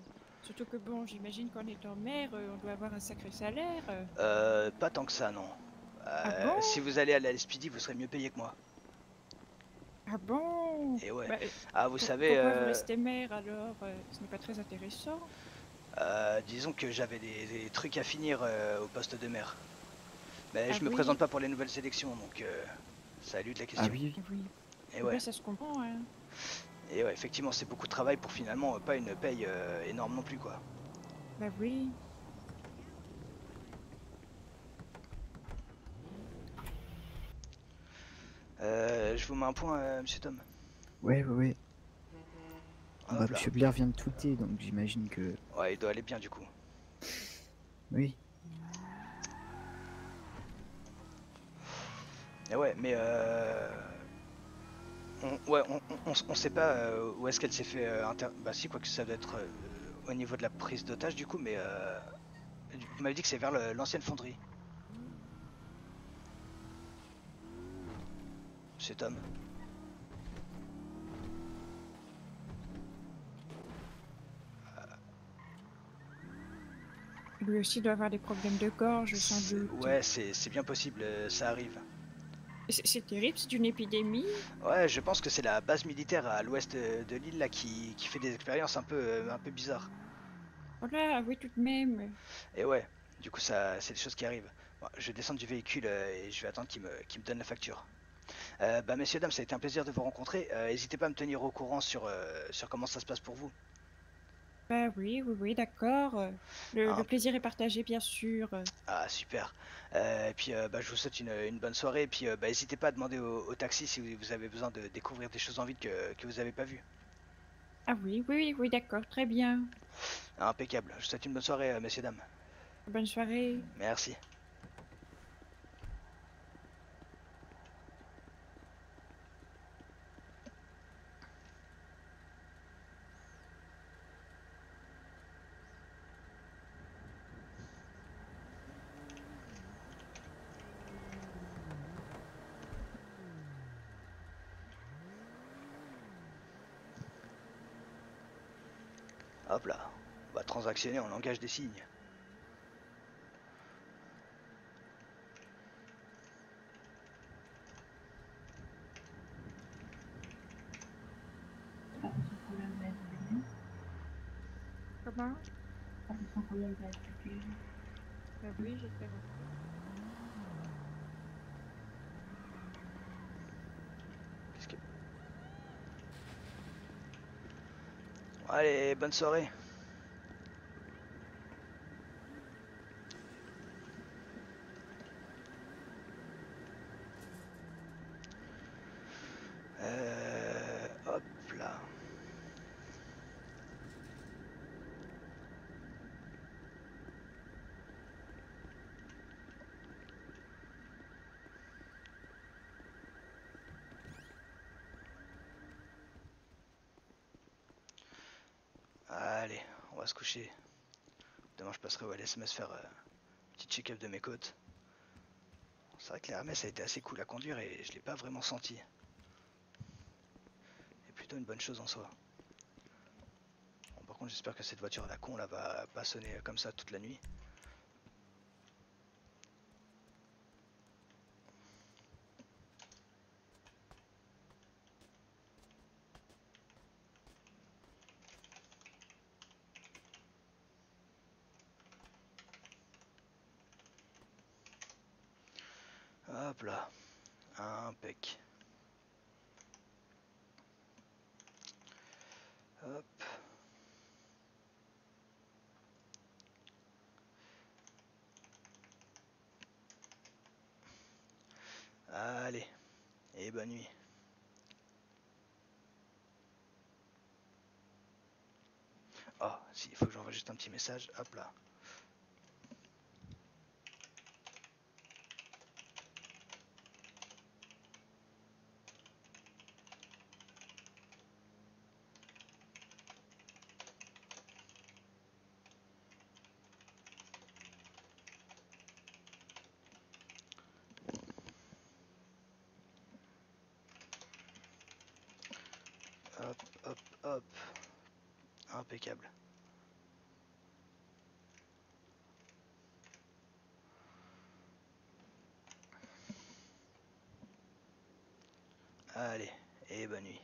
Surtout que bon, j'imagine qu'en étant maire, on doit avoir un sacré salaire. Pas tant que ça, non. Ah bon? Si vous allez à la LSPD, vous serez mieux payé que moi. Ah bon? Et ouais. Bah, Ah, vous savez, pourquoi vous restez maire alors? Ce n'est pas très intéressant. disons que j'avais des trucs à finir au poste de maire. Mais Ah je me oui? présente pas pour les nouvelles élections, donc ça élude la Ah question. oui, Ah oui. Et Bah, ouais. ça se comprend, hein. Et ouais, effectivement, c'est beaucoup de travail pour finalement pas une paye énorme non plus, quoi. Bah oui. Je vous mets un point, monsieur Tom. ouais, ouais, ouais. Bah, Hop là. monsieur Blair vient de tweeter, donc j'imagine que... Ouais, il doit aller bien du coup. Oui. Et ouais, mais on sait pas où est-ce qu'elle s'est fait Bah si, quoi que ça doit être au niveau de la prise d'otage du coup, mais vous m'avez dit que c'est vers l'ancienne fonderie. Monsieur Tom. Lui aussi doit avoir des problèmes de gorge, sans doute. Ouais, c'est bien possible, ça arrive. C'est terrible, c'est une épidémie. Ouais, je pense que c'est la base militaire à l'ouest de l'île là qui fait des expériences un peu bizarres. Voilà, oui, tout de même. Et ouais, du coup ça, c'est des choses qui arrivent. Bon, je vais descendre du véhicule et je vais attendre qu'il me donne la facture. Bah messieurs dames, ça a été un plaisir de vous rencontrer. N'hésitez pas à me tenir au courant sur comment ça se passe pour vous. Bah oui, oui, oui, d'accord. Le Hein. plaisir est partagé, bien sûr. Ah super. Et puis bah, je vous souhaite une bonne soirée. Et puis bah, n'hésitez pas à demander au taxi si vous avez besoin de découvrir des choses en ville que vous n'avez pas vues. Ah oui, oui, oui, oui, d'accord, très bien. Impeccable. Je vous souhaite une bonne soirée, messieurs dames. Bonne soirée. Merci. Hop là. On va transactionner en langage des signes. Attention, combien va être publié. Comment? Attention, combien va être publié. Bah oui, j'espère. Qu'est-ce que... Allez, bonne soirée. Hop là. Allez, on va se coucher. Demain je passerai à l'SMS faire un petit check-up de mes côtes. C'est vrai que la RMS a été assez cool à conduire et je l'ai pas vraiment senti. C'est plutôt une bonne chose en soi. Bon, par contre j'espère que cette voiture à la con là va pas sonner comme ça toute la nuit. Hop là, impec. Hop. Allez, et bonne nuit. Oh, si, il faut que j'envoie juste un petit message. Hop là. Hop. Impeccable. Allez, et bonne nuit.